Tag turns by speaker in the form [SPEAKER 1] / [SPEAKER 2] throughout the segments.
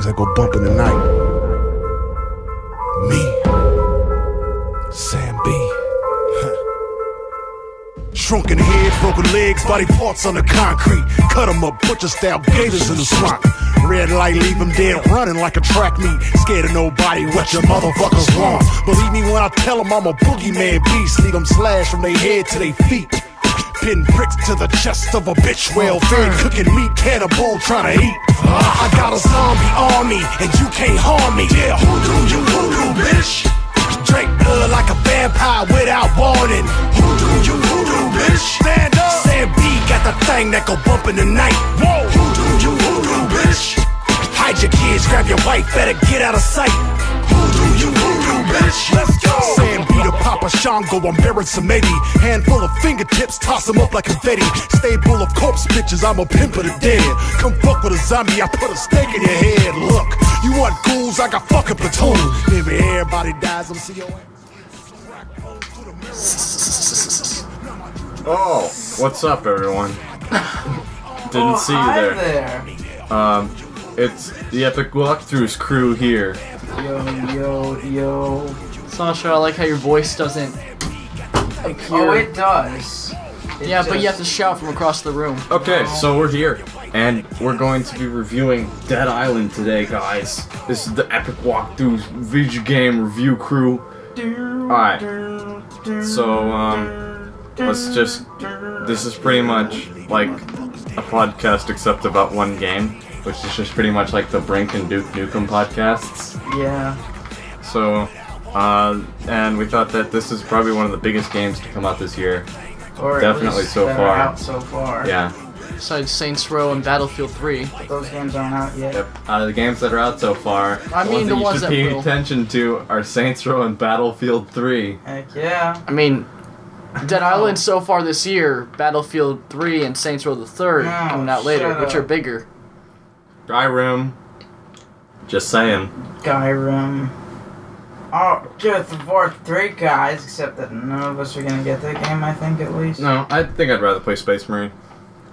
[SPEAKER 1] things that go bump in the night. Me, Sam B. Shrunken head, broken legs, body parts on the concrete. Cut 'em up, butcher style gators in the swamp. Red light, leave 'em dead running like a track meet. Scared of nobody, what your motherfuckers want. Believe me when I tell 'em I'm a boogeyman beast. Leave 'em slashed from their head to their feet. Pin bricks to the chest of a bitch, well fed, cooking meat, cannibal trying to eat. I got a zombie army, and you can't harm me. Yeah, hoodoo, you hoodoo, bitch. Drink blood like a vampire without warning. Hoodoo, you hoodoo, bitch. Stand up. Sam B got the thing that go bump in the night. Whoa, hoodoo, you hoodoo, bitch. Hide your kids, grab your wife, better get out of sight. Hoodoo, you hoodoo, bitch. Let's go. Sam B to Papa Shango, I'm bearing some 80. Handful of fingertips, toss them up like confetti. Stable of corpse bitches, I'm a pimp of the dead. Come fuck with a zombie, I put a stake in your head. Look, you want ghouls, I got fucking platoon. Maybe everybody dies, I'm COA.
[SPEAKER 2] Oh, what's up, everyone? Didn't see you there. It's the EpicWalkthroughs crew here.
[SPEAKER 3] Yo. Sasha, I like how your voice doesn't appear.
[SPEAKER 4] Oh, it does.
[SPEAKER 3] But you have to shout from across the room.
[SPEAKER 2] Okay, so we're here, and we're going to be reviewing Dead Island today, guys. This is the EpicWalkthroughs video game review crew. Alright, so, this is pretty much like a podcast except about one game, which is just pretty much like the Brink and Duke Nukem podcasts.
[SPEAKER 4] Yeah.
[SPEAKER 2] So, and we thought that this is probably one of the biggest games to come out this year.
[SPEAKER 4] Or
[SPEAKER 2] definitely so
[SPEAKER 4] that
[SPEAKER 2] far.
[SPEAKER 4] Are out so far.
[SPEAKER 2] Yeah.
[SPEAKER 3] Besides Saints Row and Battlefield 3.
[SPEAKER 4] Those games aren't out yet.
[SPEAKER 2] Yep. Out of the games that are out so far,
[SPEAKER 3] I mean, the ones
[SPEAKER 2] you should
[SPEAKER 3] that
[SPEAKER 2] pay
[SPEAKER 3] will.
[SPEAKER 2] attention to are Saints Row and Battlefield 3.
[SPEAKER 4] Heck yeah.
[SPEAKER 3] I mean, Dead Island so far this year, Battlefield 3 and Saints Row the 3rd coming out later, which are bigger.
[SPEAKER 2] Skyrim. Just saying.
[SPEAKER 4] Skyrim. Oh, good for 3 guys, except that none of us are gonna get that game, I think, at least.
[SPEAKER 2] No, I think I'd rather play Space Marine.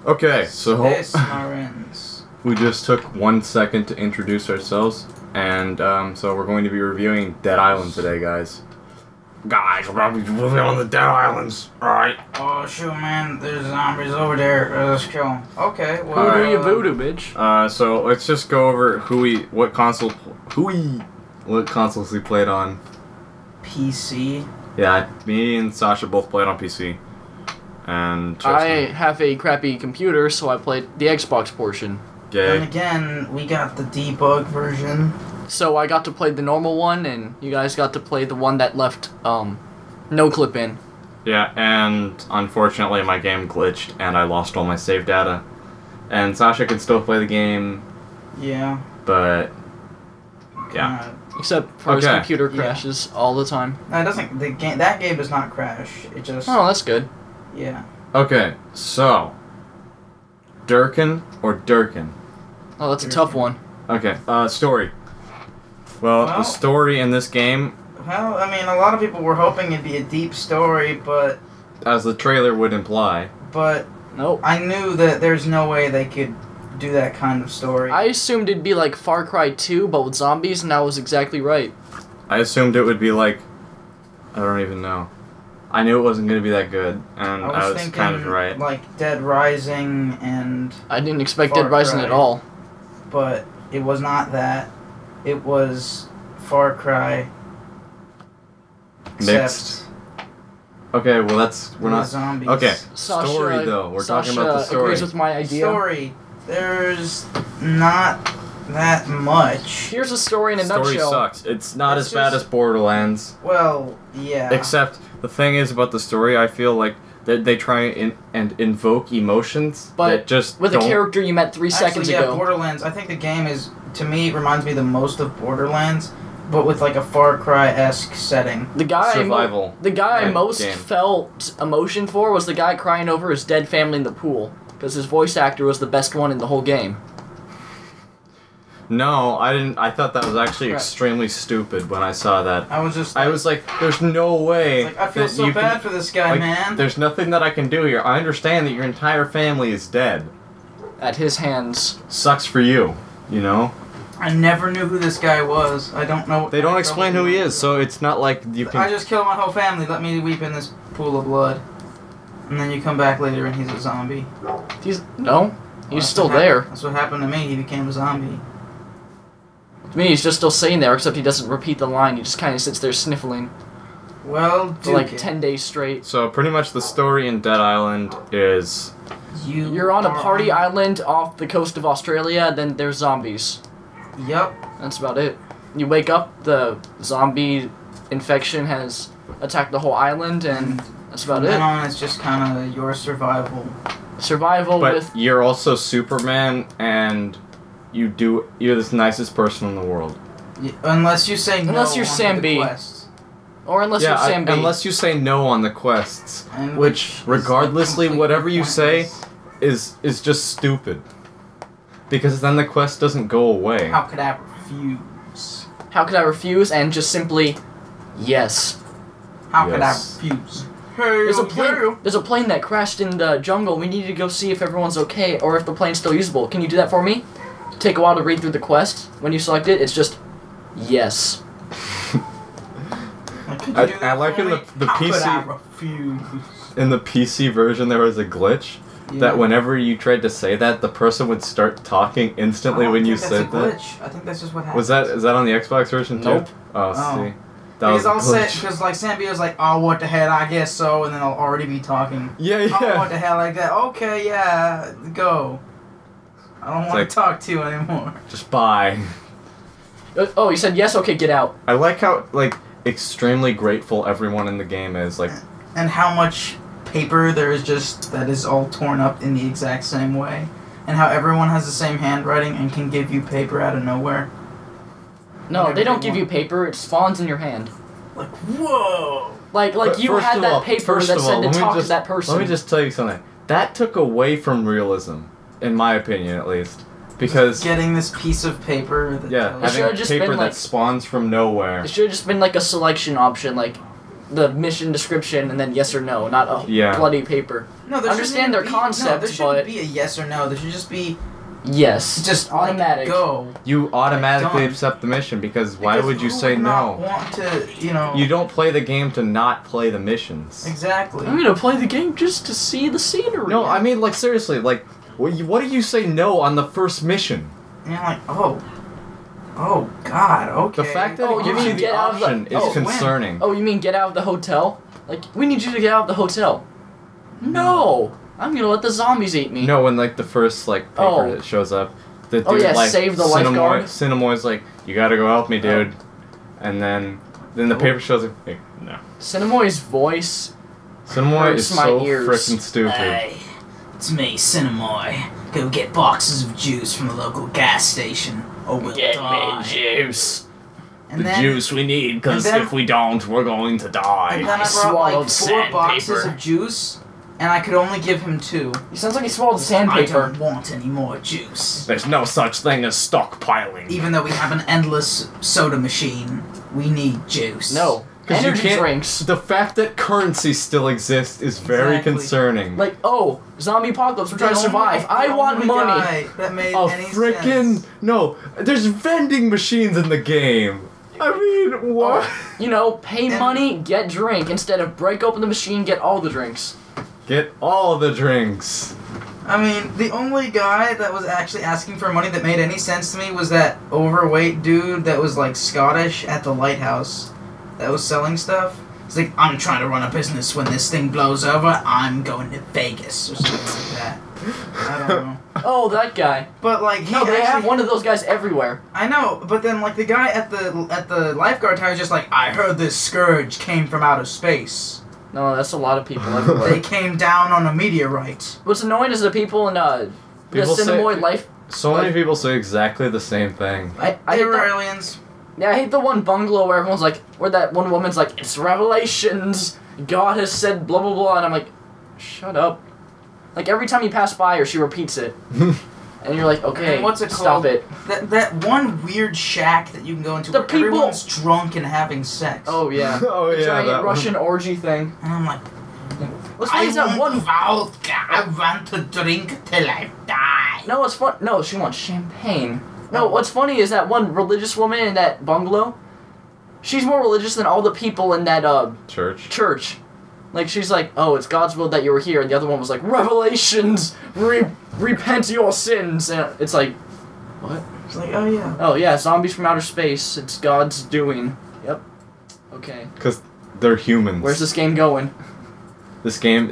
[SPEAKER 2] Okay, so
[SPEAKER 4] Space Marines.
[SPEAKER 2] we just took 1 second to introduce ourselves, and so we're going to be reviewing Dead Island today, guys. Guys, we're going to be reviewing on the Dead Islands, alright?
[SPEAKER 4] Oh, shoot, man, there's zombies over there. Let's kill them. Okay, well...
[SPEAKER 3] Voodoo, you voodoo, bitch.
[SPEAKER 2] So let's just go over what consoles we played on.
[SPEAKER 4] PC.
[SPEAKER 2] Yeah, me and Sasha both played on PC. And
[SPEAKER 3] I have a crappy computer, so I played the Xbox portion.
[SPEAKER 4] And
[SPEAKER 2] Gay.
[SPEAKER 4] again, we got the debug version.
[SPEAKER 3] So I got to play the normal one, and you guys got to play the one that left no clip in.
[SPEAKER 2] Yeah, and unfortunately my game glitched and I lost all my save data. And Sasha can still play the game,
[SPEAKER 4] Yeah.
[SPEAKER 2] but yeah.
[SPEAKER 3] Except for his
[SPEAKER 2] Okay.
[SPEAKER 3] computer crashes all the time.
[SPEAKER 4] No, it doesn't. That game does not crash. It just.
[SPEAKER 3] Oh, that's good.
[SPEAKER 4] Yeah.
[SPEAKER 2] Okay, so Durkin or Durkin?
[SPEAKER 3] Oh, that's a tough one.
[SPEAKER 2] Okay, story. Well, the story in this game,
[SPEAKER 4] Well, I mean, a lot of people were hoping it'd be a deep story, but
[SPEAKER 2] as the trailer would imply,
[SPEAKER 3] Nope.
[SPEAKER 4] I knew that there's no way they could do that kind of story.
[SPEAKER 3] I assumed it'd be like Far Cry 2, but with zombies, and I was exactly right.
[SPEAKER 2] I assumed it would be like, I don't even know. I knew it wasn't going to be that good, and I was
[SPEAKER 4] thinking,
[SPEAKER 2] kind of right.
[SPEAKER 4] like Dead Rising and...
[SPEAKER 3] I didn't expect
[SPEAKER 4] Far
[SPEAKER 3] Dead Rising
[SPEAKER 4] Cry.
[SPEAKER 3] at all.
[SPEAKER 4] But it was not that. It was Far Cry.
[SPEAKER 2] Mixed. Okay, well we're not...
[SPEAKER 4] Zombies.
[SPEAKER 2] Okay,
[SPEAKER 3] Sasha,
[SPEAKER 2] story though. We're talking about the
[SPEAKER 3] Sasha
[SPEAKER 2] story.
[SPEAKER 3] agrees with my idea.
[SPEAKER 4] Story. There's not that much.
[SPEAKER 3] Here's a story in a
[SPEAKER 2] Story
[SPEAKER 3] nutshell.
[SPEAKER 2] sucks. It's not
[SPEAKER 4] It's
[SPEAKER 2] as bad
[SPEAKER 4] just-
[SPEAKER 2] as Borderlands.
[SPEAKER 4] Well, yeah.
[SPEAKER 2] Except the thing is about the story, I feel like that they try and invoke emotions
[SPEAKER 3] But
[SPEAKER 2] that just
[SPEAKER 3] with
[SPEAKER 2] don't.
[SPEAKER 3] a character you met 3 seconds
[SPEAKER 4] Actually, yeah,
[SPEAKER 3] ago.
[SPEAKER 4] Borderlands. I think the game is, to me, it reminds me the most of Borderlands, but with like a Far Cry-esque setting.
[SPEAKER 3] The guy
[SPEAKER 2] Survival
[SPEAKER 3] I
[SPEAKER 2] game.
[SPEAKER 3] most felt emotion for was the guy crying over his dead family in the pool, because his voice actor was the best one in the whole game.
[SPEAKER 2] No, I didn't. I thought that was actually extremely stupid when I saw that.
[SPEAKER 4] I was just.
[SPEAKER 2] I was like, "There's no way."
[SPEAKER 4] Like, I feel
[SPEAKER 2] that
[SPEAKER 4] so
[SPEAKER 2] you
[SPEAKER 4] bad
[SPEAKER 2] can,
[SPEAKER 4] for this guy,
[SPEAKER 2] like,
[SPEAKER 4] man.
[SPEAKER 2] There's nothing that I can do here. I understand that your entire family is dead.
[SPEAKER 3] At his hands.
[SPEAKER 2] Sucks for you, you know.
[SPEAKER 4] I never knew who this guy was. I don't know.
[SPEAKER 2] They don't explain who he is, so it's not like you can.
[SPEAKER 4] I just killed my whole family. Let me weep in this pool of blood. And then you come back later and he's a zombie.
[SPEAKER 3] He's still there.
[SPEAKER 4] That's what happened to me. He became a zombie.
[SPEAKER 3] To me, he's just still sitting there, except he doesn't repeat the line. He just kind of sits there sniffling
[SPEAKER 4] Well,
[SPEAKER 3] for like 10 days straight.
[SPEAKER 2] So pretty much the story in Dead Island is
[SPEAKER 3] You're on a party island off the coast of Australia, then there's zombies.
[SPEAKER 4] Yep.
[SPEAKER 3] That's about it. You wake up, the zombie infection has attacked the whole island, and that's about
[SPEAKER 4] From then
[SPEAKER 3] it.
[SPEAKER 4] on, it's just kind of your survival.
[SPEAKER 3] Survival
[SPEAKER 2] But
[SPEAKER 3] with...
[SPEAKER 2] you're also Superman, and you're the nicest person in the world.
[SPEAKER 4] Unless you say no
[SPEAKER 3] Unless you're
[SPEAKER 4] on
[SPEAKER 3] Sam
[SPEAKER 4] the
[SPEAKER 3] B.
[SPEAKER 4] quest.
[SPEAKER 3] Or unless you're Sam B.
[SPEAKER 2] Unless you say no on the quests,
[SPEAKER 4] And
[SPEAKER 2] which,
[SPEAKER 4] is
[SPEAKER 2] regardlessly,
[SPEAKER 4] completely
[SPEAKER 2] whatever you say
[SPEAKER 4] pointless.
[SPEAKER 2] is just stupid. Because then the quest doesn't go away.
[SPEAKER 4] How could I refuse?
[SPEAKER 3] How could I refuse and just simply... Yes.
[SPEAKER 4] How could I
[SPEAKER 2] Yes.
[SPEAKER 4] refuse?
[SPEAKER 3] There's a plane that crashed in the jungle. We need to go see if everyone's okay or if the plane's still usable. Can you do that for me? Take a while to read through the quest. When you select it, it's just yes.
[SPEAKER 2] I like in the
[SPEAKER 4] How could I
[SPEAKER 2] PC
[SPEAKER 4] refuse?
[SPEAKER 2] in the PC version there was a glitch that whenever you tried to say that, the person would start talking instantly when you said that.
[SPEAKER 4] I think that's just what happened.
[SPEAKER 2] Is that on the Xbox version too?
[SPEAKER 3] Nope.
[SPEAKER 2] Oh,
[SPEAKER 4] Oh.
[SPEAKER 2] see. That was
[SPEAKER 4] Because
[SPEAKER 2] a
[SPEAKER 4] I'll say,
[SPEAKER 2] glitch.
[SPEAKER 4] because like Sam B was like, oh, what the hell, I guess so, and then I'll already be talking.
[SPEAKER 2] Yeah,
[SPEAKER 4] Oh, what
[SPEAKER 2] yeah.
[SPEAKER 4] the hell, like that? Okay, yeah, go. I don't want
[SPEAKER 2] like-
[SPEAKER 4] to talk to you anymore.
[SPEAKER 2] Just bye.
[SPEAKER 3] Oh, you said yes? Okay, get out.
[SPEAKER 2] I like how extremely grateful everyone in the game is. Like,
[SPEAKER 4] And how much paper there is just that is all torn up in the exact same way, and how everyone has the same handwriting and can give you paper out of nowhere.
[SPEAKER 3] No,
[SPEAKER 4] Whatever
[SPEAKER 3] they don't
[SPEAKER 4] they
[SPEAKER 3] give you
[SPEAKER 4] want.
[SPEAKER 3] paper. It spawns in your hand.
[SPEAKER 4] Like, whoa!
[SPEAKER 3] Like
[SPEAKER 2] but
[SPEAKER 3] you
[SPEAKER 2] first
[SPEAKER 3] had
[SPEAKER 2] of
[SPEAKER 3] that
[SPEAKER 2] all-
[SPEAKER 3] paper
[SPEAKER 2] first
[SPEAKER 3] that
[SPEAKER 2] of
[SPEAKER 3] said
[SPEAKER 2] all,
[SPEAKER 3] to
[SPEAKER 2] let me
[SPEAKER 3] talk to
[SPEAKER 2] just-
[SPEAKER 3] that person.
[SPEAKER 2] Let me just tell you something. That took away from realism, in my opinion, at least, because
[SPEAKER 4] Getting this piece of paper that
[SPEAKER 2] yeah,
[SPEAKER 4] tells
[SPEAKER 3] It should've
[SPEAKER 2] having
[SPEAKER 3] just
[SPEAKER 2] paper
[SPEAKER 3] been,
[SPEAKER 2] that
[SPEAKER 3] like-
[SPEAKER 2] spawns from nowhere.
[SPEAKER 3] It should have just been like a selection option, like the mission description and then yes or no, not a
[SPEAKER 2] Yeah.
[SPEAKER 3] bloody paper.
[SPEAKER 4] No, there
[SPEAKER 3] Understand
[SPEAKER 4] shouldn't
[SPEAKER 3] their
[SPEAKER 4] be-
[SPEAKER 3] concept,
[SPEAKER 4] no, there shouldn't
[SPEAKER 3] but-
[SPEAKER 4] be a yes or no. There should just be
[SPEAKER 3] Yes.
[SPEAKER 4] just
[SPEAKER 3] automatic.
[SPEAKER 4] Like, go.
[SPEAKER 2] You automatically
[SPEAKER 4] Done.
[SPEAKER 2] accept the mission because why
[SPEAKER 4] Because
[SPEAKER 2] would you
[SPEAKER 4] who
[SPEAKER 2] say
[SPEAKER 4] would not
[SPEAKER 2] no?
[SPEAKER 4] Want to, you know?
[SPEAKER 2] You don't play the game to not play the missions.
[SPEAKER 4] Exactly.
[SPEAKER 3] I'm gonna play the game just to see the scenery.
[SPEAKER 2] No, I mean like seriously, like what do you say no on the first mission?
[SPEAKER 4] And you're like, oh God, okay.
[SPEAKER 2] The fact that
[SPEAKER 3] Oh,
[SPEAKER 2] it
[SPEAKER 3] you
[SPEAKER 2] gives you
[SPEAKER 3] mean
[SPEAKER 2] the
[SPEAKER 3] get out of the-
[SPEAKER 2] option is
[SPEAKER 3] oh, when?
[SPEAKER 2] concerning.
[SPEAKER 3] Oh, you mean get out of the hotel? Like, we need you to get out of the hotel. No! I'm gonna let the zombies eat me.
[SPEAKER 2] No, when like the first like paper
[SPEAKER 3] Oh.
[SPEAKER 2] that shows up, the dude
[SPEAKER 3] Oh, yeah,
[SPEAKER 2] like
[SPEAKER 3] save the
[SPEAKER 2] Cinemoy-
[SPEAKER 3] lifeguard?
[SPEAKER 2] Cinemoy's like, you gotta go help me, dude. And then the
[SPEAKER 3] Oh.
[SPEAKER 2] paper shows up. Hey, no.
[SPEAKER 3] Cinemoy's voice.
[SPEAKER 2] Cinemoy
[SPEAKER 3] Hurts
[SPEAKER 2] is
[SPEAKER 3] my
[SPEAKER 2] so
[SPEAKER 3] ears.
[SPEAKER 2] freaking stupid.
[SPEAKER 4] Hey, it's me, Cinemoy. Go get boxes of juice from the local gas station, or we'll die.
[SPEAKER 3] juice.
[SPEAKER 4] And then,
[SPEAKER 2] we need,
[SPEAKER 4] 'cause and then- if
[SPEAKER 2] we don't, we're going to
[SPEAKER 4] and
[SPEAKER 2] die.
[SPEAKER 4] then I brought
[SPEAKER 3] swallowed
[SPEAKER 4] like 4 boxes
[SPEAKER 3] sandpaper.
[SPEAKER 4] of juice, and I could only give him 2.
[SPEAKER 3] He sounds like he swallowed
[SPEAKER 4] I
[SPEAKER 3] sandpaper.
[SPEAKER 4] don't want any more juice.
[SPEAKER 2] There's no such thing as stockpiling.
[SPEAKER 4] Even though we have an endless soda machine, we need juice.
[SPEAKER 3] No.
[SPEAKER 2] Because you
[SPEAKER 3] Energy
[SPEAKER 2] can't.
[SPEAKER 3] drinks.
[SPEAKER 2] The fact that currency still exists is very
[SPEAKER 4] Exactly.
[SPEAKER 2] concerning.
[SPEAKER 3] Like, oh, zombie apocalypse, we're trying to survive. I want money.
[SPEAKER 4] That made
[SPEAKER 2] A
[SPEAKER 4] any
[SPEAKER 2] frickin'
[SPEAKER 4] sense.
[SPEAKER 2] no. There's vending machines in the game. I mean, what?
[SPEAKER 3] You know, pay
[SPEAKER 4] And-
[SPEAKER 3] money, get drink, instead of break open the machine, get all the drinks.
[SPEAKER 2] Get all the drinks.
[SPEAKER 4] I mean, the only guy that was actually asking for money that made any sense to me was that overweight dude that was like Scottish at the lighthouse that was selling stuff. He's like, I'm trying to run a business. When this thing blows over, I'm going to Vegas or something like that. I don't know.
[SPEAKER 3] Oh, that guy.
[SPEAKER 4] But like, he
[SPEAKER 3] No, they have
[SPEAKER 4] actually-
[SPEAKER 3] one of those guys everywhere.
[SPEAKER 4] I know, but then like the guy at the lifeguard tower was just like, I heard this scourge came from outer space.
[SPEAKER 3] No, that's a lot of people everywhere.
[SPEAKER 4] They came down on a meteorite.
[SPEAKER 3] What's annoying is the people in the
[SPEAKER 2] People say-
[SPEAKER 3] Cinemoy life.
[SPEAKER 2] So many people say exactly the same thing.
[SPEAKER 3] I
[SPEAKER 4] They
[SPEAKER 3] hate
[SPEAKER 4] were
[SPEAKER 3] that.
[SPEAKER 4] aliens.
[SPEAKER 3] Yeah, I hate the one bungalow where everyone's like, where that one woman's like, it's revelations. God has said blah blah blah, and I'm like, shut up. Like every time you pass by her, she repeats it, and you're like, okay,
[SPEAKER 4] And what's it
[SPEAKER 3] stop
[SPEAKER 4] called?
[SPEAKER 3] it.
[SPEAKER 4] That one weird shack that you can go into
[SPEAKER 3] The
[SPEAKER 4] where
[SPEAKER 3] people-
[SPEAKER 4] everyone's drunk and having sex.
[SPEAKER 3] Oh yeah.
[SPEAKER 2] Oh,
[SPEAKER 3] The
[SPEAKER 2] yeah,
[SPEAKER 3] giant
[SPEAKER 2] that one.
[SPEAKER 3] Russian orgy thing.
[SPEAKER 4] And I'm like,
[SPEAKER 3] What's funny is that one.
[SPEAKER 4] vodka. I want to drink till I die.
[SPEAKER 3] No, it's fun. No, she wants champagne. No, what's funny is that one religious woman in that bungalow, she's more religious than all the people in that church. Like, she's like, oh, it's God's will that you were here, and the other one was like, Revelations, repent your sins, and it's like, what?
[SPEAKER 4] It's like, oh yeah.
[SPEAKER 3] Oh yeah, zombies from outer space, it's God's doing. Yep. Okay.
[SPEAKER 2] Because they're humans.
[SPEAKER 3] Where's this game going?
[SPEAKER 2] This game,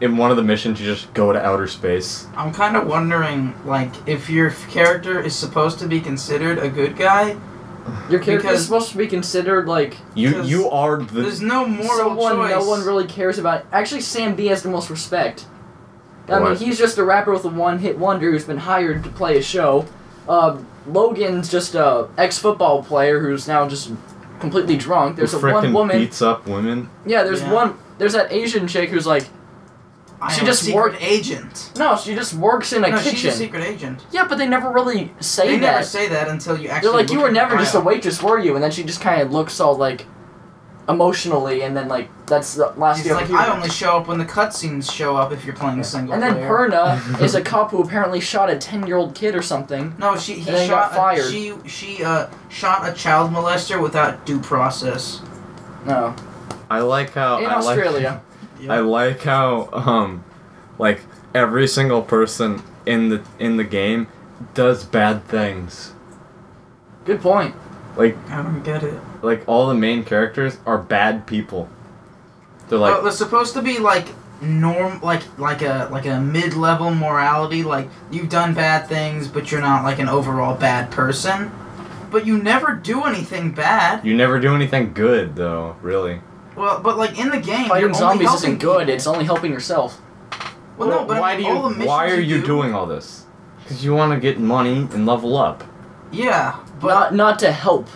[SPEAKER 2] in one of the missions, you just go to outer space.
[SPEAKER 4] I'm kind of wondering, like, if your character is supposed to be considered a good guy.
[SPEAKER 3] Your character is supposed to be considered, like...
[SPEAKER 2] You are the...
[SPEAKER 4] There's no moral choice.
[SPEAKER 3] No one really cares about. Actually, Sam B has the most respect. I mean, he's just a rapper with a one-hit wonder who's been hired to play a show. Logan's just a ex-football player who's now just completely drunk. There's a one woman...
[SPEAKER 2] beats up women.
[SPEAKER 3] Yeah, there's that Asian chick who's like...
[SPEAKER 4] She just secret agent.
[SPEAKER 3] No, she just works in a kitchen.
[SPEAKER 4] She's a secret agent.
[SPEAKER 3] Yeah, but they never really say that.
[SPEAKER 4] They never say that until you actually.
[SPEAKER 3] They're like, you were never just a waitress, were you? And then she just kind of looks all like emotionally, and then like that's the last.
[SPEAKER 4] She's like, I only show up when the cutscenes show up if you're playing single player.
[SPEAKER 3] And then Perna is a cop who apparently shot a 10-year-old kid or something.
[SPEAKER 4] No, he got fired. She shot a child molester without due process.
[SPEAKER 3] No.
[SPEAKER 2] I like how
[SPEAKER 3] in Australia.
[SPEAKER 2] Yep. I like how like every single person in the game does bad things.
[SPEAKER 3] Good point.
[SPEAKER 2] Like
[SPEAKER 4] I don't get it.
[SPEAKER 2] Like all the main characters are bad people. They're like
[SPEAKER 4] they're supposed to be like like a mid-level morality, like you've done bad things but you're not like an overall bad person. But you never do anything bad.
[SPEAKER 2] You never do anything good though, really.
[SPEAKER 4] Well, but like in the game,
[SPEAKER 3] fighting zombies isn't good. It's only helping yourself.
[SPEAKER 4] Well, no, but
[SPEAKER 2] why are you doing all this? Because you want to get money and level up.
[SPEAKER 4] Yeah, but
[SPEAKER 3] not to help.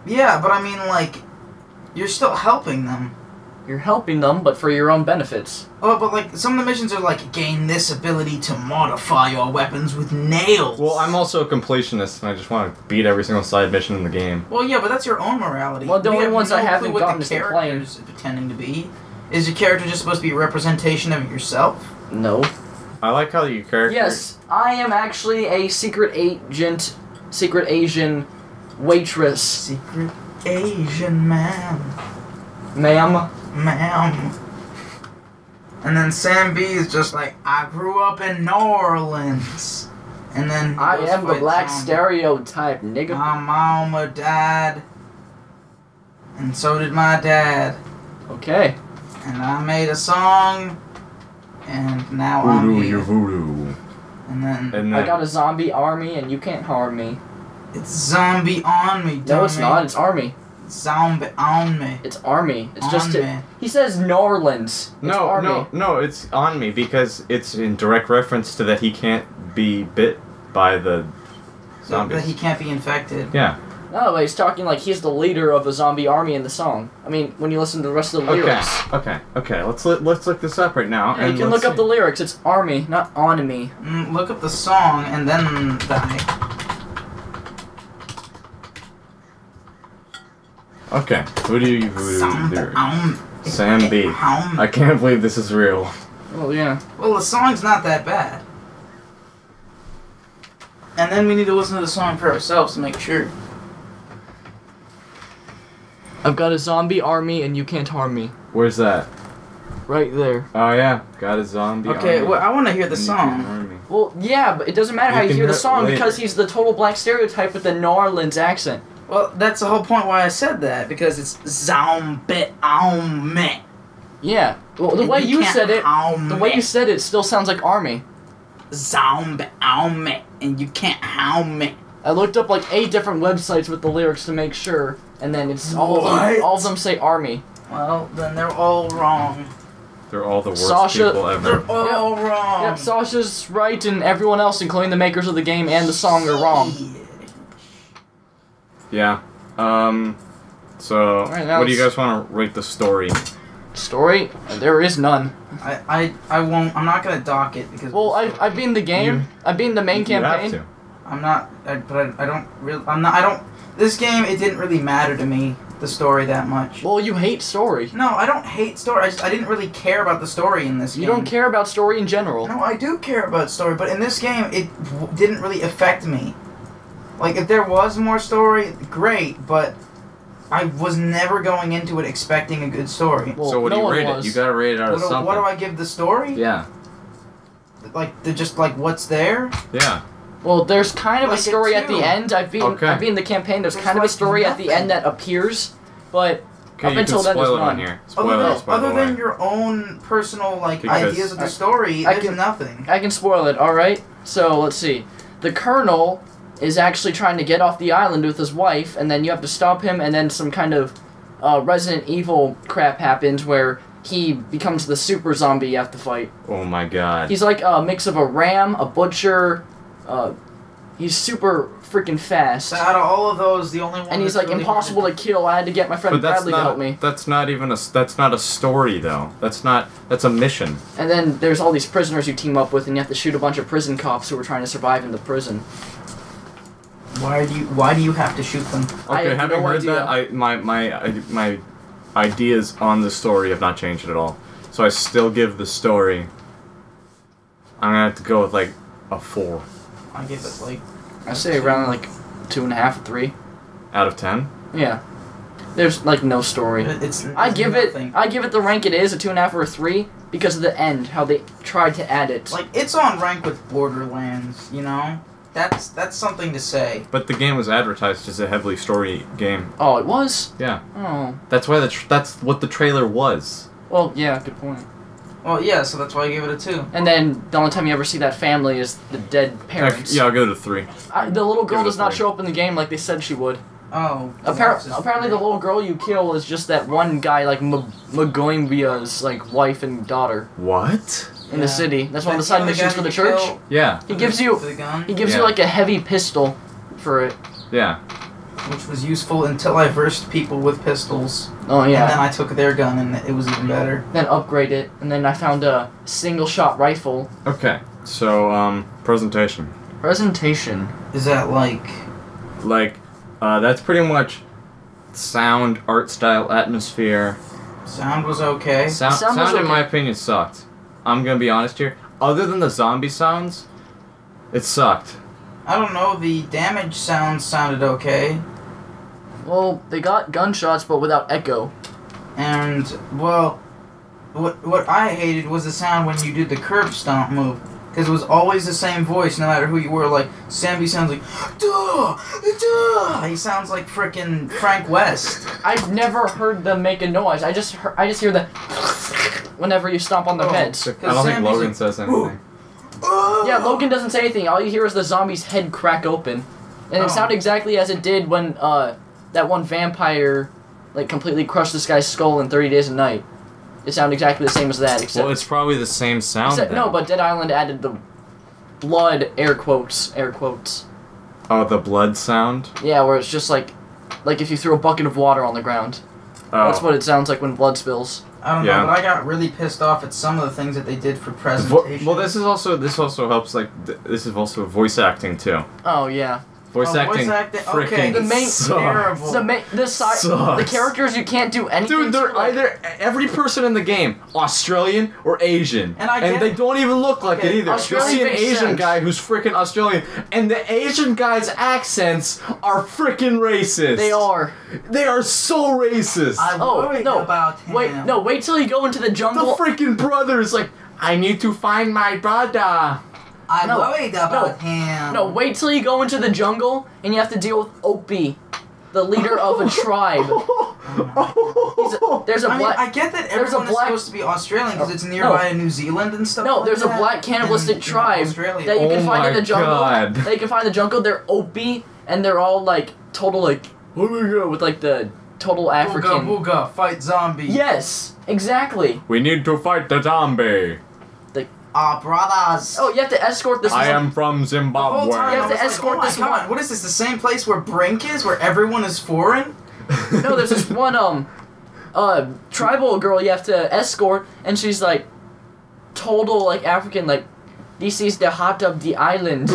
[SPEAKER 4] Yeah, but I mean, like, you're still helping them.
[SPEAKER 3] You're helping them, but for your own benefits.
[SPEAKER 4] Oh, but like some of the missions are like gain this ability to modify your weapons with nails.
[SPEAKER 2] Well, I'm also a completionist, and I just want to beat every single side mission in the game.
[SPEAKER 4] Well, yeah, but that's your own morality.
[SPEAKER 3] Well, the only ones I haven't gotten is the
[SPEAKER 4] characters pretending to be. Is your character just supposed to be a representation of yourself?
[SPEAKER 3] No.
[SPEAKER 2] I like how your character.
[SPEAKER 3] Yes, I am actually a secret agent, secret Asian waitress.
[SPEAKER 4] Secret Asian man.
[SPEAKER 3] Ma'am.
[SPEAKER 4] And then Sam B is just like, I grew up in New Orleans. And then
[SPEAKER 3] I am the black stereotype, nigga.
[SPEAKER 4] My mama died. And so did my dad.
[SPEAKER 3] Okay.
[SPEAKER 4] And I made a song. And now I'm here.
[SPEAKER 2] Voodoo.
[SPEAKER 4] And then
[SPEAKER 3] I got a zombie army and you can't harm me.
[SPEAKER 4] It's zombie on me, dummy.
[SPEAKER 3] No, it's not. It's army.
[SPEAKER 4] Zombie on me.
[SPEAKER 3] It's army. It's
[SPEAKER 4] on
[SPEAKER 3] just
[SPEAKER 4] me.
[SPEAKER 3] He says New Orleans.
[SPEAKER 2] No, it's on me because it's in direct reference to that he can't be bit by the zombies.
[SPEAKER 4] That he can't be infected.
[SPEAKER 2] Yeah.
[SPEAKER 3] No, but he's talking like he's the leader of a zombie army in the song. I mean, when you listen to the rest of the lyrics.
[SPEAKER 2] Okay. Let's look this up right now.
[SPEAKER 3] Yeah, you can look up the lyrics. It's army, not on me.
[SPEAKER 4] Look up the song and then die.
[SPEAKER 2] Okay, voodoo lyrics. Sam B. I can't believe this is real.
[SPEAKER 3] Oh yeah.
[SPEAKER 4] Well, the song's not that bad. And then we need to listen to the song for ourselves to make sure.
[SPEAKER 3] I've got a zombie army and you can't harm me.
[SPEAKER 2] Where's that?
[SPEAKER 3] Right there.
[SPEAKER 2] Oh yeah, got a zombie army.
[SPEAKER 4] Okay, well I want to hear the song.
[SPEAKER 3] Well, yeah, but it doesn't matter how you hear the song because he's the total black stereotype with the New Orleans accent.
[SPEAKER 4] Well, that's the whole point why I said that, because it's zombie on me.
[SPEAKER 3] Yeah. Well, the way you said it still sounds like army.
[SPEAKER 4] Zombie on me, and you can't harm me.
[SPEAKER 3] I looked up like 8 different websites with the lyrics to make sure, and then it's all of them say army.
[SPEAKER 4] Well, then they're all wrong.
[SPEAKER 2] They're all the worst people ever.
[SPEAKER 4] They're all wrong.
[SPEAKER 3] Yep, Sasha's right, and everyone else, including the makers of the game and the song, are wrong.
[SPEAKER 2] Yeah. So, what do you guys want to rate the story?
[SPEAKER 3] Story? There is none.
[SPEAKER 4] I won't. I'm not gonna dock it because.
[SPEAKER 3] Well, I've been the game. I've been the main campaign.
[SPEAKER 2] You have to.
[SPEAKER 4] I'm not. But I don't really. I'm not. I don't. This game, it didn't really matter to me, the story, that much.
[SPEAKER 3] Well, you hate story.
[SPEAKER 4] No, I don't hate story. I didn't really care about the story in this game.
[SPEAKER 3] You don't care about story in general.
[SPEAKER 4] No, I do care about story, but in this game, it didn't really affect me. Like, if there was more story, great, but I was never going into it expecting a good story.
[SPEAKER 3] Well,
[SPEAKER 2] So what do
[SPEAKER 3] no
[SPEAKER 2] you
[SPEAKER 3] one
[SPEAKER 2] rate it?
[SPEAKER 3] was.
[SPEAKER 2] You gotta rate it out of something.
[SPEAKER 4] What do I give the story?
[SPEAKER 2] Yeah.
[SPEAKER 4] Like, just like what's there?
[SPEAKER 2] Yeah.
[SPEAKER 3] Well, there's kind of
[SPEAKER 4] Like
[SPEAKER 3] a
[SPEAKER 4] a
[SPEAKER 3] story at
[SPEAKER 4] 2.
[SPEAKER 3] the end. I've been the campaign. There's kind of a
[SPEAKER 4] like
[SPEAKER 3] story at the
[SPEAKER 4] nothing.
[SPEAKER 3] end that appears, but
[SPEAKER 2] Okay,
[SPEAKER 3] up
[SPEAKER 2] you
[SPEAKER 3] until
[SPEAKER 2] can
[SPEAKER 3] then,
[SPEAKER 2] spoil
[SPEAKER 3] there's
[SPEAKER 2] it on
[SPEAKER 3] none.
[SPEAKER 2] here. Spoil it,
[SPEAKER 4] Other
[SPEAKER 2] away.
[SPEAKER 4] than your own personal like
[SPEAKER 2] Because
[SPEAKER 4] ideas of the
[SPEAKER 3] I
[SPEAKER 4] story, there's
[SPEAKER 3] can-
[SPEAKER 4] nothing.
[SPEAKER 3] I can spoil it. All right. So let's see. The Colonel is actually trying to get off the island with his wife, and then you have to stop him, and then some kind of Resident Evil crap happens where he becomes the super zombie you have to fight.
[SPEAKER 2] Oh my god.
[SPEAKER 3] He's like a mix of a ram, a butcher. He's super freaking fast,
[SPEAKER 4] So out of all of those, the only one
[SPEAKER 3] and he's
[SPEAKER 4] that's
[SPEAKER 3] like
[SPEAKER 4] really
[SPEAKER 3] impossible to kill. I had to get my friend
[SPEAKER 2] But that's
[SPEAKER 3] Bradley to help
[SPEAKER 2] not.
[SPEAKER 3] me.
[SPEAKER 2] That's not even a. That's not a story though. That's not. That's a mission.
[SPEAKER 3] And then there's all these prisoners you team up with, and you have to shoot a bunch of prison cops who are trying to survive in the prison.
[SPEAKER 4] Why do you have to shoot them?
[SPEAKER 3] I
[SPEAKER 2] Okay,
[SPEAKER 3] have
[SPEAKER 2] having
[SPEAKER 3] no
[SPEAKER 2] heard
[SPEAKER 3] idea.
[SPEAKER 2] that, my ideas on the story have not changed at all. So I still give the story. I'm gonna have to go with like a 4
[SPEAKER 4] I give it like
[SPEAKER 3] I say around like 2.5 or 3.
[SPEAKER 2] out of 10.
[SPEAKER 3] Yeah. There's like no story.
[SPEAKER 4] it's.
[SPEAKER 3] I give
[SPEAKER 4] nothing.
[SPEAKER 3] it the rank it is, a 2.5 or a 3, because of the end, how they tried to add it.
[SPEAKER 4] Like it's on rank with Borderlands, you know. That's something to say.
[SPEAKER 2] But the game was advertised as a heavily story game.
[SPEAKER 3] Oh, it was?
[SPEAKER 2] Yeah,
[SPEAKER 3] Oh.
[SPEAKER 2] that's why that's what the trailer was.
[SPEAKER 3] Well, yeah, good point.
[SPEAKER 4] Well, yeah, so that's why I give it a 2.
[SPEAKER 3] And then the only time you ever see that family is the dead parents.
[SPEAKER 2] Yeah, I'll go to 3.
[SPEAKER 3] The little girl
[SPEAKER 2] Give it a
[SPEAKER 3] does not
[SPEAKER 2] 3.
[SPEAKER 3] show up in the game like they said she would.
[SPEAKER 4] Oh.
[SPEAKER 3] Apparently the little girl you kill is just that one guy, like Magoimbia's like wife and daughter
[SPEAKER 2] What?
[SPEAKER 3] in the city. That's one of the side missions for the church.
[SPEAKER 2] Yeah,
[SPEAKER 3] He gives you
[SPEAKER 4] the gun,
[SPEAKER 3] he gives
[SPEAKER 2] Yeah.
[SPEAKER 3] you like a heavy pistol for it.
[SPEAKER 2] yeah.
[SPEAKER 4] which was useful until I versed people with pistols.
[SPEAKER 3] Oh
[SPEAKER 4] And then
[SPEAKER 3] yeah.
[SPEAKER 4] I took their gun and it was even better.
[SPEAKER 3] Then upgrade it, and then I found a single shot rifle.
[SPEAKER 2] Okay, so presentation.
[SPEAKER 3] Presentation.
[SPEAKER 4] Is that like
[SPEAKER 2] Like, that's pretty much sound, art style, atmosphere.
[SPEAKER 4] sound was okay?
[SPEAKER 2] Sound
[SPEAKER 3] Sound was
[SPEAKER 2] in my
[SPEAKER 3] okay.
[SPEAKER 2] opinion sucked. I'm gonna be honest here. Other than the zombie sounds, it sucked.
[SPEAKER 4] I don't know, the damage sounds sounded okay.
[SPEAKER 3] Well, they got gunshots, but without echo.
[SPEAKER 4] And well, what I hated was the sound when you did the curb stomp move. Because it was always the same voice, no matter who you were. Like, Sammy sounds like, duh, duh. He sounds like frickin' Frank West.
[SPEAKER 3] I've never heard them make a noise. I just hear the whenever you stomp on their
[SPEAKER 4] Oh.
[SPEAKER 3] heads.
[SPEAKER 2] I don't think
[SPEAKER 4] Sammy's
[SPEAKER 2] Logan
[SPEAKER 4] like,
[SPEAKER 2] says anything.
[SPEAKER 3] Yeah, Logan doesn't say anything. All you hear is the zombie's head crack open, and
[SPEAKER 4] Oh.
[SPEAKER 3] it sounded exactly as it did when that one vampire like completely crushed this guy's skull in 30 Days a Night. It sounded exactly the same as that, except,
[SPEAKER 2] Well, it's probably the same sound.
[SPEAKER 3] except
[SPEAKER 2] then.
[SPEAKER 3] no, but Dead Island added the blood air quotes.
[SPEAKER 2] Oh, the blood sound.
[SPEAKER 3] Yeah, where it's just like if you threw a bucket of water on the ground.
[SPEAKER 2] Oh.
[SPEAKER 3] That's what it sounds like when blood spills.
[SPEAKER 4] I don't
[SPEAKER 2] Yeah.
[SPEAKER 4] know, but I got really pissed off at some of the things that they did for
[SPEAKER 2] Vo-
[SPEAKER 4] presentation.
[SPEAKER 2] well, this also helps. Like, this is also voice acting too.
[SPEAKER 3] Oh yeah.
[SPEAKER 2] Voice
[SPEAKER 4] Oh,
[SPEAKER 2] acting.
[SPEAKER 4] voice acting,
[SPEAKER 2] Freaking
[SPEAKER 4] okay.
[SPEAKER 3] The main-
[SPEAKER 2] sucks.
[SPEAKER 4] Terrible.
[SPEAKER 3] The
[SPEAKER 2] Sucks.
[SPEAKER 3] characters you can't do anything.
[SPEAKER 2] Dude, they're
[SPEAKER 3] to, like-
[SPEAKER 2] either every person in the game Australian or Asian,
[SPEAKER 4] And I get
[SPEAKER 2] they
[SPEAKER 4] it.
[SPEAKER 2] don't even look like
[SPEAKER 4] Okay,
[SPEAKER 2] it either. You'll
[SPEAKER 3] Australian
[SPEAKER 2] see an
[SPEAKER 3] makes
[SPEAKER 2] Asian
[SPEAKER 3] sense.
[SPEAKER 2] guy who's freaking Australian, and the Asian guy's accents are freaking racist.
[SPEAKER 3] They are.
[SPEAKER 2] They are so racist.
[SPEAKER 4] I
[SPEAKER 3] Oh,
[SPEAKER 4] worried
[SPEAKER 3] no.
[SPEAKER 4] about him.
[SPEAKER 3] Wait till you go into the
[SPEAKER 2] the
[SPEAKER 3] jungle.
[SPEAKER 2] freaking brothers, like, I need to find my brother.
[SPEAKER 4] I
[SPEAKER 3] No,
[SPEAKER 4] worried about him.
[SPEAKER 3] No, wait till you go into the jungle and you have to deal with Opie, the leader of a tribe. There's a
[SPEAKER 4] I mean,
[SPEAKER 3] black.
[SPEAKER 4] I get that
[SPEAKER 3] there's a
[SPEAKER 4] everyone is
[SPEAKER 3] black-
[SPEAKER 4] supposed to be Australian because it's nearby New Zealand and stuff.
[SPEAKER 3] No,
[SPEAKER 4] like
[SPEAKER 3] there's a
[SPEAKER 4] that,
[SPEAKER 3] black cannibalistic
[SPEAKER 4] and,
[SPEAKER 3] tribe
[SPEAKER 4] Australia.
[SPEAKER 3] that you can
[SPEAKER 2] Oh
[SPEAKER 3] find in
[SPEAKER 2] my
[SPEAKER 3] the jungle.
[SPEAKER 2] God.
[SPEAKER 3] That you can find in the jungle. They're Opie and they're all like total like oh my god with like the total African.
[SPEAKER 4] Booga booga, fight zombie.
[SPEAKER 3] Yes, exactly.
[SPEAKER 2] We need to fight the zombie.
[SPEAKER 4] Ah, brothers.
[SPEAKER 3] Oh, you have to escort this.
[SPEAKER 2] I am from
[SPEAKER 4] The whole
[SPEAKER 2] Zimbabwe.
[SPEAKER 4] time
[SPEAKER 3] You have
[SPEAKER 4] I
[SPEAKER 3] to
[SPEAKER 4] was
[SPEAKER 3] escort
[SPEAKER 4] like, oh
[SPEAKER 3] this
[SPEAKER 4] my God,
[SPEAKER 3] one.
[SPEAKER 4] What is this? The same place where Brink is, where everyone is foreign?
[SPEAKER 3] No, there's this one tribal girl you have to escort, and she's like total like African, like this is the heart of the island.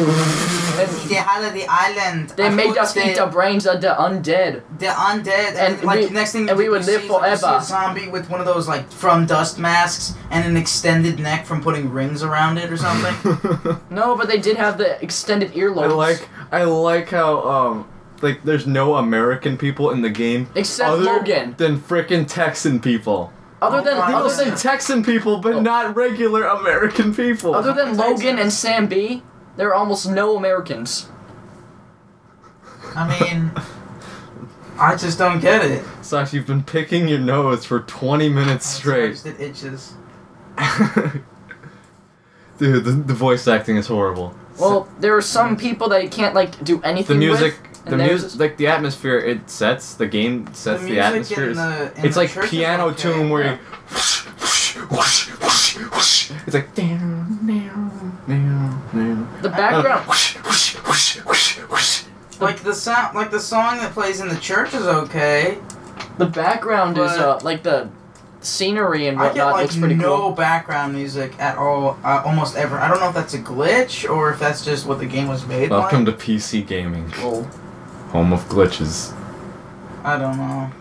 [SPEAKER 4] the heart of the island.
[SPEAKER 3] They made us eat the brains of the undead.
[SPEAKER 4] The undead, and
[SPEAKER 3] we,
[SPEAKER 4] next thing
[SPEAKER 3] and we would live
[SPEAKER 4] see
[SPEAKER 3] forever.
[SPEAKER 4] a zombie with one of those like from dust masks and an extended neck from putting rings around it or something.
[SPEAKER 3] No, but they did have the extended earlobes.
[SPEAKER 2] I like how like there's no American people in the game
[SPEAKER 3] Except
[SPEAKER 2] other
[SPEAKER 3] Logan.
[SPEAKER 2] than frickin' Texan people.
[SPEAKER 3] Other than
[SPEAKER 2] Texan people, but not regular American people.
[SPEAKER 3] Other than Logan and Sam B, there are almost no Americans.
[SPEAKER 4] I mean, I just don't get it.
[SPEAKER 2] Sash, you've been picking your nose for 20 minutes straight.
[SPEAKER 4] It itches.
[SPEAKER 2] Dude, the voice acting is horrible.
[SPEAKER 3] Well, there are some people that you can't like do anything
[SPEAKER 2] The music,
[SPEAKER 3] with.
[SPEAKER 2] like the atmosphere, it sets the game sets the atmosphere. It's like piano tune where you. It's like
[SPEAKER 3] the background.
[SPEAKER 4] Like the sound, like the song that plays in the church is okay.
[SPEAKER 3] The background is like the scenery and whatnot.
[SPEAKER 4] I get like
[SPEAKER 3] looks pretty
[SPEAKER 4] no
[SPEAKER 3] cool.
[SPEAKER 4] background music at all, almost ever. I don't know if that's a glitch or if that's just what the game was made
[SPEAKER 2] Welcome
[SPEAKER 4] like.
[SPEAKER 2] to PC gaming,
[SPEAKER 3] Cool.
[SPEAKER 2] home of glitches.
[SPEAKER 4] I don't know.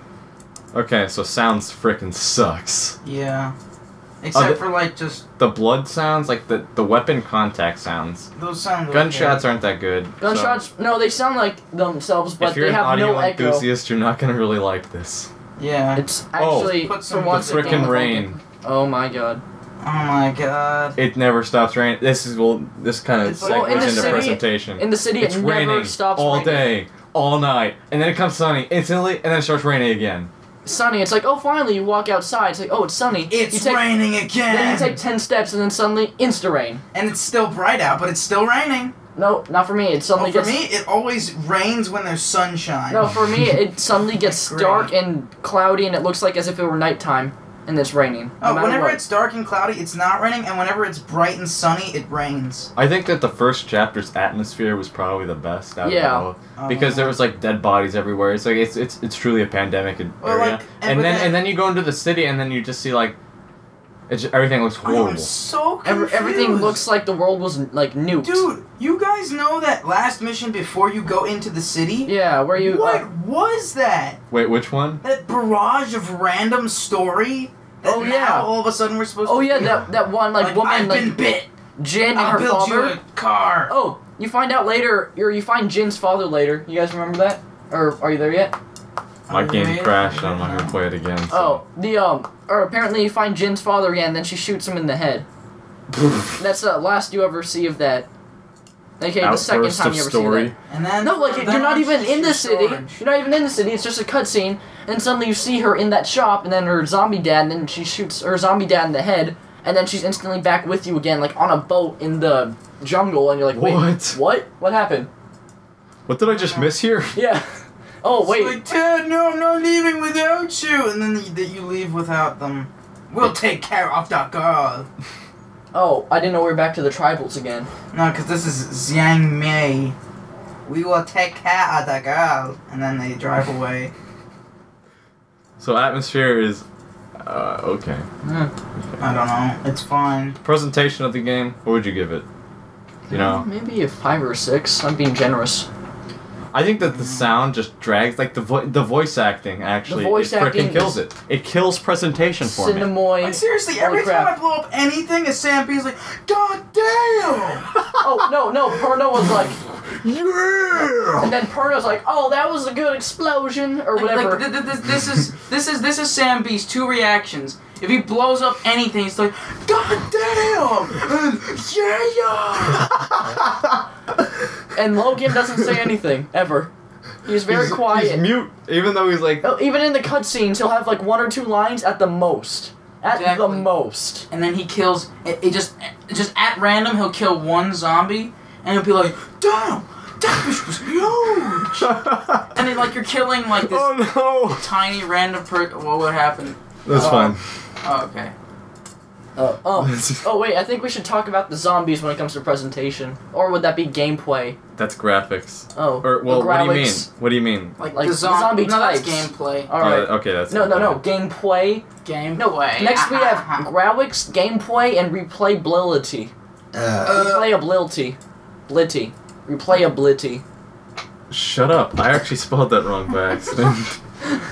[SPEAKER 2] Okay, so sounds frickin' sucks.
[SPEAKER 4] Yeah. Except for like just
[SPEAKER 2] The blood sounds, like the weapon contact sounds.
[SPEAKER 4] those sound.
[SPEAKER 2] Gunshots
[SPEAKER 4] okay.
[SPEAKER 2] aren't that good.
[SPEAKER 3] Gunshots, no, they sound like themselves, but
[SPEAKER 2] If you're
[SPEAKER 3] they
[SPEAKER 2] an
[SPEAKER 3] have
[SPEAKER 2] audio
[SPEAKER 3] no echo.
[SPEAKER 2] enthusiast, you're not gonna really like this.
[SPEAKER 4] Yeah.
[SPEAKER 3] It's actually
[SPEAKER 4] Put
[SPEAKER 3] for
[SPEAKER 4] some
[SPEAKER 3] once
[SPEAKER 2] The
[SPEAKER 3] a game
[SPEAKER 2] frickin'
[SPEAKER 3] with
[SPEAKER 2] rain.
[SPEAKER 3] Logan. Oh my god.
[SPEAKER 4] Oh my god.
[SPEAKER 2] It never stops raining. This kind of
[SPEAKER 4] It's like- well,
[SPEAKER 2] segues
[SPEAKER 3] in the
[SPEAKER 2] into
[SPEAKER 3] city-
[SPEAKER 2] presentation.
[SPEAKER 3] In the city,
[SPEAKER 2] It's
[SPEAKER 3] it never
[SPEAKER 2] raining
[SPEAKER 3] stops
[SPEAKER 2] all
[SPEAKER 3] raining.
[SPEAKER 2] day, all night, and then it comes sunny instantly, and then it starts raining again.
[SPEAKER 3] Sunny. It's like, oh, finally you walk outside. It's like, oh, it's sunny.
[SPEAKER 4] It's
[SPEAKER 3] you take,
[SPEAKER 4] raining
[SPEAKER 3] Then
[SPEAKER 4] again.
[SPEAKER 3] you take 10 steps, and then suddenly insta rain.
[SPEAKER 4] And it's still bright out, but it's still raining.
[SPEAKER 3] No, not for me. It suddenly
[SPEAKER 4] For
[SPEAKER 3] gets.
[SPEAKER 4] me, it always rains when there's sunshine.
[SPEAKER 3] No, for me, it suddenly gets
[SPEAKER 4] Great.
[SPEAKER 3] dark and cloudy, and it looks like as if it were nighttime, and it's raining. No matter
[SPEAKER 4] whenever
[SPEAKER 3] what.
[SPEAKER 4] it's dark and cloudy, it's not raining, and whenever it's bright and sunny, it rains.
[SPEAKER 2] I think that the first chapter's atmosphere was probably the best out
[SPEAKER 3] Yeah.
[SPEAKER 2] of it all, because there was like dead bodies everywhere. It's like it's truly a pandemic area.
[SPEAKER 4] Well, like,
[SPEAKER 2] and then you go into the city, and then you just see like everything looks horrible.
[SPEAKER 4] I'm so confused.
[SPEAKER 3] Everything looks like the world was like nuked.
[SPEAKER 4] Dude, you guys know that last mission before you go into the city?
[SPEAKER 3] Yeah, where you.
[SPEAKER 4] What was that?
[SPEAKER 2] Wait, which one?
[SPEAKER 4] That barrage of random story? That
[SPEAKER 3] Oh,
[SPEAKER 4] now
[SPEAKER 3] yeah.
[SPEAKER 4] all of a sudden we're supposed
[SPEAKER 3] Oh
[SPEAKER 4] to
[SPEAKER 3] yeah,
[SPEAKER 4] feel?
[SPEAKER 3] that one like woman
[SPEAKER 4] I've
[SPEAKER 3] like
[SPEAKER 4] been bit.
[SPEAKER 3] Jin and
[SPEAKER 4] I'll
[SPEAKER 3] her
[SPEAKER 4] build you
[SPEAKER 3] father.
[SPEAKER 4] a car.
[SPEAKER 3] Oh, you find out later, or you find Jin's father later. You guys remember that? Or are you there yet?
[SPEAKER 2] My game
[SPEAKER 4] Alright.
[SPEAKER 2] crashed. I'm not gonna play it again. So.
[SPEAKER 3] Oh, or apparently you find Jin's father again, then she shoots him in the head. That's the last you ever see of that. Okay, the second
[SPEAKER 2] Outburst
[SPEAKER 3] time
[SPEAKER 2] of
[SPEAKER 3] you ever
[SPEAKER 2] story.
[SPEAKER 3] see
[SPEAKER 4] And then
[SPEAKER 3] that. No, like
[SPEAKER 4] then
[SPEAKER 3] you're not
[SPEAKER 4] it's
[SPEAKER 3] even
[SPEAKER 4] just
[SPEAKER 3] in the
[SPEAKER 4] your
[SPEAKER 3] city.
[SPEAKER 4] storage.
[SPEAKER 3] You're not even in the city. It's just a cutscene, and suddenly you see her in that shop, and then her zombie dad, and then she shoots her zombie dad in the head, and then she's instantly back with you again, like on a boat in the jungle, and you're like, wait,
[SPEAKER 2] What?
[SPEAKER 3] What happened?
[SPEAKER 2] What did I just miss here?
[SPEAKER 3] Yeah. Oh
[SPEAKER 4] It's
[SPEAKER 3] wait.
[SPEAKER 4] like, Dad, no, I'm not leaving without you. And then you leave without them. We'll take care of the girl.
[SPEAKER 3] Oh, I didn't know we were back to the tribals again.
[SPEAKER 4] No, because this is Xiang Mei. We will take care of the girl. And then they drive away.
[SPEAKER 2] So atmosphere is okay.
[SPEAKER 4] I don't know. It's fine.
[SPEAKER 2] Presentation of the game. What would you give it? You know,
[SPEAKER 3] Maybe a 5 or 6. I'm being generous.
[SPEAKER 2] I think that the sound just drags, like the voice acting actually.
[SPEAKER 3] The voice
[SPEAKER 2] it
[SPEAKER 3] acting
[SPEAKER 2] freaking kills
[SPEAKER 3] is-
[SPEAKER 2] it. It kills presentation for me.
[SPEAKER 3] Cinemoy.
[SPEAKER 4] Like, seriously,
[SPEAKER 3] Holy
[SPEAKER 4] every time
[SPEAKER 3] crap.
[SPEAKER 4] I blow up anything, a Sam P's like, God damn!
[SPEAKER 3] Oh no, Perno was like,
[SPEAKER 1] Yeah!
[SPEAKER 3] and then Perno's like, oh, that was a good explosion or whatever.
[SPEAKER 4] This is Sam B's 2 reactions. If he blows up anything, he's like, God damn! And, yeah!
[SPEAKER 3] And Logan doesn't say anything ever. He's very quiet.
[SPEAKER 2] He's mute, even though he's like.
[SPEAKER 3] Oh, even in the cutscenes, he'll have like 1 or 2 lines at the most. At the
[SPEAKER 4] Exactly.
[SPEAKER 3] most.
[SPEAKER 4] And then he kills, it just at random, he'll kill one zombie, and he'll be like, damn! That bitch was huge! And then, like, you're killing, like, this
[SPEAKER 2] Oh no!
[SPEAKER 4] tiny random what would happen?
[SPEAKER 2] That's fine.
[SPEAKER 4] Oh, okay.
[SPEAKER 3] Oh wait, I think we should talk about the zombies when it comes to presentation. Or would that be gameplay?
[SPEAKER 2] That's graphics.
[SPEAKER 3] Oh.
[SPEAKER 2] Or well,
[SPEAKER 3] the
[SPEAKER 2] what do you mean?
[SPEAKER 3] graphics.
[SPEAKER 2] What do you mean?
[SPEAKER 3] Like
[SPEAKER 4] the
[SPEAKER 3] the zombie
[SPEAKER 4] no, that's
[SPEAKER 3] types.
[SPEAKER 4] gameplay.
[SPEAKER 3] Alright.
[SPEAKER 2] Okay, that's
[SPEAKER 3] No, gameplay.
[SPEAKER 4] Gameplay.
[SPEAKER 3] Next we have graphics, gameplay, and replayability. Replayability. Blitty. Replayability.
[SPEAKER 2] Shut up. I actually spelled that wrong by accident.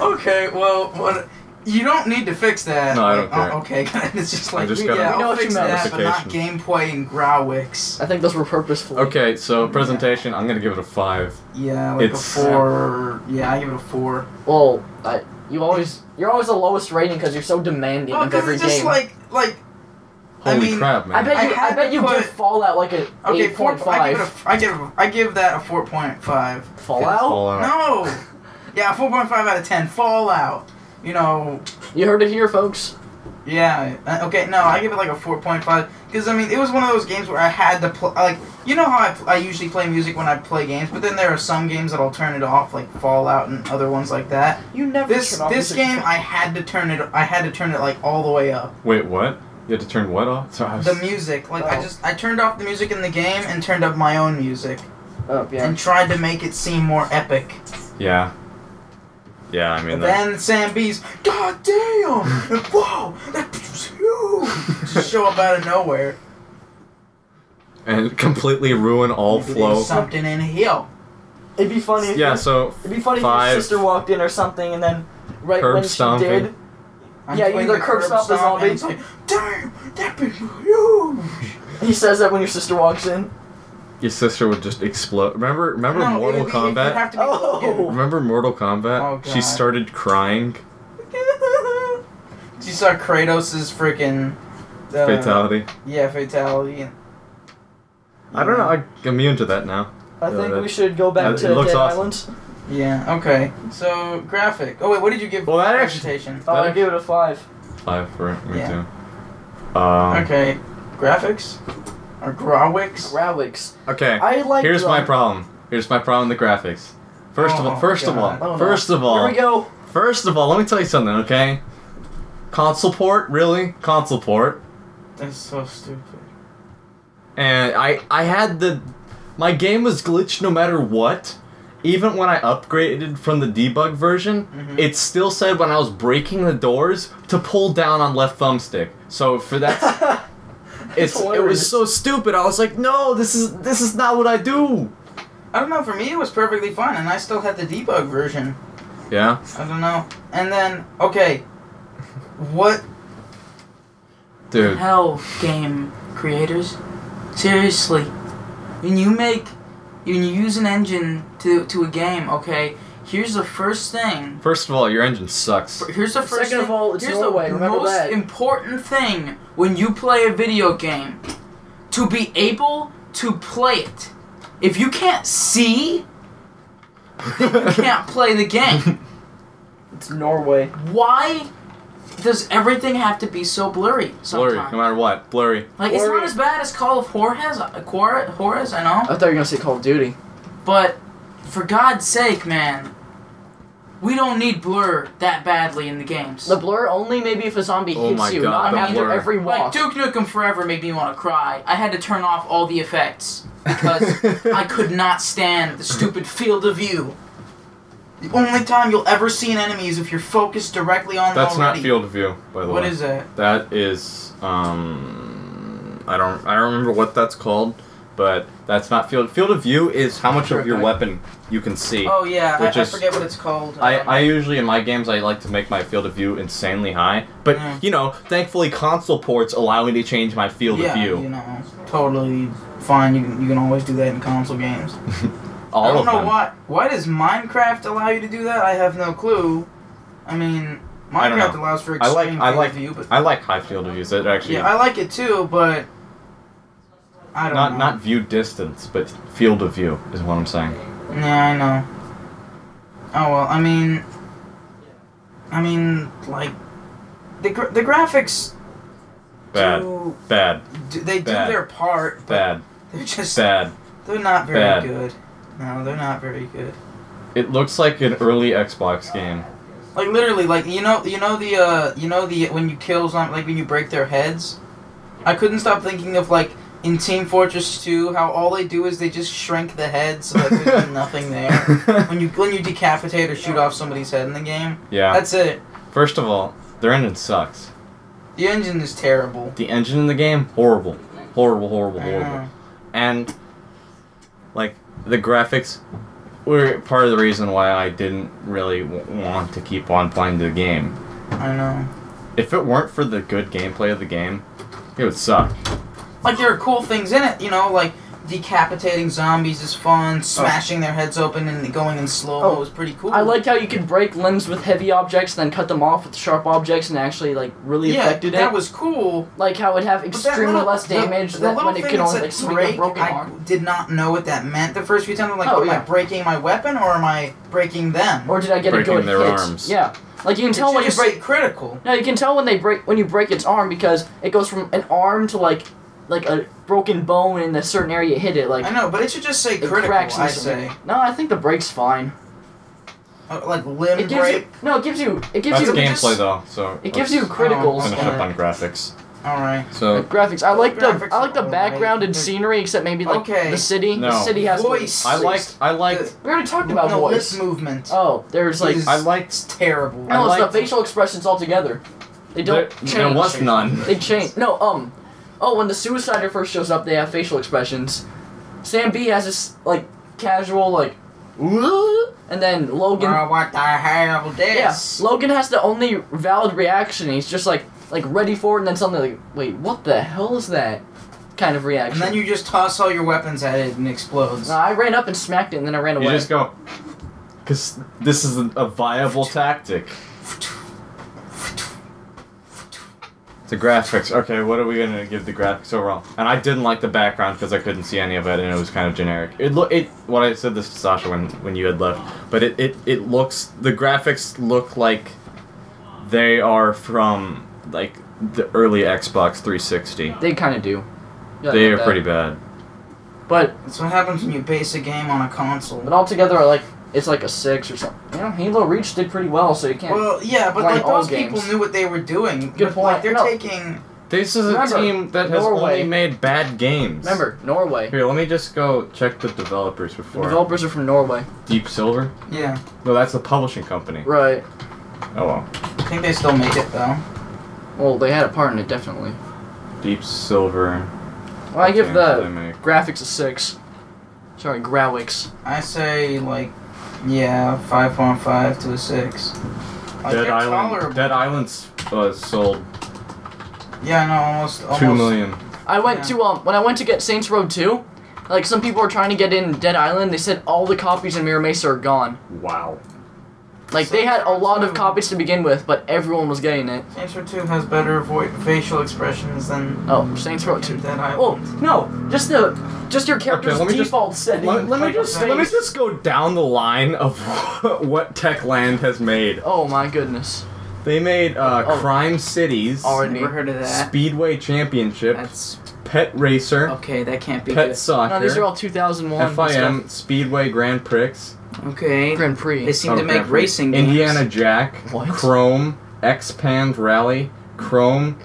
[SPEAKER 4] Okay, well, what? You don't need to fix that.
[SPEAKER 2] No, I don't
[SPEAKER 4] Like,
[SPEAKER 2] care.
[SPEAKER 4] Okay, it's just like,
[SPEAKER 2] just gotta-
[SPEAKER 4] yeah,
[SPEAKER 3] We know
[SPEAKER 4] I'll
[SPEAKER 3] what you
[SPEAKER 4] fix
[SPEAKER 3] meant.
[SPEAKER 4] that, but not
[SPEAKER 2] Notification.
[SPEAKER 4] gameplay and Growix.
[SPEAKER 3] I think those were purposeful.
[SPEAKER 2] Okay, so presentation, I'm gonna give it a 5.
[SPEAKER 4] Yeah, like
[SPEAKER 2] It's-
[SPEAKER 4] a 4. Yeah, I give it a 4.
[SPEAKER 3] Well, you're always the lowest rating because you're so demanding
[SPEAKER 4] Oh,
[SPEAKER 3] of
[SPEAKER 4] because
[SPEAKER 3] every
[SPEAKER 4] it's just
[SPEAKER 3] game.
[SPEAKER 4] like. I
[SPEAKER 2] Holy
[SPEAKER 4] mean,
[SPEAKER 2] crap, man.
[SPEAKER 3] I bet
[SPEAKER 4] I had to
[SPEAKER 3] you
[SPEAKER 4] put-
[SPEAKER 3] give Fallout like a
[SPEAKER 4] Okay,
[SPEAKER 3] 8.5.
[SPEAKER 4] I give that a 4.5.
[SPEAKER 3] Fallout?
[SPEAKER 2] Fallout.
[SPEAKER 4] No. Yeah, 4.5 out of 10. Fallout. You know.
[SPEAKER 3] You heard it here, folks.
[SPEAKER 4] Yeah. Okay. No, I give it like a 4.5 because I mean it was one of those games where I had to play. Like you know how I usually play music when I play games, but then there are some games that I'll turn it off, like Fallout and other ones like that.
[SPEAKER 3] You never
[SPEAKER 4] This
[SPEAKER 3] turn off
[SPEAKER 4] this
[SPEAKER 3] music.
[SPEAKER 4] game I had to turn it. I had to turn it like all the way up.
[SPEAKER 2] Wait, what? You had to turn what off? So I was-
[SPEAKER 4] The music, like
[SPEAKER 3] Oh.
[SPEAKER 4] I turned off the music in the game and turned up my own music
[SPEAKER 3] Oh yeah.
[SPEAKER 4] and tried to make it seem more epic.
[SPEAKER 2] Yeah. Yeah, I mean
[SPEAKER 4] But
[SPEAKER 2] that.
[SPEAKER 4] then Sam B's, God damn! Whoa, that was huge! Just show up out of nowhere.
[SPEAKER 2] And completely ruin all
[SPEAKER 4] Maybe
[SPEAKER 2] flow.
[SPEAKER 4] there's something in here.
[SPEAKER 3] It'd be funny. If
[SPEAKER 2] Yeah, so
[SPEAKER 3] it'd be funny if
[SPEAKER 2] 5.
[SPEAKER 3] your sister walked in or something, and then right
[SPEAKER 2] Curb
[SPEAKER 3] when
[SPEAKER 2] stomping.
[SPEAKER 3] she did,
[SPEAKER 4] I'm
[SPEAKER 3] Yeah, you
[SPEAKER 4] doing
[SPEAKER 3] either
[SPEAKER 4] the
[SPEAKER 3] curb stomp the
[SPEAKER 4] stomp, and
[SPEAKER 3] zombie.
[SPEAKER 4] it's like, damn, that big huge.
[SPEAKER 3] he says that when your sister walks in.
[SPEAKER 2] Your sister would just explode. Remember
[SPEAKER 4] No,
[SPEAKER 2] Mortal
[SPEAKER 4] it'd
[SPEAKER 2] Kombat?
[SPEAKER 4] have to be
[SPEAKER 3] Oh.
[SPEAKER 4] Logan.
[SPEAKER 2] Remember Mortal Kombat?
[SPEAKER 4] Oh,
[SPEAKER 2] She
[SPEAKER 4] God.
[SPEAKER 2] started crying.
[SPEAKER 4] She saw Kratos' freaking
[SPEAKER 2] Fatality.
[SPEAKER 4] Yeah, fatality.
[SPEAKER 2] I don't know. I'm immune to that now.
[SPEAKER 3] I
[SPEAKER 2] Yeah,
[SPEAKER 3] think
[SPEAKER 2] that-
[SPEAKER 3] we should go back
[SPEAKER 2] it
[SPEAKER 3] to
[SPEAKER 2] looks
[SPEAKER 3] Dead
[SPEAKER 2] awesome.
[SPEAKER 3] Island.
[SPEAKER 4] Yeah. Okay. So graphic. Oh wait, what did you give?
[SPEAKER 2] Well, that
[SPEAKER 4] for
[SPEAKER 2] actually-
[SPEAKER 4] presentation?
[SPEAKER 3] Oh, I
[SPEAKER 2] That-
[SPEAKER 3] give it a 5.
[SPEAKER 2] 5 for me
[SPEAKER 4] Yeah.
[SPEAKER 2] too.
[SPEAKER 4] Okay. Graphics. Or Growix.
[SPEAKER 3] Growix.
[SPEAKER 2] Okay.
[SPEAKER 3] I like.
[SPEAKER 2] Here's my
[SPEAKER 3] them.
[SPEAKER 2] problem. Here's my problem with the graphics. First of all,
[SPEAKER 4] Oh,
[SPEAKER 2] first of
[SPEAKER 4] God.
[SPEAKER 2] all,
[SPEAKER 3] Oh, no.
[SPEAKER 2] first of all,
[SPEAKER 3] Here we go.
[SPEAKER 2] first of all, let me tell you something, okay? Console port, really? Console port.
[SPEAKER 4] That's so stupid.
[SPEAKER 2] And I had my game was glitched no matter what. Even when I upgraded from the debug version,
[SPEAKER 4] Mhm.
[SPEAKER 2] it still said when I was breaking the doors to pull down on left thumbstick. So for that, it was
[SPEAKER 3] hilarious.
[SPEAKER 2] so stupid. I was like, no, this is not what I do.
[SPEAKER 4] I don't know. For me, it was perfectly fine, and I still had the debug version.
[SPEAKER 2] Yeah.
[SPEAKER 4] I don't know. And then, okay, what
[SPEAKER 2] Dude.
[SPEAKER 4] hell, game creators? Seriously, when you use an engine to a game, okay? Here's the first thing.
[SPEAKER 2] First of all, your engine sucks.
[SPEAKER 4] Here's the first
[SPEAKER 3] Second of
[SPEAKER 4] thing.
[SPEAKER 3] all, it's
[SPEAKER 4] here's
[SPEAKER 3] Norway,
[SPEAKER 4] the
[SPEAKER 3] remember
[SPEAKER 4] most
[SPEAKER 3] that.
[SPEAKER 4] important thing when you play a video game. To be able to play it. If you can't see, then you can't play the game.
[SPEAKER 3] It's Norway.
[SPEAKER 4] Why does everything have to be so blurry sometimes?
[SPEAKER 2] Blurry, no matter what. Blurry.
[SPEAKER 4] Like, it's
[SPEAKER 3] Blurry.
[SPEAKER 4] not as bad as Call of Juarez, I know.
[SPEAKER 3] I thought you were gonna say Call of Duty.
[SPEAKER 4] But, for God's sake, man, we don't need blur that badly in the games.
[SPEAKER 3] The blur only maybe if a zombie
[SPEAKER 2] Oh
[SPEAKER 3] hits
[SPEAKER 2] my
[SPEAKER 3] you,
[SPEAKER 2] God,
[SPEAKER 3] not
[SPEAKER 2] the
[SPEAKER 3] after
[SPEAKER 2] blur.
[SPEAKER 3] every
[SPEAKER 4] Like,
[SPEAKER 3] walk.
[SPEAKER 4] Duke Nukem Forever made me want to cry. I had to turn off all the effects because I could not stand the stupid field of view. The only time you'll ever see an enemy is if you're focused directly on them
[SPEAKER 2] That's not
[SPEAKER 4] already.
[SPEAKER 2] field of view, by the way.
[SPEAKER 4] What is that?
[SPEAKER 2] That is I don't remember what that's called, but that's not field. Field of view is how much of your
[SPEAKER 3] Okay.
[SPEAKER 2] weapon you can see.
[SPEAKER 4] Oh yeah,
[SPEAKER 2] Which
[SPEAKER 4] I
[SPEAKER 2] is-
[SPEAKER 4] forget what it's called.
[SPEAKER 2] I usually in my games I like to make my field of view insanely high, but
[SPEAKER 4] Yeah.
[SPEAKER 2] you know, thankfully console ports allow me to change my field
[SPEAKER 4] yeah,
[SPEAKER 2] of view.
[SPEAKER 4] you know, totally fine. You can always do that in console games.
[SPEAKER 2] All
[SPEAKER 4] I don't
[SPEAKER 2] of
[SPEAKER 4] know
[SPEAKER 2] them.
[SPEAKER 4] why. Why does Minecraft allow you to do that? I have no clue. I mean,
[SPEAKER 2] I don't
[SPEAKER 4] Minecraft
[SPEAKER 2] know.
[SPEAKER 4] allows for
[SPEAKER 2] I
[SPEAKER 4] extreme
[SPEAKER 2] like
[SPEAKER 4] field of view, but
[SPEAKER 2] I like high field of views. That actually
[SPEAKER 4] yeah, I like it too. But I don't know.
[SPEAKER 2] not view distance, but field of view is what I'm saying.
[SPEAKER 4] Yeah, I know. Oh well, I mean, like the graphics
[SPEAKER 2] Bad, bad,
[SPEAKER 4] they do
[SPEAKER 2] Bad.
[SPEAKER 4] their part. But
[SPEAKER 2] bad,
[SPEAKER 4] they're just
[SPEAKER 2] bad.
[SPEAKER 4] they're not very
[SPEAKER 2] Bad.
[SPEAKER 4] good. No, they're not very good.
[SPEAKER 2] It looks like an early Xbox game.
[SPEAKER 4] Like literally, like you know the when you kill like when you break their heads. I couldn't stop thinking of like in Team Fortress 2 how all they do is they just shrink the head so that there's nothing there. When you decapitate or shoot off somebody's head in the game,
[SPEAKER 2] Yeah.
[SPEAKER 4] that's it.
[SPEAKER 2] First of all, their engine sucks.
[SPEAKER 4] The engine is terrible.
[SPEAKER 2] The engine in the game, horrible. Horrible, horrible,
[SPEAKER 4] I
[SPEAKER 2] horrible.
[SPEAKER 4] know.
[SPEAKER 2] And, like, the graphics were part of the reason why I didn't really want to keep on playing the game.
[SPEAKER 4] I know.
[SPEAKER 2] If it weren't for the good gameplay of the game, it would suck.
[SPEAKER 4] Like, there are cool things in it, you know, like decapitating zombies is fun, smashing their heads open and going in slow-mo is pretty cool.
[SPEAKER 3] I like how you could break limbs with heavy objects, then cut them off with sharp objects, and actually like really affected it.
[SPEAKER 4] Yeah, that was cool.
[SPEAKER 3] Like how it would have extremely less damage than when it could only like swing a broken arm.
[SPEAKER 4] I did not know what that meant the first few times. I'm like, am I breaking my weapon or am I breaking them?
[SPEAKER 3] Or did I get a good
[SPEAKER 2] their
[SPEAKER 3] hit?
[SPEAKER 2] Arms.
[SPEAKER 3] Yeah. Like you can tell when you break
[SPEAKER 4] critical.
[SPEAKER 3] No, you can tell when you break its arm because it goes from an arm to like a broken bone in a certain area you hit it. Like
[SPEAKER 4] I know, but it should just say critical. I say.
[SPEAKER 3] No, I think the break's fine.
[SPEAKER 4] Like limb break.
[SPEAKER 3] It gives you.
[SPEAKER 2] That's gameplay though, so
[SPEAKER 3] it gives you criticals.
[SPEAKER 2] Finish up on graphics.
[SPEAKER 4] All right.
[SPEAKER 2] So
[SPEAKER 3] graphics. I like the background and scenery, except maybe like the city.
[SPEAKER 2] No.
[SPEAKER 3] The city has
[SPEAKER 4] voice.
[SPEAKER 2] I liked.
[SPEAKER 3] We already talked about voice.
[SPEAKER 4] Lip movement.
[SPEAKER 3] Oh, there's like
[SPEAKER 2] I liked.
[SPEAKER 4] It's terrible.
[SPEAKER 3] No, it's the facial expressions altogether. They don't change.
[SPEAKER 2] There was none.
[SPEAKER 3] They change. No, Oh, when the Suicider first shows up, they have facial expressions. Sam B has this, like, casual, like, and then Logan...
[SPEAKER 4] what the hell is this?
[SPEAKER 3] Yeah, Logan has the only valid reaction. He's just, like ready for it, and then suddenly, like, wait, what the hell is that? Kind of reaction.
[SPEAKER 4] And then you just toss all your weapons at it and it explodes.
[SPEAKER 3] No, I ran up and smacked it, and then I ran away.
[SPEAKER 2] You just go... Because this is a viable tactic. The graphics. Okay, what are we gonna give the graphics overall? And I didn't like the background because I couldn't see any of it, and it was kind of generic. What I said this to Sasha when you had left, but it looks, the graphics look like they are from like the early Xbox 360.
[SPEAKER 3] They kind of do. Yeah,
[SPEAKER 2] they are pretty bad.
[SPEAKER 3] But
[SPEAKER 4] that's what happens when you base a game on a console.
[SPEAKER 3] But altogether, it's like a 6 or something. You know, Halo Reach did pretty well, so you can't.
[SPEAKER 4] Well, yeah, but like those people knew what they were doing.
[SPEAKER 3] Good point.
[SPEAKER 4] Like, they're taking.
[SPEAKER 2] This is a team that has only made bad games.
[SPEAKER 3] Remember, Norway.
[SPEAKER 2] Here, let me just go check the developers before.
[SPEAKER 3] The developers are from Norway.
[SPEAKER 2] Deep Silver?
[SPEAKER 4] Yeah.
[SPEAKER 2] No, that's the publishing company.
[SPEAKER 3] Right.
[SPEAKER 2] Oh well.
[SPEAKER 4] I think they still make it though.
[SPEAKER 3] Well, they had a part in it, definitely.
[SPEAKER 2] Deep Silver.
[SPEAKER 3] Well, I give the graphics a 6. Sorry, graphics.
[SPEAKER 4] I say like. Yeah, 5.5 to a 6.
[SPEAKER 2] Dead Island's sold.
[SPEAKER 4] Yeah, I know, almost
[SPEAKER 2] 2 million.
[SPEAKER 3] I went to when I went to get Saints Row 2, like some people were trying to get in Dead Island. They said all the copies in Mira Mesa are gone.
[SPEAKER 2] Wow.
[SPEAKER 3] Like they had a lot of copies to begin with, but everyone was getting it.
[SPEAKER 4] Saints Row 2 has better facial expressions than
[SPEAKER 3] Saints Row 2.
[SPEAKER 4] Dead Island.
[SPEAKER 3] Oh no, just your character's default setting.
[SPEAKER 2] Let me just go down the line of what Techland has made.
[SPEAKER 3] Oh my goodness.
[SPEAKER 2] They made Crime Cities.
[SPEAKER 4] Already never heard of that.
[SPEAKER 2] Speedway Championship.
[SPEAKER 4] That's
[SPEAKER 2] Pet Racer.
[SPEAKER 4] Okay, that can't be
[SPEAKER 2] Pet
[SPEAKER 4] good.
[SPEAKER 2] Soccer.
[SPEAKER 3] No, these are all 2001.
[SPEAKER 2] FIM Speedway Grand Prix.
[SPEAKER 4] Okay.
[SPEAKER 3] Grand Prix.
[SPEAKER 4] They seem to make racing games.
[SPEAKER 2] Indiana Jack.
[SPEAKER 3] What?
[SPEAKER 2] Chrome. Expand Rally. Chrome.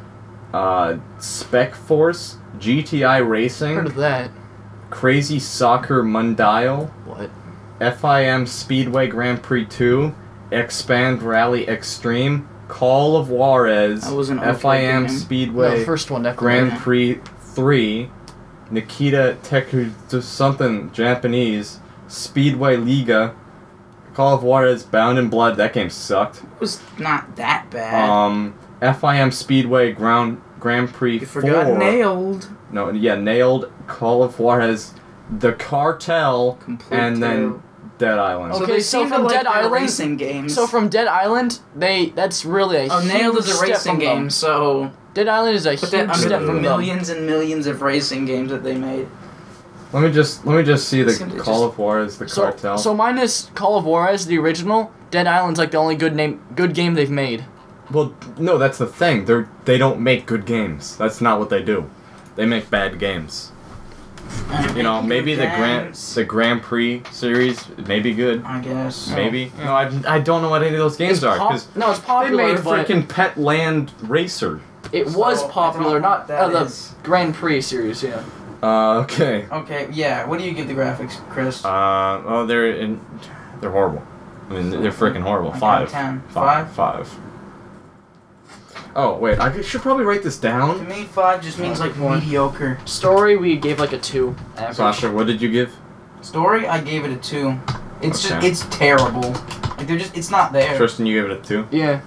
[SPEAKER 2] Spec Force. GTI Racing.
[SPEAKER 3] Heard of that.
[SPEAKER 2] Crazy Soccer Mundial.
[SPEAKER 3] What?
[SPEAKER 2] FIM Speedway Grand Prix 2. Expand Rally Extreme. Call of Juarez.
[SPEAKER 4] That was an
[SPEAKER 2] FIM
[SPEAKER 4] game.
[SPEAKER 2] Speedway
[SPEAKER 3] No, first one,
[SPEAKER 2] Grand Prix 3. Nikita Teku something Japanese. Speedway Liga. Call of Juarez Bound in Blood. That game sucked.
[SPEAKER 4] It was not that bad.
[SPEAKER 2] FIM Speedway Grand Prix 4.
[SPEAKER 4] You forgot Nailed.
[SPEAKER 2] No, yeah, Nailed. Call of Juarez. The Cartel. And then Dead Island.
[SPEAKER 3] Okay, so from Dead Island,
[SPEAKER 4] racing games.
[SPEAKER 3] So from Dead Island, that's really a huge
[SPEAKER 4] Nailed is a racing game, so
[SPEAKER 3] Dead Island is a huge step from
[SPEAKER 4] millions and millions of racing games that they made.
[SPEAKER 2] Let me just see the Call of Juarez, the Cartel.
[SPEAKER 3] So minus Call of Juarez, the original, Dead Island's like the only good game they've made.
[SPEAKER 2] Well, no, that's the thing. They don't make good games. That's not what they do. They make bad games. You know, maybe the Grand Prix series may be good.
[SPEAKER 4] I guess.
[SPEAKER 2] Maybe. No, I don't know what any of those games are.
[SPEAKER 3] No, it's popular.
[SPEAKER 2] They made freaking Pet Land Racer.
[SPEAKER 3] It was popular, not the Grand Prix series, yeah.
[SPEAKER 2] Okay.
[SPEAKER 4] Okay, yeah. What do you give the graphics, Chris?
[SPEAKER 2] Oh, they're horrible. I mean, they're freaking horrible. 5.
[SPEAKER 4] 10.
[SPEAKER 2] 5. Oh, wait, I should probably write this down.
[SPEAKER 4] To me, 5 just means like mediocre.
[SPEAKER 3] Story, we gave like a 2. Average.
[SPEAKER 2] Sasha, what did you give?
[SPEAKER 4] Story, I gave it a 2. It's
[SPEAKER 2] Okay.
[SPEAKER 4] just, it's terrible. Like, it's not there.
[SPEAKER 2] Tristan, you gave it a 2?
[SPEAKER 3] Yeah.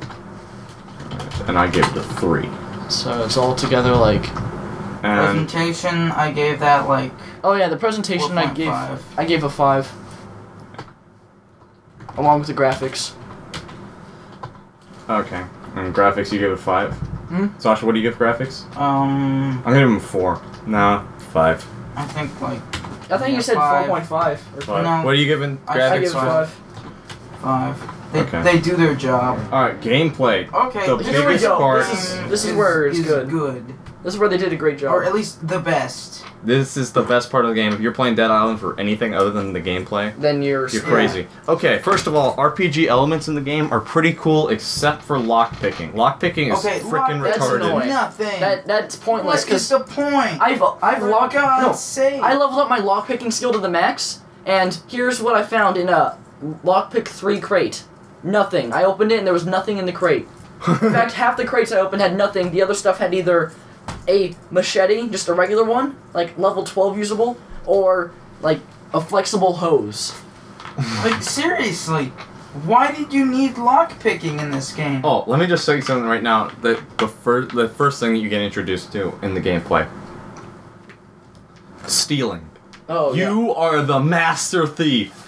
[SPEAKER 2] And I gave it a 3.
[SPEAKER 3] So it's all together like.
[SPEAKER 2] And
[SPEAKER 4] Presentation, I gave that like
[SPEAKER 3] Oh yeah, the presentation I
[SPEAKER 4] 4.5.
[SPEAKER 3] gave a 5. Along with the graphics.
[SPEAKER 2] okay. And graphics, you gave it 5?
[SPEAKER 3] Hmm?
[SPEAKER 2] Sasha, what do you give graphics?
[SPEAKER 4] Um,
[SPEAKER 2] I'm gonna give him 4. No, 5.
[SPEAKER 4] I think like
[SPEAKER 3] I think you said
[SPEAKER 4] 5.
[SPEAKER 3] 4.5. Or
[SPEAKER 2] 5.
[SPEAKER 4] No.
[SPEAKER 2] What are you giving
[SPEAKER 4] I
[SPEAKER 3] I
[SPEAKER 2] graphics?
[SPEAKER 3] give it 5.
[SPEAKER 4] 5. They,
[SPEAKER 2] Okay.
[SPEAKER 4] they do their job.
[SPEAKER 2] Alright, gameplay.
[SPEAKER 4] Okay,
[SPEAKER 2] The
[SPEAKER 3] Here we
[SPEAKER 2] biggest
[SPEAKER 3] go.
[SPEAKER 2] part.
[SPEAKER 3] This is where it's
[SPEAKER 4] is
[SPEAKER 3] good. This is where they did a great job.
[SPEAKER 4] Or at least the best.
[SPEAKER 2] This is the best part of the game. If you're playing Dead Island for anything other than the gameplay,
[SPEAKER 3] Then you're
[SPEAKER 2] you're crazy. Okay, first of all, RPG elements in the game are pretty cool except for lockpicking. Lockpicking is
[SPEAKER 4] Okay,
[SPEAKER 2] freaking
[SPEAKER 3] that's
[SPEAKER 2] retarded.
[SPEAKER 3] annoying.
[SPEAKER 4] Nothing.
[SPEAKER 3] That's pointless
[SPEAKER 4] What is
[SPEAKER 3] because
[SPEAKER 4] the point?
[SPEAKER 3] I've
[SPEAKER 4] For
[SPEAKER 3] locked
[SPEAKER 4] God's
[SPEAKER 3] no,
[SPEAKER 4] sake.
[SPEAKER 3] I leveled up my lockpicking skill to the max, and here's what I found in a lockpick 3 crate. Nothing. I opened it and there was nothing in the crate. In fact, half the crates I opened had nothing. The other stuff had either a machete, just a regular one, like level 12 usable, or like a flexible hose.
[SPEAKER 4] Like, seriously, why did you need lockpicking in this game?
[SPEAKER 2] Oh, let me just show you something right now. The first thing that you get introduced to in the gameplay. Stealing.
[SPEAKER 3] Oh,
[SPEAKER 2] You are the master thief.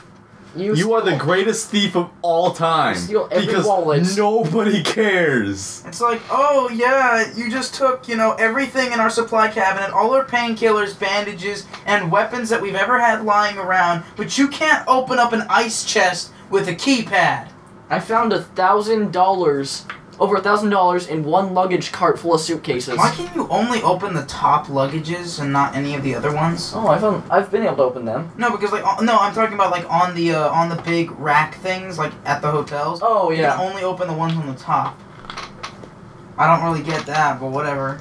[SPEAKER 2] You are the
[SPEAKER 3] steal-
[SPEAKER 2] greatest thief of all time.
[SPEAKER 3] You steal every
[SPEAKER 2] because
[SPEAKER 3] wallet.
[SPEAKER 2] nobody cares.
[SPEAKER 4] It's like, oh yeah, you just took, everything in our supply cabinet, all our painkillers, bandages, and weapons that we've ever had lying around, but you can't open up an ice chest with a keypad.
[SPEAKER 3] I found $1,000, over $1,000 in one luggage cart full of suitcases.
[SPEAKER 4] Why can you only open the top luggages and not any of the other ones?
[SPEAKER 3] Oh, I've been able to open them.
[SPEAKER 4] No, because no, I'm talking about like on the big rack things, like at the hotels.
[SPEAKER 3] Oh
[SPEAKER 4] You
[SPEAKER 3] yeah.
[SPEAKER 4] can only open the ones on the top. I don't really get that, but whatever.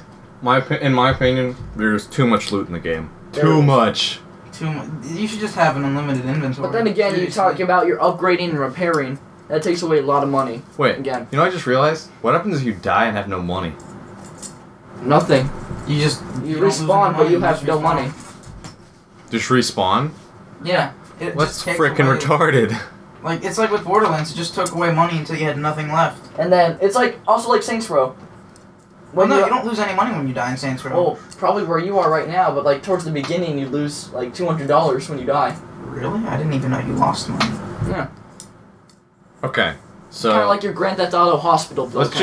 [SPEAKER 2] In my opinion, there's too much loot in the game.
[SPEAKER 3] There
[SPEAKER 2] Too
[SPEAKER 3] is.
[SPEAKER 2] much.
[SPEAKER 4] Too much. You should just have an unlimited inventory.
[SPEAKER 3] But then again, you
[SPEAKER 4] Seriously.
[SPEAKER 3] talk about your upgrading and repairing. That takes away a lot of money.
[SPEAKER 2] Wait,
[SPEAKER 3] Again.
[SPEAKER 2] you know what I just realized? What happens if you die and have no money?
[SPEAKER 3] Nothing.
[SPEAKER 4] You just
[SPEAKER 3] You
[SPEAKER 4] don't lose any
[SPEAKER 3] respawn, but you have
[SPEAKER 4] just
[SPEAKER 3] no
[SPEAKER 4] respawn.
[SPEAKER 3] money.
[SPEAKER 2] Just respawn?
[SPEAKER 4] Yeah. It
[SPEAKER 2] That's
[SPEAKER 4] just takes
[SPEAKER 2] freaking
[SPEAKER 4] away-
[SPEAKER 2] retarded.
[SPEAKER 4] Like, it's like with Borderlands, it just took away money until you had nothing left.
[SPEAKER 3] And then it's like also like Saints Row.
[SPEAKER 4] Well, no,
[SPEAKER 3] you
[SPEAKER 4] you don't lose any money when you die in Saints Row.
[SPEAKER 3] Well, probably where you are right now, but like towards the beginning, you lose like $200 when you die.
[SPEAKER 4] Really? I didn't even know you lost money.
[SPEAKER 3] Yeah.
[SPEAKER 2] Okay, so
[SPEAKER 3] Kind of like your Grand Theft Auto hospital bill.
[SPEAKER 2] let's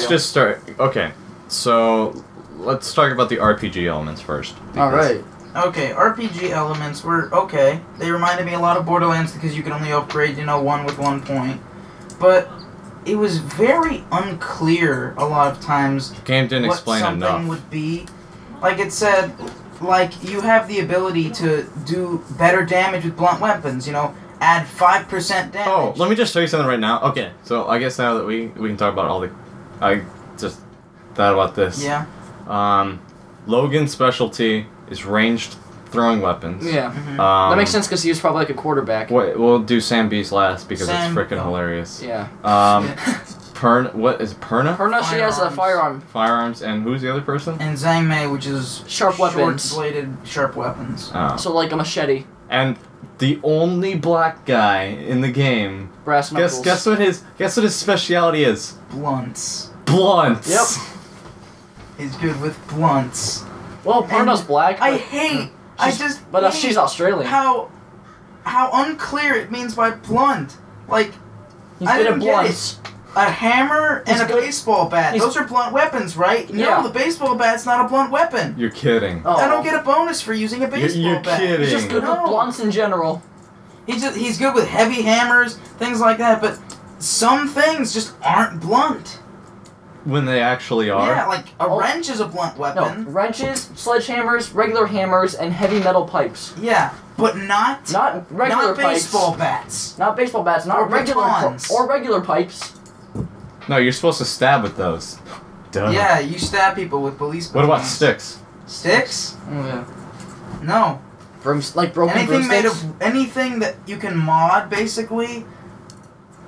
[SPEAKER 2] just start. Okay, so let's talk about the RPG elements first.
[SPEAKER 3] All right.
[SPEAKER 4] Okay, RPG elements were okay. They reminded me a lot of Borderlands because you could only upgrade, one with 1 point. But it was very unclear a lot of times
[SPEAKER 2] Game didn't
[SPEAKER 4] what
[SPEAKER 2] explain
[SPEAKER 4] something
[SPEAKER 2] enough.
[SPEAKER 4] would be. Like it said, like you have the ability to do better damage with blunt weapons, add 5% damage.
[SPEAKER 2] Oh, let me just show you something right now. Okay, so I guess now that we can talk about all the, I just thought about this.
[SPEAKER 4] Yeah.
[SPEAKER 2] Logan's specialty is ranged throwing weapons.
[SPEAKER 3] Yeah.
[SPEAKER 4] Mhm.
[SPEAKER 3] That makes sense because he was probably like a quarterback.
[SPEAKER 2] We'll do Sam B's last because it's
[SPEAKER 4] Sam-
[SPEAKER 2] freaking hilarious.
[SPEAKER 3] Yeah.
[SPEAKER 2] What is it, Perna?
[SPEAKER 3] Her, no, she has a firearm.
[SPEAKER 2] Firearms, and who's the other person?
[SPEAKER 4] And Zhang Mei, which is
[SPEAKER 3] Sharp weapons.
[SPEAKER 4] short-bladed sharp weapons.
[SPEAKER 2] Oh.
[SPEAKER 3] So like a machete,
[SPEAKER 2] And the only black guy in the game.
[SPEAKER 3] brass knuckles.
[SPEAKER 2] Guess what his specialty is?
[SPEAKER 4] Blunts.
[SPEAKER 2] Blunts.
[SPEAKER 3] Yep.
[SPEAKER 4] He's good with blunts.
[SPEAKER 3] Well, Perna's black.
[SPEAKER 4] I
[SPEAKER 3] but-
[SPEAKER 4] hate.
[SPEAKER 3] But she's Australian.
[SPEAKER 4] How unclear it means by blunt. Like
[SPEAKER 3] He's
[SPEAKER 4] I
[SPEAKER 3] good at
[SPEAKER 4] didn't get
[SPEAKER 3] blunts.
[SPEAKER 4] a hammer and
[SPEAKER 3] He's
[SPEAKER 4] a
[SPEAKER 3] good-
[SPEAKER 4] baseball bat.
[SPEAKER 3] he's-
[SPEAKER 4] Those are blunt weapons, right?
[SPEAKER 3] Yeah.
[SPEAKER 4] No, the baseball bat's not a blunt weapon.
[SPEAKER 2] You're kidding.
[SPEAKER 3] Oh.
[SPEAKER 4] I don't get a bonus for using a baseball
[SPEAKER 2] You're
[SPEAKER 4] bat.
[SPEAKER 2] kidding.
[SPEAKER 3] He's just good
[SPEAKER 4] No.
[SPEAKER 3] with blunts in general.
[SPEAKER 4] He's good with heavy hammers, things like that. But some things just aren't blunt.
[SPEAKER 2] When they actually are.
[SPEAKER 4] Yeah, like a
[SPEAKER 3] Oh.
[SPEAKER 4] wrench is a blunt
[SPEAKER 3] No,
[SPEAKER 4] weapon.
[SPEAKER 3] wrenches, sledgehammers, regular hammers, and heavy metal pipes.
[SPEAKER 4] Yeah, but not
[SPEAKER 3] Not regular
[SPEAKER 4] not baseball
[SPEAKER 3] pipes.
[SPEAKER 4] bats.
[SPEAKER 3] Not baseball bats. Not
[SPEAKER 4] Or
[SPEAKER 3] regular
[SPEAKER 4] batons.
[SPEAKER 3] or regular pipes.
[SPEAKER 2] No, you're supposed to stab with those. Duh.
[SPEAKER 4] Yeah, you stab people with police.
[SPEAKER 2] What about
[SPEAKER 4] batons.
[SPEAKER 2] sticks?
[SPEAKER 4] Sticks?
[SPEAKER 3] Oh yeah.
[SPEAKER 4] No.
[SPEAKER 3] Like broken
[SPEAKER 4] Anything made
[SPEAKER 3] broomsticks.
[SPEAKER 4] of anything that you can mod, basically,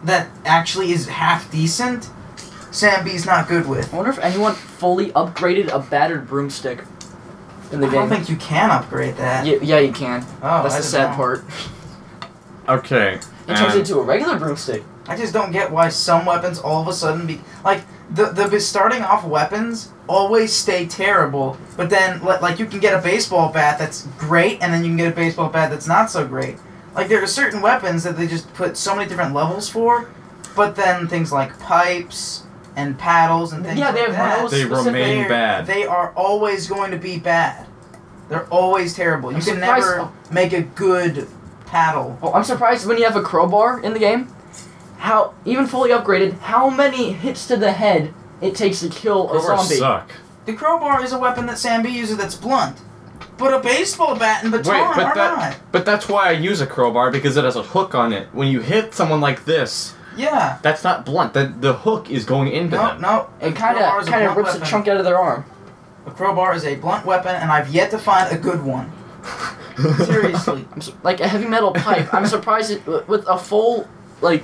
[SPEAKER 4] that actually is half decent. Sam B's not good with.
[SPEAKER 3] I wonder if anyone fully upgraded a battered broomstick. in the
[SPEAKER 4] I don't
[SPEAKER 3] game.
[SPEAKER 4] think you can upgrade that.
[SPEAKER 3] Yeah, you can.
[SPEAKER 4] Oh,
[SPEAKER 3] That's
[SPEAKER 4] I
[SPEAKER 3] the
[SPEAKER 4] didn't
[SPEAKER 3] sad
[SPEAKER 4] know.
[SPEAKER 3] part.
[SPEAKER 2] Okay.
[SPEAKER 3] It turns into a regular broomstick.
[SPEAKER 4] I just don't get why some weapons all of a sudden be like the starting off weapons always stay terrible, but then like you can get a baseball bat that's great, and then you can get a baseball bat that's not so great. Like there are certain weapons that they just put so many different levels for, but then things like pipes and paddles and things
[SPEAKER 3] Yeah, they
[SPEAKER 4] like
[SPEAKER 3] have
[SPEAKER 4] that,
[SPEAKER 3] no
[SPEAKER 2] They
[SPEAKER 3] specific-
[SPEAKER 2] remain bad.
[SPEAKER 4] They are always going to be bad. They're always terrible. You
[SPEAKER 3] I'm
[SPEAKER 4] can
[SPEAKER 3] surprised-
[SPEAKER 4] never make a good paddle.
[SPEAKER 3] Oh, I'm surprised when you have a crowbar in the game, how, even fully upgraded, how many hits to the head it takes to kill a
[SPEAKER 2] Crowbars
[SPEAKER 3] zombie.
[SPEAKER 2] suck.
[SPEAKER 4] The crowbar is a weapon that Sam B uses that's blunt. But a baseball bat and baton are not.
[SPEAKER 2] But that's why I use a crowbar, because it has a hook on it. When you hit someone like this,
[SPEAKER 4] Yeah.
[SPEAKER 2] that's not blunt. The hook is going into them.
[SPEAKER 4] No.
[SPEAKER 3] It
[SPEAKER 4] A
[SPEAKER 3] kind
[SPEAKER 4] crowbar is
[SPEAKER 3] of
[SPEAKER 4] a blunt
[SPEAKER 3] rips a
[SPEAKER 4] weapon.
[SPEAKER 3] chunk out of their arm.
[SPEAKER 4] A crowbar is a blunt weapon, and I've yet to find a good one. Seriously.
[SPEAKER 3] Like a heavy metal pipe. I'm surprised with a full, like,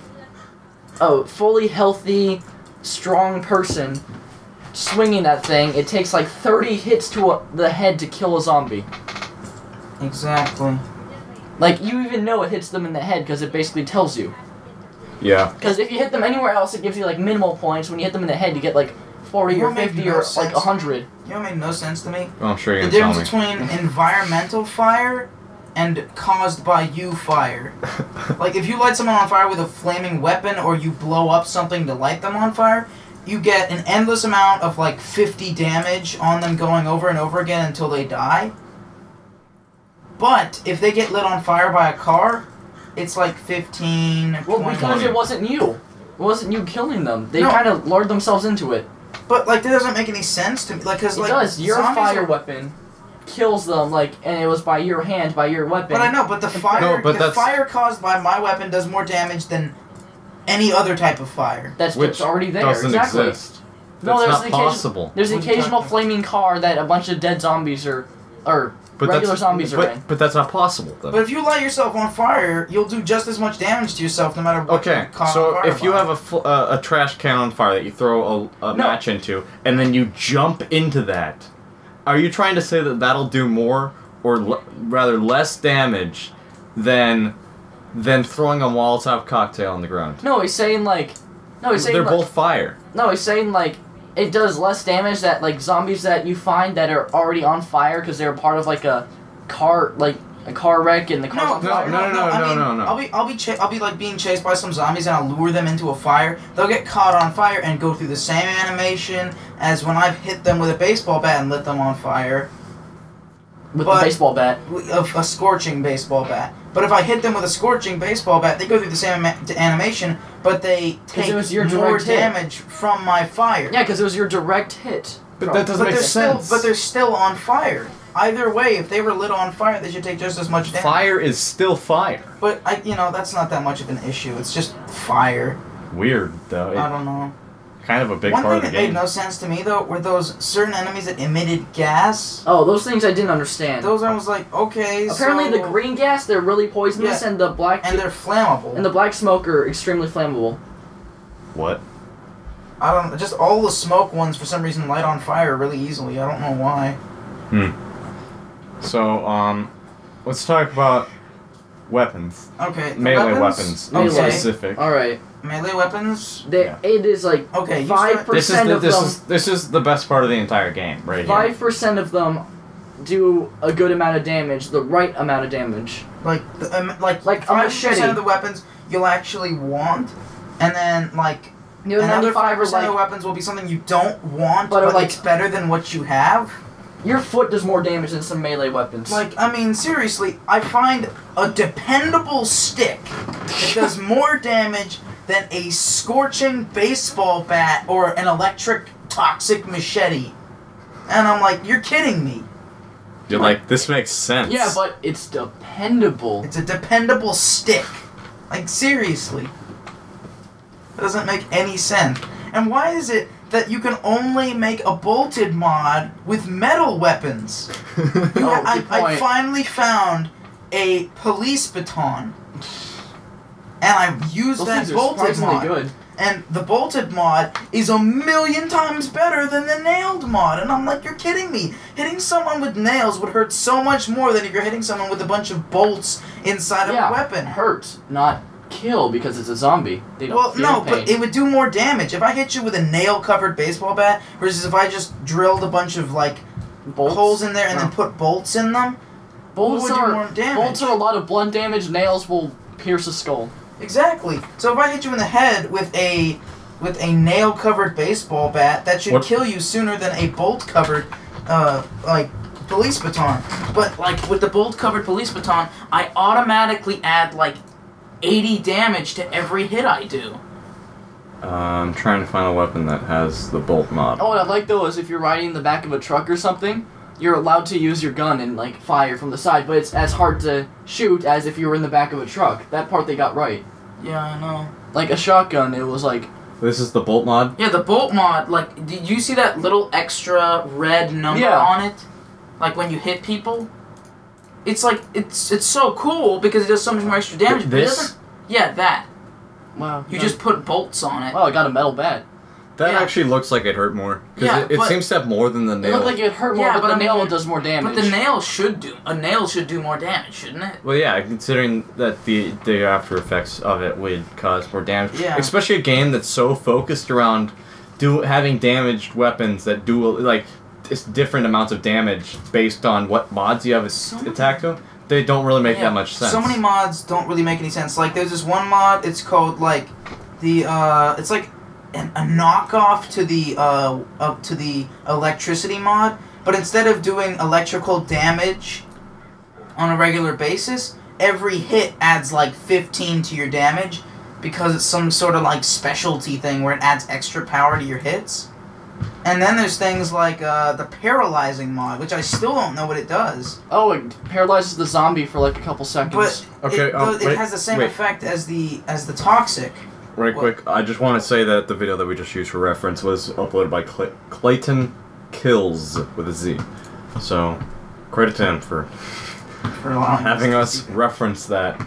[SPEAKER 3] fully healthy, strong person swinging that thing, it takes like 30 hits to the head to kill a zombie.
[SPEAKER 4] Exactly.
[SPEAKER 3] Like, you even know it hits them in the head because it basically tells you.
[SPEAKER 2] Yeah.
[SPEAKER 3] Because if you hit them anywhere else, it gives you like minimal points. When you hit them in the head, you get like 40 or
[SPEAKER 4] That made
[SPEAKER 3] 50
[SPEAKER 4] no
[SPEAKER 3] or like
[SPEAKER 4] sense.
[SPEAKER 3] 100.
[SPEAKER 4] You know what made no sense to me?
[SPEAKER 2] Well, I'm sure you're
[SPEAKER 4] The
[SPEAKER 2] going to tell me.
[SPEAKER 4] difference between environmental fire and caused by you fire. Like, if you light someone on fire with a flaming weapon or you blow up something to light them on fire, you get an endless amount of, like, 50 damage on them going over and over again until they die. But if they get lit on fire by a car, it's like 15,
[SPEAKER 3] Well,
[SPEAKER 4] 20.
[SPEAKER 3] because it wasn't you. It wasn't you killing them. They
[SPEAKER 4] No.
[SPEAKER 3] kind of lured themselves into it.
[SPEAKER 4] But, like, that doesn't make any sense to me. Like, because,
[SPEAKER 3] It
[SPEAKER 4] like,
[SPEAKER 3] does. Your
[SPEAKER 4] zombies
[SPEAKER 3] fire
[SPEAKER 4] are-
[SPEAKER 3] weapon kills them, like, and it was by your hand, by your weapon.
[SPEAKER 4] But I know, but the fire,
[SPEAKER 2] No, but
[SPEAKER 4] the
[SPEAKER 2] that's-
[SPEAKER 4] fire caused by my weapon does more damage than any other type of fire.
[SPEAKER 3] That's
[SPEAKER 2] Which
[SPEAKER 3] just already there.
[SPEAKER 2] doesn't
[SPEAKER 3] exactly.
[SPEAKER 2] exist.
[SPEAKER 3] No,
[SPEAKER 2] That's
[SPEAKER 3] there's
[SPEAKER 2] not
[SPEAKER 3] the occasion-
[SPEAKER 2] possible.
[SPEAKER 3] There's the
[SPEAKER 4] What are you
[SPEAKER 3] occasional
[SPEAKER 4] talking
[SPEAKER 3] flaming car that a bunch of dead zombies or regular zombies are in.
[SPEAKER 2] But that's not possible, though.
[SPEAKER 4] But if you light yourself on fire, you'll do just as much damage to yourself no matter what
[SPEAKER 2] Okay,
[SPEAKER 4] you caught on
[SPEAKER 2] so
[SPEAKER 4] fire
[SPEAKER 2] if you
[SPEAKER 4] by.
[SPEAKER 2] have a trash can on fire that you throw a
[SPEAKER 3] No.
[SPEAKER 2] match into, and then you jump into that, are you trying to say that that'll do more, or rather less damage, than throwing a Molotov cocktail on the ground?
[SPEAKER 3] No, he's saying like,
[SPEAKER 2] They're both fire.
[SPEAKER 3] No, he's saying like it does less damage that like zombies that you find that are already on fire because they're part of like a car wreck and the car's on fire.
[SPEAKER 2] No.
[SPEAKER 4] I mean, I'll be like being chased by some zombies and I'll lure them into a fire. They'll get caught on fire and go through the same animation as when I've hit them with a baseball bat and lit them on fire.
[SPEAKER 3] With
[SPEAKER 4] But-
[SPEAKER 3] the baseball bat.
[SPEAKER 4] A scorching baseball bat. But if I hit them with a scorching baseball bat, they go through the same animation, but they
[SPEAKER 3] 'Cause
[SPEAKER 4] take
[SPEAKER 3] it was your
[SPEAKER 4] more
[SPEAKER 3] direct hit.
[SPEAKER 4] damage from my fire.
[SPEAKER 3] Yeah, because it was your direct hit.
[SPEAKER 2] But that doesn't
[SPEAKER 4] But
[SPEAKER 2] make
[SPEAKER 4] they're
[SPEAKER 2] sense.
[SPEAKER 4] still, but they're still on fire. Either way, if they were lit on fire, they should take just as much damage.
[SPEAKER 2] Fire is still fire.
[SPEAKER 4] But that's not that much of an issue. It's just fire.
[SPEAKER 2] Weird, though.
[SPEAKER 4] I don't know.
[SPEAKER 2] Kind of a big
[SPEAKER 4] One
[SPEAKER 2] part
[SPEAKER 4] thing
[SPEAKER 2] of the
[SPEAKER 4] that made
[SPEAKER 2] game.
[SPEAKER 4] no sense to me though were those certain enemies that emitted gas.
[SPEAKER 3] Oh, those things I didn't understand.
[SPEAKER 4] Those I was like, okay.
[SPEAKER 3] Apparently,
[SPEAKER 4] so,
[SPEAKER 3] the green gas they're really poisonous,
[SPEAKER 4] Yeah.
[SPEAKER 3] and the black
[SPEAKER 4] and they're flammable.
[SPEAKER 3] and the black smoke are extremely flammable.
[SPEAKER 2] What?
[SPEAKER 4] I don't. Just all the smoke ones for some reason light on fire really easily. I don't know why.
[SPEAKER 2] So, let's talk about weapons.
[SPEAKER 4] Okay. the
[SPEAKER 2] Melee weapons, in
[SPEAKER 3] Melee.
[SPEAKER 2] specific.
[SPEAKER 3] All right,
[SPEAKER 4] Melee weapons.
[SPEAKER 2] Yeah.
[SPEAKER 3] it is like
[SPEAKER 4] Okay, you
[SPEAKER 3] 5% of them.
[SPEAKER 2] This is the best part of the entire game, right here.
[SPEAKER 3] 5% of them do a good amount of damage, the right amount of damage.
[SPEAKER 4] Like
[SPEAKER 3] Like a
[SPEAKER 4] 5%
[SPEAKER 3] machete.
[SPEAKER 4] of the weapons you'll actually want, and then like
[SPEAKER 3] You know,
[SPEAKER 4] another
[SPEAKER 3] 95 are
[SPEAKER 4] 5% of the
[SPEAKER 3] like
[SPEAKER 4] weapons will be something you don't want,
[SPEAKER 3] But
[SPEAKER 4] but,
[SPEAKER 3] are, like-
[SPEAKER 4] it's better than what you have.
[SPEAKER 3] your foot does more damage than some melee weapons.
[SPEAKER 4] Like, I mean, seriously, I find a dependable stick that does more damage than a scorching baseball bat or an electric toxic machete. And I'm like, you're kidding me.
[SPEAKER 2] You're like, this makes sense.
[SPEAKER 3] yeah, but it's dependable.
[SPEAKER 4] It's a dependable stick. Like, seriously. It doesn't make any sense. And why is it that you can only make a bolted mod with metal weapons? I
[SPEAKER 3] point.
[SPEAKER 4] finally found a police baton. And I used
[SPEAKER 3] Those
[SPEAKER 4] that
[SPEAKER 3] things are
[SPEAKER 4] bolted
[SPEAKER 3] surprisingly
[SPEAKER 4] mod.
[SPEAKER 3] good.
[SPEAKER 4] And the bolted mod is a million times better than the nailed mod. And I'm like, you're kidding me. Hitting someone with nails would hurt so much more than if you're hitting someone with a bunch of bolts inside of a weapon.
[SPEAKER 3] Hurt, not kill, because it's a zombie. They don't feel pain.
[SPEAKER 4] But it would do more damage. If I hit you with a nail-covered baseball bat, versus if I just drilled a bunch of, like, holes in there and then put bolts in them, bolts would do more damage.
[SPEAKER 3] Bolts are a lot of blunt damage. Nails will pierce a skull.
[SPEAKER 4] Exactly. So if I hit you in the head with a nail-covered baseball bat, that should kill you sooner than a bolt-covered, like, police baton. But, like, with the bolt-covered police baton, I automatically add, like, 80 damage to every hit I do.
[SPEAKER 2] I'm trying to find a weapon that has the bolt mod.
[SPEAKER 3] Oh, what I like, though, is if you're riding in the back of a truck or something, you're allowed to use your gun and, like, fire from the side, but it's as hard to shoot as if you were in the back of a truck. That part they got right.
[SPEAKER 4] Yeah, I know.
[SPEAKER 3] Like, a shotgun, it was like...
[SPEAKER 2] This is the bolt mod?
[SPEAKER 4] Yeah, the bolt mod, like, did you see that little extra red number on it? Like, when you hit people? It's like, it's so cool because it does so much more extra damage.
[SPEAKER 2] This?
[SPEAKER 4] Yeah, that.
[SPEAKER 3] Wow.
[SPEAKER 4] You just put bolts on it.
[SPEAKER 3] Wow, I got a metal bat.
[SPEAKER 2] That actually looks like it hurt more. Because it seems to have more than the nail.
[SPEAKER 3] It looked like it hurt more, but the nail does more damage.
[SPEAKER 4] But the nail should do more damage, shouldn't it?
[SPEAKER 2] Well, yeah, considering that the after effects of it would cause more damage.
[SPEAKER 4] Yeah.
[SPEAKER 2] Especially a game that's so focused around having damaged weapons that do, like, different amounts of damage based on what mods you have attacked to. They don't really make that much sense.
[SPEAKER 4] So many mods don't really make any sense. Like, there's this one mod, it's called, like, it's like a knockoff to the electricity mod, but instead of doing electrical damage on a regular basis, every hit adds like 15 to your damage because it's some sort of like specialty thing where it adds extra power to your hits. And then there's things like the paralyzing mod, which I still don't know what it does.
[SPEAKER 3] Oh, it paralyzes the zombie for like a couple seconds.
[SPEAKER 4] But it has the same effect as the toxic.
[SPEAKER 2] Right quick, I just want to say that the video that we just used for reference was uploaded by Clayton Kills with a Z. So, credit to him for having us reference that.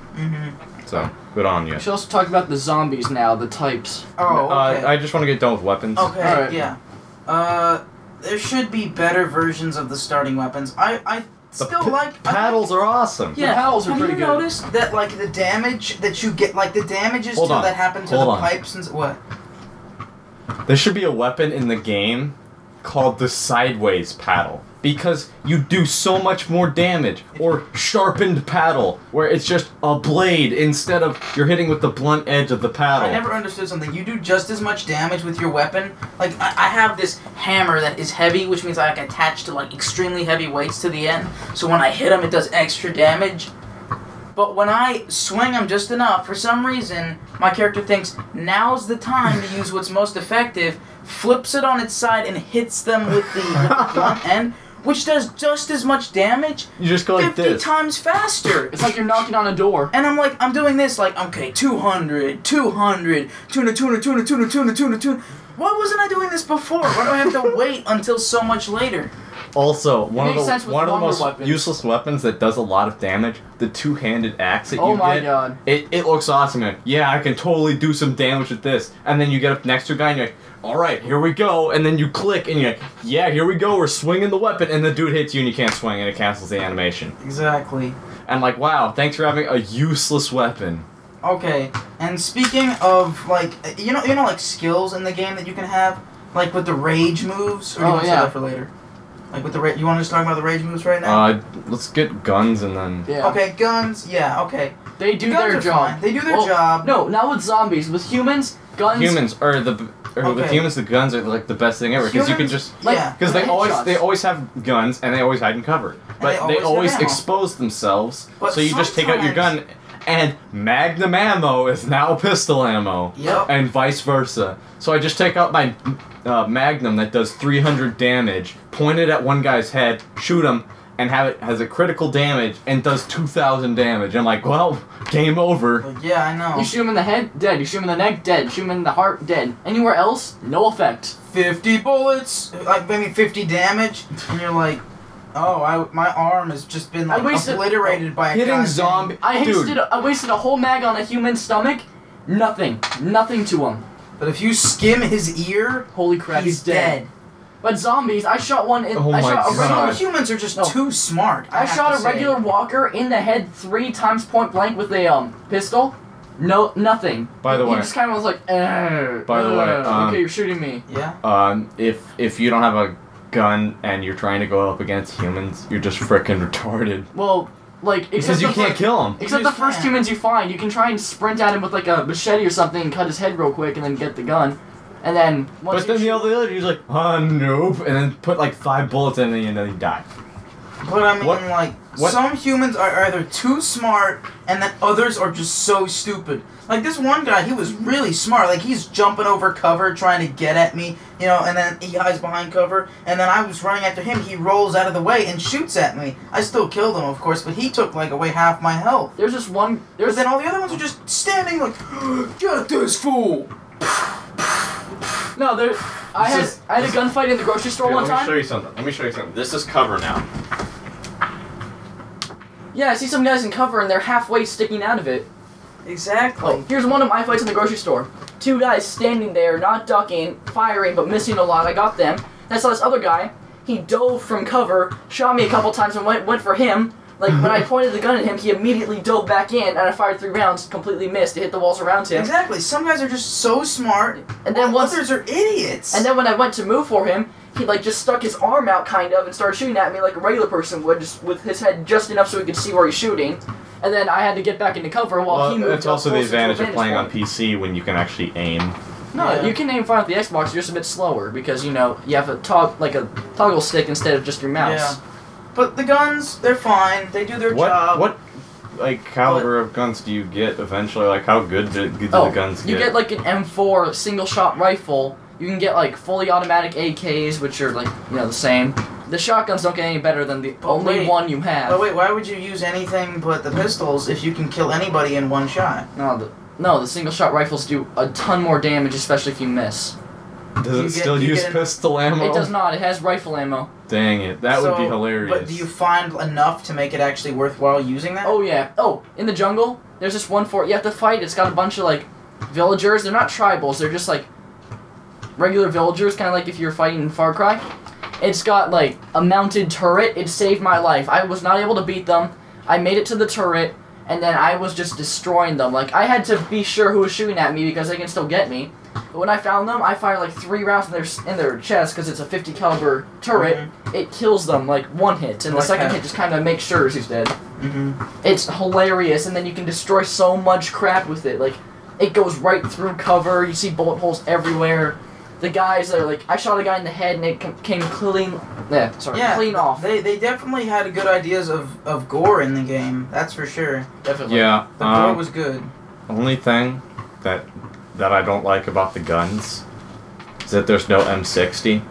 [SPEAKER 2] So, good on you.
[SPEAKER 3] We should also talk about the zombies now, the types.
[SPEAKER 4] Oh, okay.
[SPEAKER 2] I just want to get done with weapons.
[SPEAKER 4] Okay, right. Yeah. There should be better versions of the starting weapons. I still like...
[SPEAKER 2] Paddles are awesome.
[SPEAKER 3] Yeah, the paddles are pretty good.
[SPEAKER 4] Have you noticed that, like, the damage that you get, like, the damages that happen to the pipes and... What?
[SPEAKER 2] There should be a weapon in the game called the sideways paddle. Because you do so much more damage. Or sharpened paddle, where it's just a blade instead of you're hitting with the blunt edge of the paddle.
[SPEAKER 4] I never understood something. You do just as much damage with your weapon. Like, I have this hammer that is heavy, which means I can attach to, like, extremely heavy weights to the end. So when I hit them, it does extra damage. But when I swing them just enough, for some reason, my character thinks, now's the time to use what's most effective, flips it on its side, and hits them with the blunt end, which does just as much damage.
[SPEAKER 2] You just go like
[SPEAKER 4] 50 times faster.
[SPEAKER 3] It's like you're knocking on a door.
[SPEAKER 4] And I'm like, I'm doing this, like, okay, 200, tuna. Why wasn't I doing this before? Why do I have to wait until so much later?
[SPEAKER 2] Also, one of the most
[SPEAKER 3] weapons.
[SPEAKER 2] useless weapons that does a lot of damage, the two-handed axe that you get.
[SPEAKER 3] Oh my god.
[SPEAKER 2] It looks awesome. Like, yeah, I can totally do some damage with this. And then you get up next to a guy and you're like, alright, here we go. And then you click and you're like, yeah, here we go, we're swinging the weapon. And the dude hits you and you can't swing and it cancels the animation.
[SPEAKER 4] Exactly.
[SPEAKER 2] And like, wow, thanks for having a useless weapon.
[SPEAKER 4] Okay, and speaking of, like, you know, like, skills in the game that you can have? Like, with the rage moves? Or do you want to save that for later? Like, with the you want to just talk about the rage moves right now?
[SPEAKER 2] Let's get guns and then...
[SPEAKER 3] Yeah.
[SPEAKER 4] Okay, guns, yeah, okay.
[SPEAKER 3] They do their job.
[SPEAKER 4] Fine. They do their job.
[SPEAKER 3] No, not with zombies. With humans, guns...
[SPEAKER 2] With humans, the guns are, like, the best thing ever. Because you can just... Because they always have guns and they always hide in cover. But they always expose themselves. But so you just take out your gun... And Magnum ammo is now pistol ammo.
[SPEAKER 4] Yep.
[SPEAKER 2] And vice versa. So I just take out my Magnum that does 300 damage, point it at one guy's head, shoot him, and has a critical damage and does 2,000 damage. I'm like, well, game over.
[SPEAKER 4] Yeah, I know.
[SPEAKER 3] You shoot him in the head, dead. You shoot him in the neck, dead. You shoot him in the heart, dead. Anywhere else, no effect.
[SPEAKER 4] 50 bullets, like maybe 50 damage, and you're like... Oh, my arm has just been like obliterated by a
[SPEAKER 2] hitting zombie.
[SPEAKER 3] I wasted a whole mag on a human stomach. Nothing to him.
[SPEAKER 4] But if you skim his ear,
[SPEAKER 3] Holy crap,
[SPEAKER 4] he's dead.
[SPEAKER 3] But zombies, I shot one in.
[SPEAKER 2] Oh
[SPEAKER 3] I
[SPEAKER 2] my
[SPEAKER 3] shot a
[SPEAKER 2] God.
[SPEAKER 3] regular.
[SPEAKER 4] Some humans are just
[SPEAKER 3] No.
[SPEAKER 4] too smart.
[SPEAKER 3] I shot a regular walker in the head 3 times point blank with a pistol. No, nothing.
[SPEAKER 2] By the
[SPEAKER 3] He
[SPEAKER 2] way.
[SPEAKER 3] just kind of was like,
[SPEAKER 2] By the way,
[SPEAKER 3] okay, you're shooting me.
[SPEAKER 4] Yeah.
[SPEAKER 2] If you don't have a gun and you're trying to go up against humans, you're just freaking retarded.
[SPEAKER 3] Well, like
[SPEAKER 2] Because you can't kill them.
[SPEAKER 3] Except the first humans you find, you can try and sprint at him with like a machete or something and cut his head real quick and then get the gun. And then once
[SPEAKER 2] But then the other dude's like, nope, and then put like 5 bullets in it and then he died.
[SPEAKER 4] But I mean,
[SPEAKER 2] What?
[SPEAKER 4] some humans are either too smart and then others are just so stupid. Like this one guy, he was really smart. Like he's jumping over cover trying to get at me, you know, and then he hides behind cover. And then I was running after him. He rolls out of the way and shoots at me. I still killed him, of course, but he took like away half my health.
[SPEAKER 3] there's just one.
[SPEAKER 4] But then all the other ones are just standing like, get this fool.
[SPEAKER 3] No, there. I had a gunfight in the grocery store one
[SPEAKER 2] Let me
[SPEAKER 3] time.
[SPEAKER 2] show you something. Let me show you something. This is cover now.
[SPEAKER 3] Yeah, I see some guys in cover and they're halfway sticking out of it.
[SPEAKER 4] Exactly.
[SPEAKER 3] Oh, here's one of my fights in the grocery store. 2 guys standing there, not ducking, firing, but missing a lot. I got them. Then I saw this other guy. He dove from cover, shot me a couple times and went for him. Like, when I pointed the gun at him, he immediately dove back in, and I fired 3 rounds, completely missed. It hit the walls around him.
[SPEAKER 4] Exactly. Some guys are just so smart,
[SPEAKER 3] And then
[SPEAKER 4] while others are idiots.
[SPEAKER 3] And then when I went to move for him, he like just stuck his arm out kind of and started shooting at me like a regular person would, just with his head just enough so he could see where he's shooting. And then I had to get back into cover while he moved.
[SPEAKER 2] That's also the
[SPEAKER 3] closer to
[SPEAKER 2] advantage of
[SPEAKER 3] vantage
[SPEAKER 2] playing on
[SPEAKER 3] point.
[SPEAKER 2] PC when you can actually aim.
[SPEAKER 3] No,
[SPEAKER 4] Yeah.
[SPEAKER 3] you can aim fine with the Xbox, you're just a bit slower because you know you have a toggle stick instead of just your mouse.
[SPEAKER 4] Yeah. But the guns, they're fine. They do their job.
[SPEAKER 2] What like caliber of guns do you get eventually? Like how good do the guns get?
[SPEAKER 3] You get like an M4 single shot rifle. You can get like fully automatic AKs, which are like, you know, the same. The shotguns don't get any better than the only
[SPEAKER 4] wait.
[SPEAKER 3] one you have.
[SPEAKER 4] But wait, why would you use anything but the pistols if you can kill anybody in one shot?
[SPEAKER 3] No, the single shot rifles do a ton more damage, especially if you miss.
[SPEAKER 2] Does it still use pistol ammo?
[SPEAKER 3] It does not. It has rifle ammo.
[SPEAKER 2] Dang it, that would be hilarious.
[SPEAKER 4] But do you find enough to make it actually worthwhile using that?
[SPEAKER 3] Oh yeah. Oh, in the jungle, there's this one fort you have to fight. It's got a bunch of like villagers. They're not tribals. They're just like regular villagers, kind of like if you're fighting in Far Cry. It's got like a mounted turret. It saved my life. I was not able to beat them. I made it to the turret, and then I was just destroying them. Like I had to be sure who was shooting at me because they can still get me. But when I found them, I fired like 3 rounds in their chest because it's a 50 caliber turret.
[SPEAKER 4] Mm-hmm.
[SPEAKER 3] It kills them like 1 hit, and the second hit just kind of makes sure he's dead.
[SPEAKER 4] Mm-hmm.
[SPEAKER 3] It's hilarious, and then you can destroy so much crap with it. Like it goes right through cover. You see bullet holes everywhere. The guys that are like, I shot a guy in the head and it came clean. Clean off.
[SPEAKER 4] They definitely had good ideas of gore in the game. That's for sure.
[SPEAKER 3] Definitely.
[SPEAKER 2] Yeah.
[SPEAKER 4] The gore was good.
[SPEAKER 2] Only thing that I don't like about the guns is that there's no M60,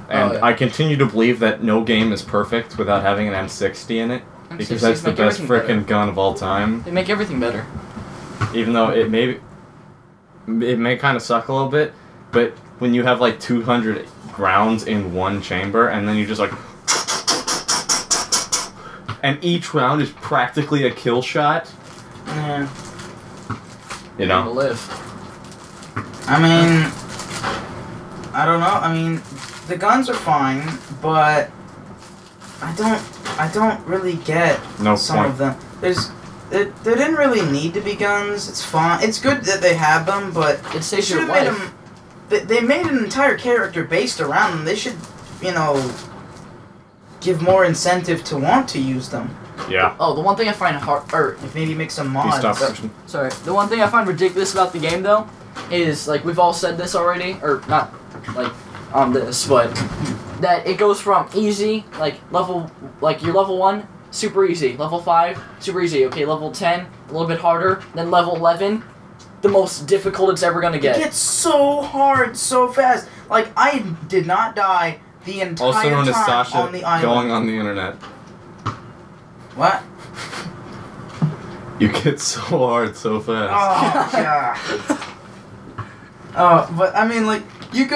[SPEAKER 2] and I continue to believe that no game is perfect without having an M60 in it, because that's the best frickin' gun of all time.
[SPEAKER 3] They make everything better.
[SPEAKER 2] Even though it may kind of suck a little bit, but when you have like 200 rounds in one chamber, and then you just like, and each round is practically a kill shot.
[SPEAKER 4] Yeah.
[SPEAKER 2] You
[SPEAKER 3] To
[SPEAKER 2] know.
[SPEAKER 3] live.
[SPEAKER 4] I mean, I don't know. I mean, the guns are fine, but I don't really get some of them. There didn't really need to be guns. It's fine. It's good that they have them, but
[SPEAKER 3] it saves your life.
[SPEAKER 4] They made an entire character based around them. They should, you know, give more incentive to want to use them.
[SPEAKER 2] Yeah.
[SPEAKER 3] Oh, the one thing I find hard, or
[SPEAKER 4] maybe make some mods.
[SPEAKER 3] Sorry. The one thing I find ridiculous about the game, though, is like we've all said this already, or not, like on this, but that it goes from easy, like you're level 1, super easy. Level 5, super easy. Okay, level 10, a little bit harder. Then level 11, the most difficult it's ever gonna get.
[SPEAKER 4] It gets so hard so fast. Like I did not die the entire
[SPEAKER 2] also known as
[SPEAKER 4] time
[SPEAKER 2] Sasha
[SPEAKER 4] on the island.
[SPEAKER 2] going on the internet.
[SPEAKER 4] What?
[SPEAKER 2] You get so hard so fast.
[SPEAKER 4] Oh god. But I mean, like you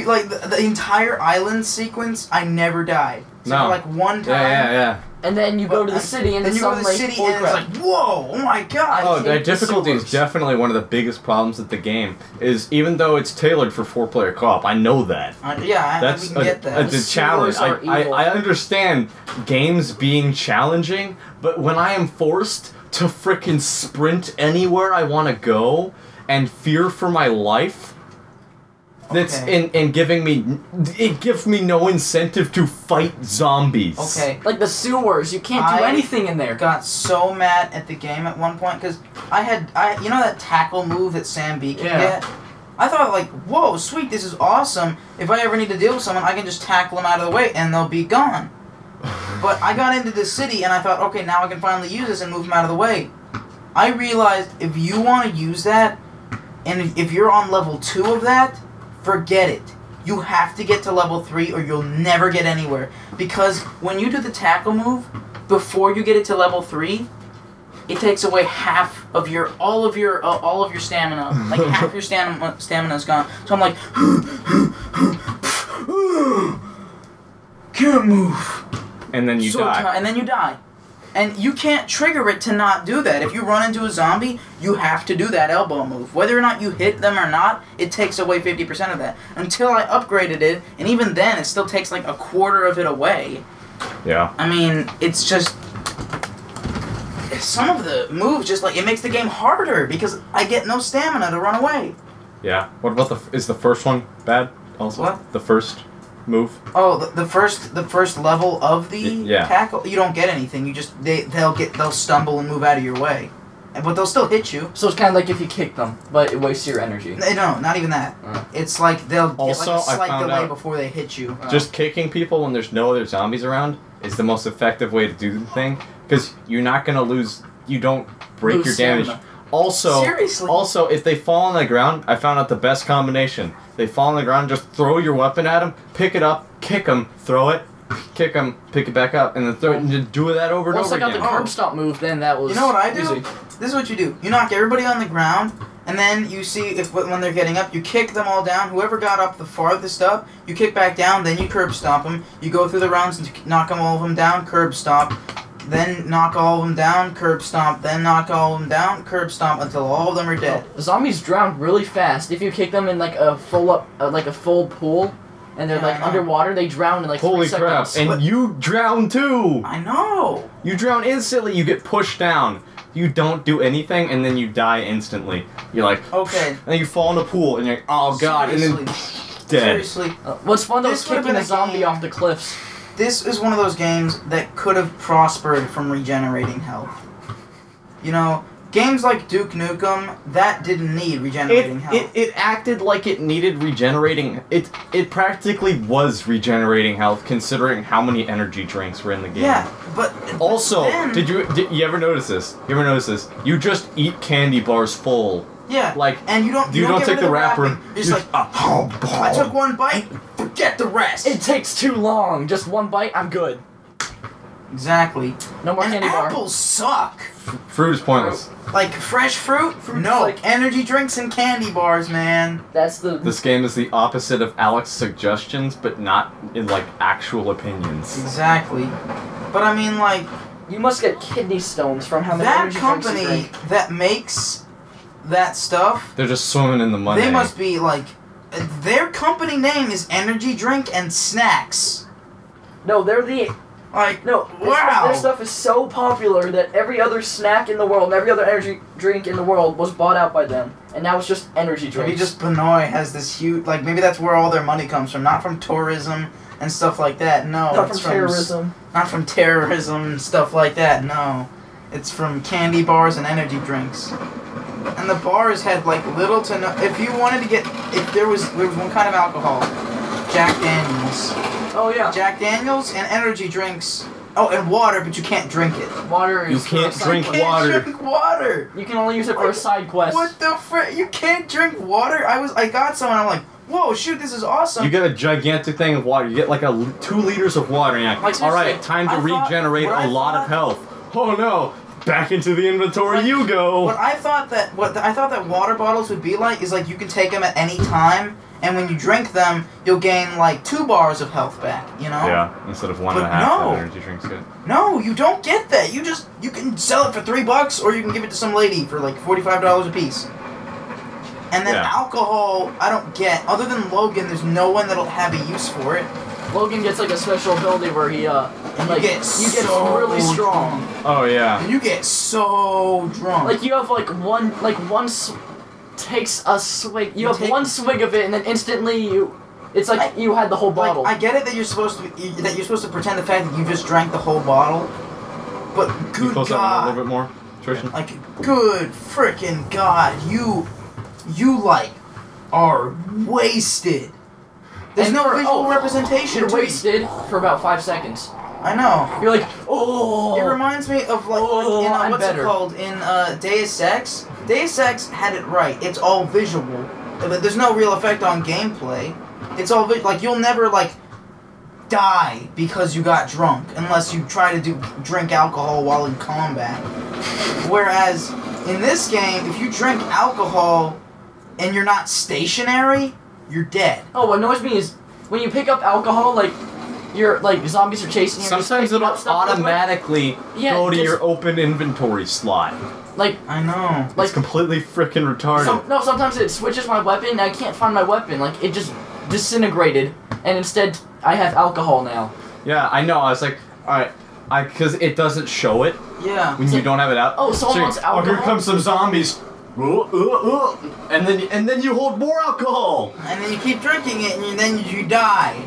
[SPEAKER 4] like the entire island sequence. I never died. So
[SPEAKER 2] No.
[SPEAKER 4] like one time.
[SPEAKER 2] Yeah.
[SPEAKER 3] And then you go to the city and
[SPEAKER 4] then you go to the
[SPEAKER 3] suddenly,
[SPEAKER 4] city
[SPEAKER 3] holy
[SPEAKER 4] and it's
[SPEAKER 3] crap.
[SPEAKER 4] like, whoa, oh my god.
[SPEAKER 2] Oh,
[SPEAKER 3] hate
[SPEAKER 2] the
[SPEAKER 3] the
[SPEAKER 2] difficulty is
[SPEAKER 3] sewers.
[SPEAKER 2] definitely one of the biggest problems with the game. Is even though it's tailored for 4-player co-op, I know that.
[SPEAKER 4] Yeah,
[SPEAKER 2] That's
[SPEAKER 4] we can get that.
[SPEAKER 2] a challenge.
[SPEAKER 3] Sewers are evil.
[SPEAKER 2] I understand games being challenging, but when I am forced to frickin' sprint anywhere I want to go and fear for my life, that's
[SPEAKER 4] Okay.
[SPEAKER 2] in giving me, it gives me no incentive to fight zombies.
[SPEAKER 4] Okay.
[SPEAKER 3] Like the sewers, you can't do
[SPEAKER 4] I
[SPEAKER 3] anything in there.
[SPEAKER 4] Got so mad at the game at one point because you know that tackle move that Sam B can
[SPEAKER 3] Yeah.
[SPEAKER 4] get? I thought like, whoa, sweet, this is awesome. If I ever need to deal with someone, I can just tackle them out of the way and they'll be gone. But I got into the city and I thought, okay, now I can finally use this and move them out of the way. I realized if you want to use that, and if you're on level 2 of that, forget it. You have to get to level 3 or you'll never get anywhere. Because when you do the tackle move, before you get it to level 3, it takes away half of all of your stamina. Like half your stamina's gone. So I'm like, can't move.
[SPEAKER 2] And then you die.
[SPEAKER 4] And then you die. And you can't trigger it to not do that. If you run into a zombie, you have to do that elbow move. Whether or not you hit them or not, it takes away 50% of that. Until I upgraded it, and even then, it still takes like a quarter of it away.
[SPEAKER 2] Yeah.
[SPEAKER 4] I mean, it's just... Some of the moves just like, it makes the game harder because I get no stamina to run away.
[SPEAKER 2] Yeah. What about is the first one bad also?
[SPEAKER 4] What?
[SPEAKER 2] The first move?
[SPEAKER 4] Oh, the first level of the
[SPEAKER 2] Yeah.
[SPEAKER 4] tackle, you don't get anything. You just they'll stumble and move out of your way, but they'll still hit you.
[SPEAKER 3] So it's kind of like if you kick them, but it wastes your energy.
[SPEAKER 4] No, not even that. It's like they'll
[SPEAKER 2] Also,
[SPEAKER 4] get like a
[SPEAKER 2] I
[SPEAKER 4] slight
[SPEAKER 2] found
[SPEAKER 4] delay
[SPEAKER 2] out-
[SPEAKER 4] before they hit you.
[SPEAKER 2] Just kicking people when there's no other zombies around is the most effective way to do the thing, because you're not gonna lose. You don't break
[SPEAKER 3] Lose
[SPEAKER 2] your damage.
[SPEAKER 3] stamina.
[SPEAKER 4] Seriously?
[SPEAKER 2] Also, if they fall on the ground, I found out the best combination. They fall on the ground, just throw your weapon at them, pick it up, kick them, throw it, kick them, pick it back up, and then throw it, and just do that over and
[SPEAKER 3] Once
[SPEAKER 2] over
[SPEAKER 3] I got
[SPEAKER 2] again.
[SPEAKER 3] the curb stop move, then that was
[SPEAKER 4] You know what I do?
[SPEAKER 3] easy.
[SPEAKER 4] This is what you do. You knock everybody on the ground, and then you see if when they're getting up, you kick them all down. Whoever got up the farthest up, you kick back down. Then you curb stomp them. You go through the rounds and knock all of them down. Curb stomp. Then knock all of them down. Curb stomp. Then knock all of them down. Curb stomp until all of them are dead.
[SPEAKER 3] Zombies drown really fast. If you kick them in like a full pool, and they're
[SPEAKER 4] Yeah,
[SPEAKER 3] like
[SPEAKER 4] I know.
[SPEAKER 3] underwater, they drown in like
[SPEAKER 2] Holy
[SPEAKER 3] 3
[SPEAKER 2] crap!
[SPEAKER 3] seconds.
[SPEAKER 2] And you drown too.
[SPEAKER 4] I know.
[SPEAKER 2] You drown instantly. You get pushed down. You don't do anything, and then you die instantly. You're like,
[SPEAKER 4] Okay.
[SPEAKER 2] and then you fall in a pool, and you're like, oh god, and then dead.
[SPEAKER 4] Seriously.
[SPEAKER 3] What's fun though is
[SPEAKER 4] This would've
[SPEAKER 3] kicking
[SPEAKER 4] been
[SPEAKER 3] a
[SPEAKER 4] a
[SPEAKER 3] zombie
[SPEAKER 4] game-
[SPEAKER 3] off the cliffs.
[SPEAKER 4] This is one of those games that could have prospered from regenerating health. You know, games like Duke Nukem, that didn't need regenerating health.
[SPEAKER 2] It acted like it needed regenerating. It practically was regenerating health, considering how many energy drinks were in the game.
[SPEAKER 4] Yeah, but
[SPEAKER 2] Also,
[SPEAKER 4] then,
[SPEAKER 2] did you ever notice this? You ever notice this? You just eat candy bars full.
[SPEAKER 4] yeah,
[SPEAKER 2] like,
[SPEAKER 4] and you don't
[SPEAKER 2] you don't
[SPEAKER 4] get
[SPEAKER 2] take
[SPEAKER 4] rid of
[SPEAKER 2] the wrapper.
[SPEAKER 4] wrapping. You're just like,
[SPEAKER 2] oh,
[SPEAKER 4] I took one bite, forget the rest.
[SPEAKER 3] It takes too long. Just one bite, I'm good.
[SPEAKER 4] Exactly.
[SPEAKER 3] No more
[SPEAKER 4] And
[SPEAKER 3] candy bar.
[SPEAKER 4] apples suck.
[SPEAKER 2] fruit is pointless.
[SPEAKER 4] Like fresh fruit? No,
[SPEAKER 3] like-
[SPEAKER 4] energy drinks and candy bars, man.
[SPEAKER 3] That's the.
[SPEAKER 2] This game is the opposite of Alex's suggestions, but not in like actual opinions.
[SPEAKER 4] Exactly. But I mean, like,
[SPEAKER 3] You must get kidney stones from how many
[SPEAKER 4] that
[SPEAKER 3] energy drinks you
[SPEAKER 4] company
[SPEAKER 3] drink.
[SPEAKER 4] that makes that stuff,
[SPEAKER 2] They're just swimming in the money.
[SPEAKER 4] they must be like, their company name is Energy Drink and Snacks.
[SPEAKER 3] No, they're the.
[SPEAKER 4] Like,
[SPEAKER 3] No,
[SPEAKER 4] wow.
[SPEAKER 3] their stuff is so popular that every other snack in the world and every other energy drink in the world was bought out by them. And now it's just energy drinks.
[SPEAKER 4] Maybe just Benoit has this huge, like, maybe that's where all their money comes from, not from tourism and stuff like that. No,
[SPEAKER 3] Not
[SPEAKER 4] it's
[SPEAKER 3] from terrorism.
[SPEAKER 4] Not from terrorism and stuff like that. No, it's from candy bars and energy drinks. And the bars had like little to no. If you wanted to get, if there was one kind of alcohol, Jack Daniels,
[SPEAKER 3] Oh yeah.
[SPEAKER 4] Jack Daniels and energy drinks. Oh, and water, but you can't drink it.
[SPEAKER 3] Water
[SPEAKER 2] You
[SPEAKER 3] is
[SPEAKER 2] can't
[SPEAKER 3] for a
[SPEAKER 2] drink
[SPEAKER 3] side
[SPEAKER 4] Can't
[SPEAKER 3] quest.
[SPEAKER 2] water.
[SPEAKER 4] drink water.
[SPEAKER 3] You can only use it for a side quest.
[SPEAKER 4] What the frick? You can't drink water? I got some and I'm like, whoa, shoot, this is awesome.
[SPEAKER 2] You get a gigantic thing of water. You get like 2 liters of water, and you're
[SPEAKER 4] Like,
[SPEAKER 2] like, all right,
[SPEAKER 4] seriously,
[SPEAKER 2] time to
[SPEAKER 4] I thought-
[SPEAKER 2] regenerate
[SPEAKER 4] what I
[SPEAKER 2] a lot of
[SPEAKER 4] thought-
[SPEAKER 2] health. Oh no! Back into the inventory you go.
[SPEAKER 4] What I thought that water bottles would be like is like you can take them at any time and when you drink them, you'll gain like 2 bars of health back. You know?
[SPEAKER 2] Yeah, instead of 1.5
[SPEAKER 4] But no.
[SPEAKER 2] that energy drinks get.
[SPEAKER 4] No, you don't get that. You can sell it for $3, or you can give it to some lady for like $45 a piece. And then
[SPEAKER 2] Yeah.
[SPEAKER 4] alcohol, I don't get. Other than Logan, there's no one that'll have a use for it.
[SPEAKER 3] Logan gets like a special ability where he
[SPEAKER 4] And
[SPEAKER 3] like
[SPEAKER 4] you get so
[SPEAKER 3] really strong.
[SPEAKER 2] Oh yeah.
[SPEAKER 4] And you get so drunk.
[SPEAKER 3] Like you have takes a swig. You have one swig of it, and then instantly it's like you had the whole bottle.
[SPEAKER 4] Like, I get it that you're supposed to pretend the fact that you just drank the whole bottle, but
[SPEAKER 2] Can you
[SPEAKER 4] good
[SPEAKER 2] close that a
[SPEAKER 4] God,
[SPEAKER 2] little bit more, Tristan?
[SPEAKER 4] like good freaking God, you like are wasted. There's
[SPEAKER 3] And
[SPEAKER 4] no
[SPEAKER 3] for-
[SPEAKER 4] visual representation.
[SPEAKER 3] You're
[SPEAKER 4] to it.
[SPEAKER 3] wasted for about 5 seconds.
[SPEAKER 4] I know.
[SPEAKER 3] You're like, oh.
[SPEAKER 4] It reminds me of like in
[SPEAKER 3] I'm
[SPEAKER 4] what's
[SPEAKER 3] better.
[SPEAKER 4] it called in Deus Ex. Deus Ex had it right. It's all visual, but there's no real effect on gameplay. It's all like you'll never like die because you got drunk unless you try to drink alcohol while in combat. Whereas in this game, if you drink alcohol and you're not stationary, you're dead.
[SPEAKER 3] Oh, what annoys me is when you pick up alcohol, like you're like zombies are chasing you.
[SPEAKER 2] Sometimes it'll automatically go to
[SPEAKER 3] just-
[SPEAKER 2] your open inventory slot.
[SPEAKER 3] Like
[SPEAKER 4] I know.
[SPEAKER 3] Like-
[SPEAKER 2] It's completely freaking retarded.
[SPEAKER 3] sometimes it switches my weapon and I can't find my weapon. Like it just disintegrated, and instead I have alcohol now.
[SPEAKER 2] Yeah, I know. I was like, alright, because it doesn't show it
[SPEAKER 4] Yeah.
[SPEAKER 2] when you don't have it out.
[SPEAKER 3] Oh, someone
[SPEAKER 2] So
[SPEAKER 3] wants
[SPEAKER 2] oh, here
[SPEAKER 3] alcohol?
[SPEAKER 2] comes some zombies. And then you hold more alcohol.
[SPEAKER 4] And then you keep drinking it, and then you die.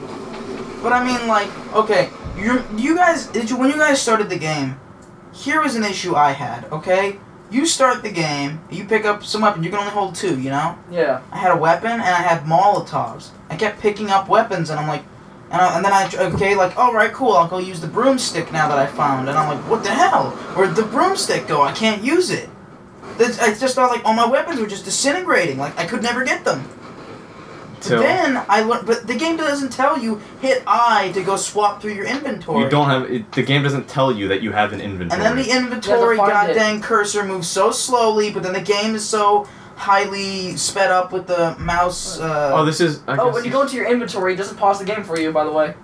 [SPEAKER 4] But I mean, like, okay, when you guys started the game, here was an issue I had. Okay, you start the game, you pick up some weapon. You can only hold 2, you know.
[SPEAKER 3] Yeah.
[SPEAKER 4] I had a weapon and I had Molotovs. I kept picking up weapons, and I'm like, and then all right, cool. I'll go use the broomstick now that I found. And I'm like, what the hell? Where'd the broomstick go? I can't use it. I just thought like all my weapons were just disintegrating. Like I could never get them. Then I learned, but the game doesn't tell you hit I to go swap through your inventory.
[SPEAKER 2] You don't have the game doesn't tell you that you have an inventory.
[SPEAKER 4] And then the inventory
[SPEAKER 3] You have to find
[SPEAKER 4] goddamn cursor moves so slowly, but then the game is so highly sped up with the mouse.
[SPEAKER 2] oh, this is.
[SPEAKER 3] When you go into your inventory, it doesn't pause the game for you, by the way.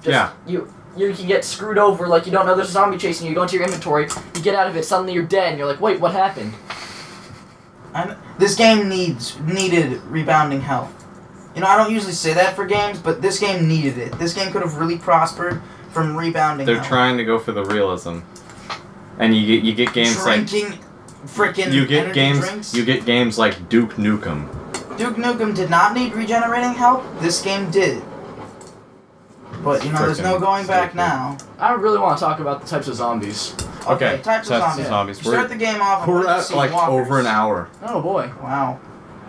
[SPEAKER 2] Yeah.
[SPEAKER 3] You can get screwed over, like you don't know there's a zombie chasing you. You go into your inventory, you get out of it, suddenly you're dead, and you're like, wait, what happened?
[SPEAKER 4] This game needed rebounding health. You know, I don't usually say that for games, but this game needed it. This game could have really prospered from rebounding
[SPEAKER 2] They're
[SPEAKER 4] health.
[SPEAKER 2] trying to go for the realism, and you get games
[SPEAKER 4] Drinking frickin'
[SPEAKER 2] you get
[SPEAKER 4] energy
[SPEAKER 2] games
[SPEAKER 4] drinks.
[SPEAKER 2] you get games like Duke Nukem.
[SPEAKER 4] Duke Nukem did not need regenerating health. This game did. But, you know, there's no
[SPEAKER 2] Frickin'
[SPEAKER 4] going back
[SPEAKER 2] stupid.
[SPEAKER 4] now.
[SPEAKER 3] I really want to talk about the types of zombies.
[SPEAKER 2] Okay,
[SPEAKER 4] types of zombies. You
[SPEAKER 2] We're,
[SPEAKER 4] start the game off and
[SPEAKER 2] we're
[SPEAKER 4] we're
[SPEAKER 2] at like
[SPEAKER 4] walkers.
[SPEAKER 2] over an hour.
[SPEAKER 3] Oh boy.
[SPEAKER 4] Wow.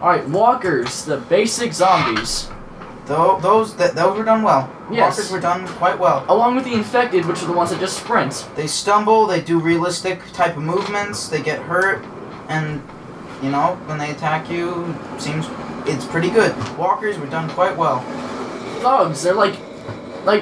[SPEAKER 3] Alright, walkers, the basic zombies.
[SPEAKER 4] Those were done well.
[SPEAKER 3] Yes.
[SPEAKER 4] Walkers were done quite well.
[SPEAKER 3] Along with the infected, which are the ones that just sprint.
[SPEAKER 4] They stumble, they do realistic type of movements, they get hurt, and, you know, when they attack you, it's pretty good. Walkers were done quite well.
[SPEAKER 3] Thugs, they're like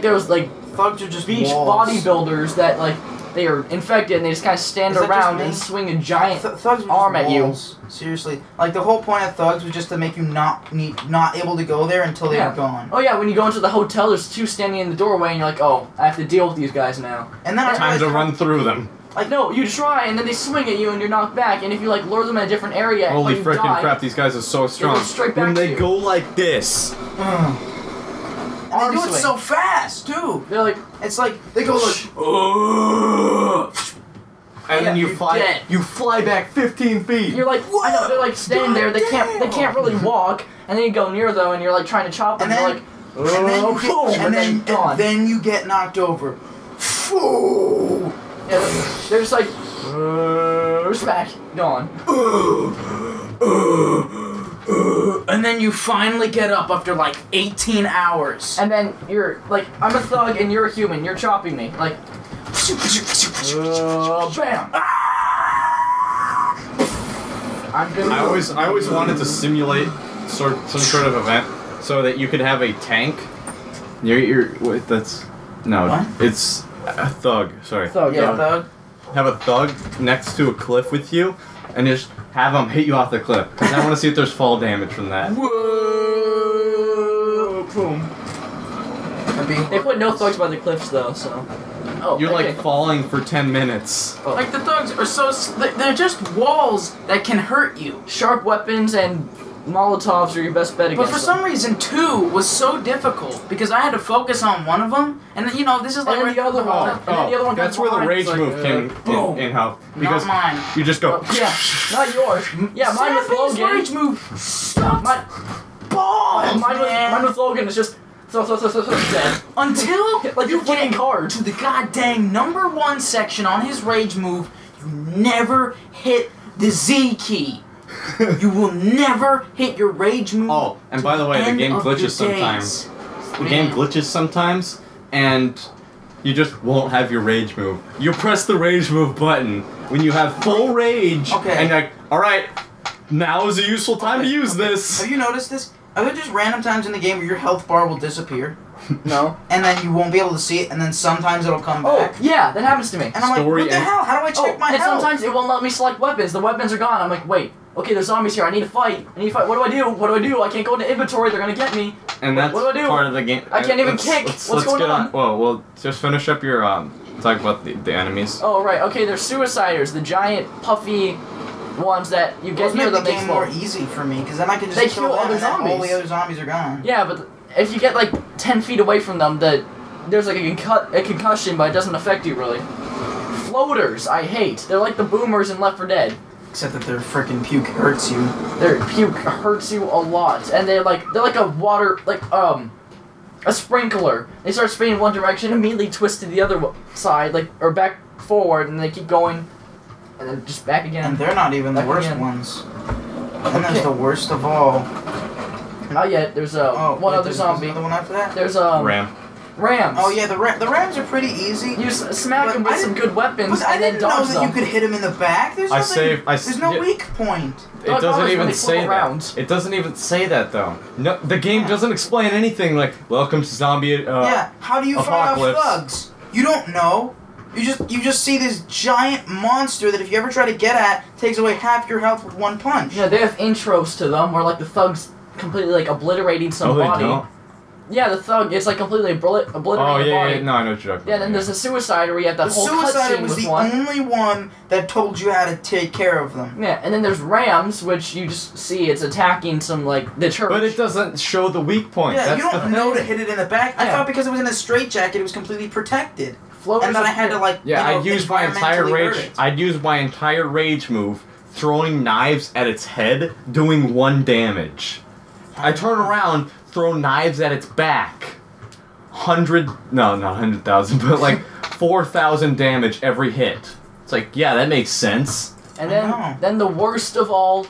[SPEAKER 3] there's like
[SPEAKER 4] Thugs are just
[SPEAKER 3] beach
[SPEAKER 4] walls.
[SPEAKER 3] bodybuilders that like they are infected and they just kind of stand
[SPEAKER 4] Is that
[SPEAKER 3] around
[SPEAKER 4] just me?
[SPEAKER 3] and swing a giant
[SPEAKER 4] Thugs were
[SPEAKER 3] arm
[SPEAKER 4] just
[SPEAKER 3] at you.
[SPEAKER 4] walls. Seriously. Like, the whole point of Thugs was just to make you not able to go there until they
[SPEAKER 3] Yeah.
[SPEAKER 4] were gone.
[SPEAKER 3] Oh yeah, when you go into the hotel, there's 2 standing in the doorway, and you're like, oh, I have to deal with these guys now.
[SPEAKER 4] And then I
[SPEAKER 2] Time to
[SPEAKER 4] realized-
[SPEAKER 2] run through them.
[SPEAKER 3] Like, no, you try, and then they swing at you, and you're knocked back, and if you, like, lure them in a different area,
[SPEAKER 2] Holy
[SPEAKER 3] and you
[SPEAKER 2] freaking
[SPEAKER 3] die,
[SPEAKER 2] crap! These guys are so strong.
[SPEAKER 3] straight
[SPEAKER 2] When
[SPEAKER 3] back to
[SPEAKER 2] they
[SPEAKER 3] you.
[SPEAKER 2] go like this.
[SPEAKER 4] Ugh. And
[SPEAKER 3] Arm
[SPEAKER 4] they do it
[SPEAKER 3] swing.
[SPEAKER 4] so fast, too.
[SPEAKER 3] They're like,
[SPEAKER 4] It's like, they go like...
[SPEAKER 2] And then
[SPEAKER 3] you're dead.
[SPEAKER 2] you fly back 15 feet.
[SPEAKER 3] you're like, I know, they're, like, standing there, they can't really walk, and then you go near them, and you're, like, trying to chop them,
[SPEAKER 4] And
[SPEAKER 3] and
[SPEAKER 4] then-
[SPEAKER 3] you're like,
[SPEAKER 4] And then,
[SPEAKER 3] oh, boom, and then gone.
[SPEAKER 4] and then you get knocked over. Foo!
[SPEAKER 3] Yeah, they're just like, smack, gone.
[SPEAKER 4] And then you finally get up after like 18 hours.
[SPEAKER 3] And then you're like, I'm a thug and you're a human. You're chopping me. Like, bam. I'm good.
[SPEAKER 2] I always wanted to simulate some sort of event so that you could have a tank. Wait, that's no.
[SPEAKER 4] What?
[SPEAKER 2] It's a thug. Sorry.
[SPEAKER 3] Thug,
[SPEAKER 4] Yeah, thug.
[SPEAKER 2] Have a thug next to a cliff with you, and just have them hit you off the cliff. Because I want to see if there's fall damage from that.
[SPEAKER 4] Whoa!
[SPEAKER 3] boom.
[SPEAKER 4] That'd be
[SPEAKER 3] They put no thugs by the cliffs though, so. Oh,
[SPEAKER 2] You're
[SPEAKER 3] okay.
[SPEAKER 2] like falling for 10 minutes.
[SPEAKER 4] Like the thugs are so they're just walls that can hurt you.
[SPEAKER 3] Sharp weapons and Molotovs are your best bet
[SPEAKER 4] But
[SPEAKER 3] against
[SPEAKER 4] for some reason, 2 was so difficult because I had to focus on one of them, and then, you know, this is like
[SPEAKER 3] And then the other one. And then the other one
[SPEAKER 2] That's
[SPEAKER 3] comes
[SPEAKER 2] where the
[SPEAKER 3] behind,
[SPEAKER 2] rage
[SPEAKER 3] it's like,
[SPEAKER 2] move came
[SPEAKER 3] boom.
[SPEAKER 2] in how because
[SPEAKER 4] Not mine.
[SPEAKER 2] you just go.
[SPEAKER 3] Yeah, not yours. Yeah, mine with
[SPEAKER 4] Sappy's
[SPEAKER 3] Logan.
[SPEAKER 4] rage move sucks
[SPEAKER 3] Mine,
[SPEAKER 4] balls, man.
[SPEAKER 3] mine with Logan is just throw, dead.
[SPEAKER 4] Until
[SPEAKER 3] Like
[SPEAKER 4] you
[SPEAKER 3] you're winning
[SPEAKER 4] get
[SPEAKER 3] cards.
[SPEAKER 4] to the goddamn number 1 section on his rage move, you never hit the Z key. You will never hit your rage move.
[SPEAKER 2] Oh, and by the way, the
[SPEAKER 4] end
[SPEAKER 2] game
[SPEAKER 4] of your
[SPEAKER 2] glitches sometimes.
[SPEAKER 4] days.
[SPEAKER 2] The game glitches sometimes, and you just won't have your rage move. You press the rage move button when you have full rage,
[SPEAKER 4] Okay.
[SPEAKER 2] and you're like, all right, now is a useful time to use
[SPEAKER 4] Have
[SPEAKER 2] this.
[SPEAKER 4] you noticed this? Are there just random times in the game where your health bar will disappear?
[SPEAKER 3] No.
[SPEAKER 4] And then you won't be able to see it, and then sometimes it'll come
[SPEAKER 3] Oh,
[SPEAKER 4] back?
[SPEAKER 3] yeah, that happens to me.
[SPEAKER 4] And I'm like,
[SPEAKER 2] Story
[SPEAKER 4] what the
[SPEAKER 2] and-
[SPEAKER 4] hell? How do I check my
[SPEAKER 3] and
[SPEAKER 4] health?
[SPEAKER 3] sometimes it won't let me select weapons. The weapons are gone. I'm like, wait, okay, there's zombies here. I need to fight. What do I do? What do I do? I can't go into inventory. They're gonna get me.
[SPEAKER 2] And that's
[SPEAKER 3] What do I do?
[SPEAKER 2] part of the game.
[SPEAKER 3] I can't even kick.
[SPEAKER 2] Let's
[SPEAKER 3] What's going
[SPEAKER 2] get
[SPEAKER 3] on?
[SPEAKER 2] Well, we'll just finish up your talk about the enemies.
[SPEAKER 3] Oh, right. Okay, they're suiciders. The giant, puffy ones that you
[SPEAKER 4] Well,
[SPEAKER 3] get
[SPEAKER 4] it's
[SPEAKER 3] near
[SPEAKER 4] made the
[SPEAKER 3] them, they
[SPEAKER 4] game more
[SPEAKER 3] explode.
[SPEAKER 4] easy for me, because then I can just
[SPEAKER 3] They
[SPEAKER 4] kill
[SPEAKER 3] kill
[SPEAKER 4] them,
[SPEAKER 3] other
[SPEAKER 4] and then all
[SPEAKER 3] zombies.
[SPEAKER 4] the other zombies are gone.
[SPEAKER 3] Yeah, but if you get like 10 feet away from them, there's like a concussion, but it doesn't affect you really. Floaters, I hate. They're like the boomers in Left 4 Dead.
[SPEAKER 4] Except that their freaking puke hurts you.
[SPEAKER 3] Their puke hurts you a lot, and they're like a water a sprinkler. They start spinning one direction, immediately twist to the other side, or back forward, and they keep going, and then just back again.
[SPEAKER 4] And they're not even the
[SPEAKER 3] Back
[SPEAKER 4] worst
[SPEAKER 3] again.
[SPEAKER 4] ones. And there's the worst of all.
[SPEAKER 3] Not yet. There's one
[SPEAKER 4] wait,
[SPEAKER 3] other
[SPEAKER 4] there's
[SPEAKER 3] zombie.
[SPEAKER 4] another one after that?
[SPEAKER 3] There's
[SPEAKER 2] Ram.
[SPEAKER 3] Rams.
[SPEAKER 4] Oh yeah, the Rams are pretty easy.
[SPEAKER 3] You smack
[SPEAKER 4] But
[SPEAKER 3] them with
[SPEAKER 4] I
[SPEAKER 3] some
[SPEAKER 4] didn't-
[SPEAKER 3] good weapons
[SPEAKER 4] But I
[SPEAKER 3] and then
[SPEAKER 4] didn't know
[SPEAKER 3] dodge
[SPEAKER 4] that
[SPEAKER 3] them.
[SPEAKER 4] you could hit him in the back. There's nothing. There's no
[SPEAKER 2] yeah.
[SPEAKER 4] weak point.
[SPEAKER 2] It
[SPEAKER 3] Dog
[SPEAKER 2] doesn't
[SPEAKER 3] collars
[SPEAKER 2] even
[SPEAKER 3] when they
[SPEAKER 2] say
[SPEAKER 3] flip
[SPEAKER 2] that.
[SPEAKER 3] around.
[SPEAKER 2] It doesn't even say that though. No, the game doesn't explain anything. Like, welcome to zombie.
[SPEAKER 4] Yeah. How do you fight off
[SPEAKER 2] Apocalypse.
[SPEAKER 4] thugs? You don't know. You just see this giant monster that if you ever try to get at takes away half your health with one punch.
[SPEAKER 3] Yeah, they have intros to them where like the thug's completely like obliterating some
[SPEAKER 2] Oh, they
[SPEAKER 3] body.
[SPEAKER 2] don't?
[SPEAKER 3] Yeah, the thug is like completely obliterating
[SPEAKER 2] Oh
[SPEAKER 3] the
[SPEAKER 2] yeah,
[SPEAKER 3] body.
[SPEAKER 2] yeah. No, I know what you're talking
[SPEAKER 3] Yeah,
[SPEAKER 2] about.
[SPEAKER 3] then there's a suicider where you have that
[SPEAKER 4] The
[SPEAKER 3] whole
[SPEAKER 4] suicider
[SPEAKER 3] cutscene
[SPEAKER 4] was
[SPEAKER 3] with
[SPEAKER 4] the
[SPEAKER 3] one.
[SPEAKER 4] only one that told you how to take care of them.
[SPEAKER 3] Yeah, and then there's Rams, which you just see it's attacking some like the church.
[SPEAKER 2] But it doesn't show the weak point.
[SPEAKER 4] Yeah,
[SPEAKER 2] That's
[SPEAKER 4] you don't
[SPEAKER 2] the
[SPEAKER 4] know to
[SPEAKER 2] thing.
[SPEAKER 4] hit it in the back. I
[SPEAKER 3] Yeah.
[SPEAKER 4] thought because it was in a straitjacket, it was completely protected.
[SPEAKER 3] Floaters
[SPEAKER 4] And then
[SPEAKER 3] are
[SPEAKER 4] I had to like,
[SPEAKER 2] Yeah,
[SPEAKER 4] you know,
[SPEAKER 2] I'd use my entire
[SPEAKER 4] environmentally hurt
[SPEAKER 2] rage.
[SPEAKER 4] it.
[SPEAKER 2] I'd use my entire rage move, throwing knives at its head, doing 1 damage. I turn around, throw knives at its back. 100, no, not 100,000, but like 4,000 damage every hit. It's like, yeah, that makes sense.
[SPEAKER 3] And
[SPEAKER 4] I know.
[SPEAKER 3] then the worst of all,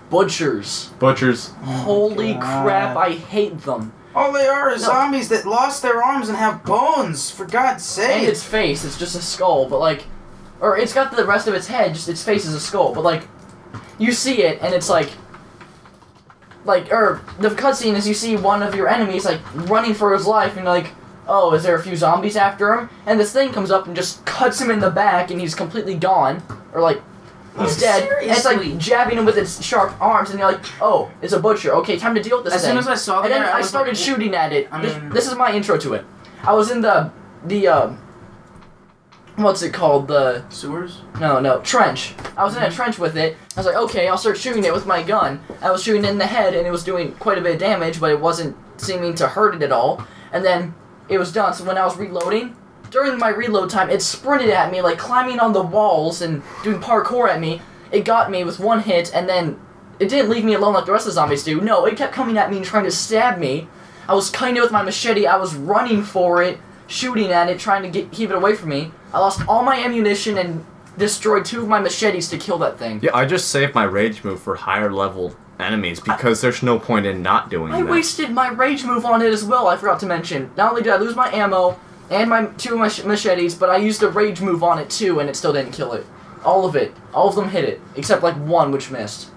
[SPEAKER 3] butchers.
[SPEAKER 2] Butchers.
[SPEAKER 3] Holy
[SPEAKER 4] God.
[SPEAKER 3] crap, I hate them.
[SPEAKER 4] All they are is
[SPEAKER 3] No.
[SPEAKER 4] zombies that lost their arms and have bones, for God's
[SPEAKER 3] And
[SPEAKER 4] sake.
[SPEAKER 3] its face, it's just a skull, but like, or it's got the rest of its head, just its face is a skull, but like, you see it, and it's like, or the cutscene is you see one of your enemies like running for his life, and you're like, oh, is there a few zombies after him? And this thing comes up and just cuts him in the back, and he's completely gone, or like, he's dead. And it's
[SPEAKER 4] Seriously?
[SPEAKER 3] like jabbing him with its sharp arms, and you're like, oh, it's a butcher. Okay, time to deal with this
[SPEAKER 4] As
[SPEAKER 3] thing.
[SPEAKER 4] soon as I saw
[SPEAKER 3] And
[SPEAKER 4] that,
[SPEAKER 3] then I
[SPEAKER 4] was
[SPEAKER 3] started
[SPEAKER 4] like,
[SPEAKER 3] shooting at it.
[SPEAKER 4] I
[SPEAKER 3] This-
[SPEAKER 4] mean-
[SPEAKER 3] this is my intro to it. I was in the what's it called? The
[SPEAKER 4] Sewers?
[SPEAKER 3] no trench. I was in a trench with it. I was like, okay, I'll start shooting it with my gun. I was shooting it in the head, and it was doing quite a bit of damage, but it wasn't seeming to hurt it at all. And then it was done. So when I was reloading, during my reload time, it sprinted at me, like climbing on the walls and doing parkour at me. It got me with 1 hit, and then it didn't leave me alone like the rest of the zombies do. No, it kept coming at me and trying to stab me. I was cutting it with my machete. I was running for it, shooting at it, trying to keep it away from me. I lost all my ammunition and destroyed 2 of my machetes to kill that thing.
[SPEAKER 2] Yeah, I just saved my rage move for higher level enemies because there's no point in not doing
[SPEAKER 3] I
[SPEAKER 2] that.
[SPEAKER 3] wasted my rage move on it as well, I forgot to mention. Not only did I lose my ammo and my 2 of my machetes, but I used a rage move on it too, and it still didn't kill it. All of it. All of them hit it, except like 1 which missed.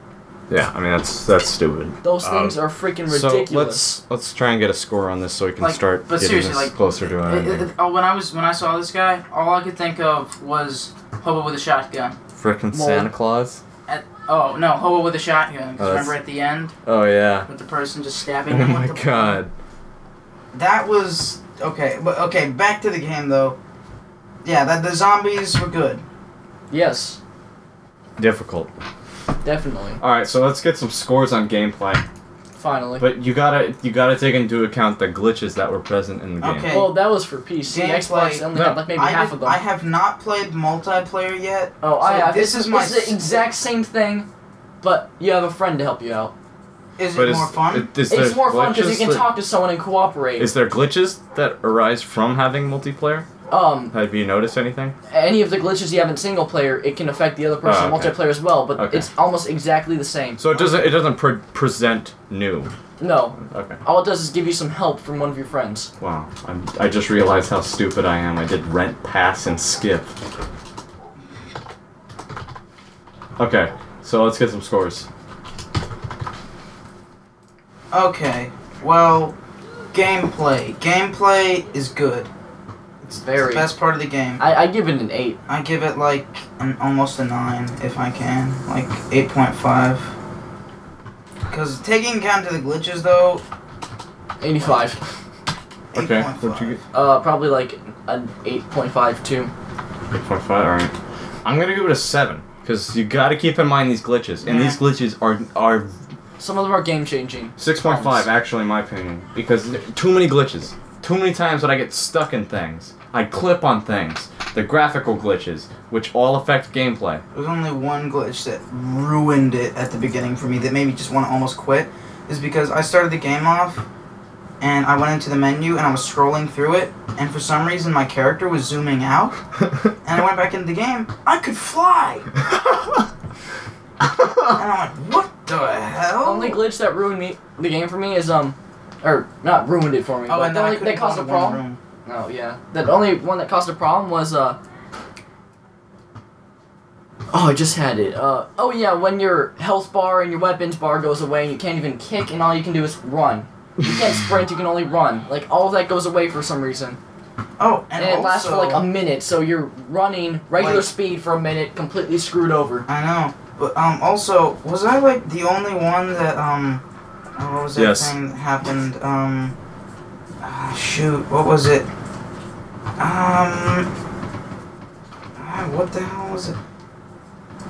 [SPEAKER 2] Yeah, I mean that's stupid.
[SPEAKER 3] Those things are freaking
[SPEAKER 2] So
[SPEAKER 3] ridiculous.
[SPEAKER 2] let's try and get a score on this so we can
[SPEAKER 4] Like,
[SPEAKER 2] start
[SPEAKER 4] but
[SPEAKER 2] getting
[SPEAKER 4] seriously,
[SPEAKER 2] this
[SPEAKER 4] like,
[SPEAKER 2] closer to an ending.
[SPEAKER 4] When I saw this guy, all I could think of was Hobo with a shotgun.
[SPEAKER 2] Frickin'
[SPEAKER 3] Mold.
[SPEAKER 2] Santa Claus.
[SPEAKER 4] Oh no, Hobo with a shotgun. 'Cause
[SPEAKER 2] Oh, that's-
[SPEAKER 4] remember at the end
[SPEAKER 2] Oh yeah.
[SPEAKER 4] with the person just stabbing
[SPEAKER 2] Oh
[SPEAKER 4] him
[SPEAKER 2] my
[SPEAKER 4] with the
[SPEAKER 2] god.
[SPEAKER 4] that was okay. But okay, back to the game though. Yeah, the zombies were good.
[SPEAKER 3] Yes,
[SPEAKER 2] Difficult.
[SPEAKER 3] definitely.
[SPEAKER 2] Alright, so let's get some scores on gameplay.
[SPEAKER 3] Finally.
[SPEAKER 2] But you gotta take into account the glitches that were present in the game.
[SPEAKER 4] Okay.
[SPEAKER 3] Well, that was for PC.
[SPEAKER 4] Gameplay-
[SPEAKER 3] Xbox only had like maybe half of them.
[SPEAKER 4] I have not played multiplayer yet.
[SPEAKER 3] Oh, I
[SPEAKER 4] so
[SPEAKER 3] have.
[SPEAKER 4] This is my.
[SPEAKER 3] It's the exact same thing, but you have a friend to help you out.
[SPEAKER 4] Is
[SPEAKER 2] But
[SPEAKER 4] it more fun?
[SPEAKER 3] It's more fun because you can
[SPEAKER 2] that-
[SPEAKER 3] talk to someone and cooperate.
[SPEAKER 2] Is there glitches that arise from having multiplayer? Have you noticed anything?
[SPEAKER 3] Any of the glitches you have in single player, it can affect the other person in
[SPEAKER 2] okay.
[SPEAKER 3] multiplayer as well, but
[SPEAKER 2] Okay.
[SPEAKER 3] it's almost exactly the same.
[SPEAKER 2] So it doesn't present new.
[SPEAKER 3] No.
[SPEAKER 2] Okay.
[SPEAKER 3] All it does is give you some help from one of your friends.
[SPEAKER 2] Wow. I just realized how stupid I am. I did rent, pass, and skip. Okay, so let's get some scores.
[SPEAKER 4] Okay. Well, gameplay. Gameplay is good. It's
[SPEAKER 3] Very.
[SPEAKER 4] the best part of the game.
[SPEAKER 3] I give it an 8.
[SPEAKER 4] I give it like almost a 9 if I can, like 8.5. Because taking account to the glitches though,
[SPEAKER 3] 85.
[SPEAKER 2] Okay,
[SPEAKER 4] 8.5.
[SPEAKER 2] what'd you get?
[SPEAKER 3] Probably like an 8.5 too.
[SPEAKER 2] 8.5, alright. I'm gonna give it a 7, because you gotta keep in mind these glitches, and
[SPEAKER 4] Yeah.
[SPEAKER 2] these glitches are
[SPEAKER 3] Some of them are game changing.
[SPEAKER 2] 6.5 actually in my opinion, because too many glitches. Too many times that I get stuck in things. I clip on things. The graphical glitches, which all affect gameplay.
[SPEAKER 4] There's only one glitch that ruined it at the beginning for me that made me just want to almost quit, is because I started the game off, and I went into the menu and I was scrolling through it, and for some reason my character was zooming out, and I went back into the game, I could fly! And I'm like, what the hell?
[SPEAKER 3] The only glitch that ruined the game for me is or not ruined it for me.
[SPEAKER 4] Oh,
[SPEAKER 3] but
[SPEAKER 4] and
[SPEAKER 3] the
[SPEAKER 4] then I
[SPEAKER 3] only,
[SPEAKER 4] couldn't
[SPEAKER 3] that caused
[SPEAKER 4] go
[SPEAKER 3] a
[SPEAKER 4] to one
[SPEAKER 3] problem.
[SPEAKER 4] room.
[SPEAKER 3] Oh yeah, the only one that caused a problem was Oh, I just had it. Oh yeah, when your health bar and your weapons bar goes away and you can't even kick and all you can do is run. You can't sprint, you can only run. Like, all of that goes away for some reason.
[SPEAKER 4] Oh,
[SPEAKER 3] And it lasts for like a minute, so you're running regular
[SPEAKER 4] Like-
[SPEAKER 3] speed for a minute, completely screwed over.
[SPEAKER 4] I know, but also, was I like the only one that what was that
[SPEAKER 2] Yes.
[SPEAKER 4] thing that happened? Shoot, what was it? What the hell was it?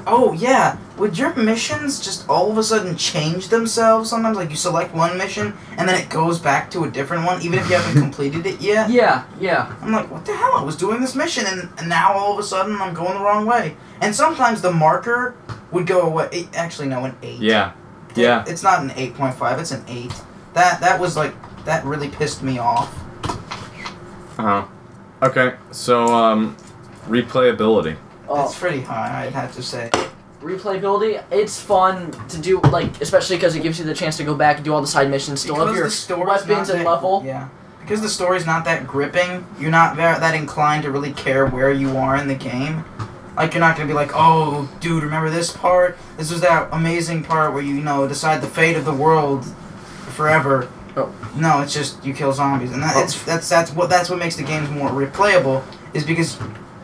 [SPEAKER 4] Oh yeah, would your missions just all of a sudden change themselves sometimes? Like you select one mission and then it goes back to a different one, even if you haven't completed it yet?
[SPEAKER 3] Yeah, yeah.
[SPEAKER 4] I'm like, what the hell? I was doing this mission and now all of a sudden I'm going the wrong way. And sometimes the marker would go away. Actually, no, an 8.
[SPEAKER 2] Yeah. Yeah.
[SPEAKER 4] It's not an 8.5, it's an 8. That was like, that really pissed me off.
[SPEAKER 2] Okay, so, replayability.
[SPEAKER 4] It's pretty high, I'd have to say.
[SPEAKER 3] Replayability, it's fun to do, like, especially because it gives you the chance to go back and do all the side missions, still have
[SPEAKER 4] Because
[SPEAKER 3] your
[SPEAKER 4] the story's
[SPEAKER 3] weapons
[SPEAKER 4] not
[SPEAKER 3] and
[SPEAKER 4] that-
[SPEAKER 3] level.
[SPEAKER 4] Yeah. Because the story's not that gripping, you're not that inclined to really care where you are in the game. Like, you're not gonna be like, oh, dude, remember this part? This was that amazing part where you decide the fate of the world forever.
[SPEAKER 3] Oh.
[SPEAKER 4] No, it's just you kill zombies, and that's what makes the games more replayable. Is because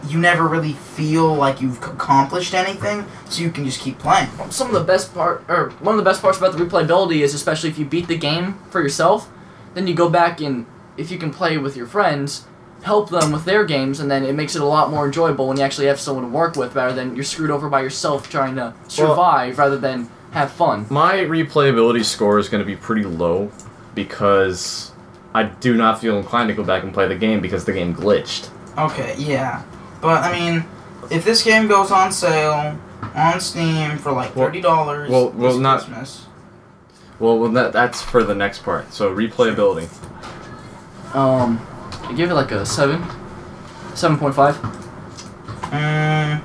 [SPEAKER 4] you never really feel like you've accomplished anything, so you can just keep playing.
[SPEAKER 3] One of the best parts about the replayability is, especially if you beat the game for yourself, then you go back and, if you can play with your friends, help them with their games, and then it makes it a lot more enjoyable when you actually have someone to work with, rather than you're screwed over by yourself trying to survive rather than have fun.
[SPEAKER 2] My replayability score is going to be pretty low, because I do not feel inclined to go back and play the game because the game glitched.
[SPEAKER 4] Okay, yeah. But, I mean, if this game goes on sale on Steam for like $30 this
[SPEAKER 2] not-
[SPEAKER 4] Christmas...
[SPEAKER 2] Well, that's for the next part. So, replayability.
[SPEAKER 3] I give it like a 7. 7.5.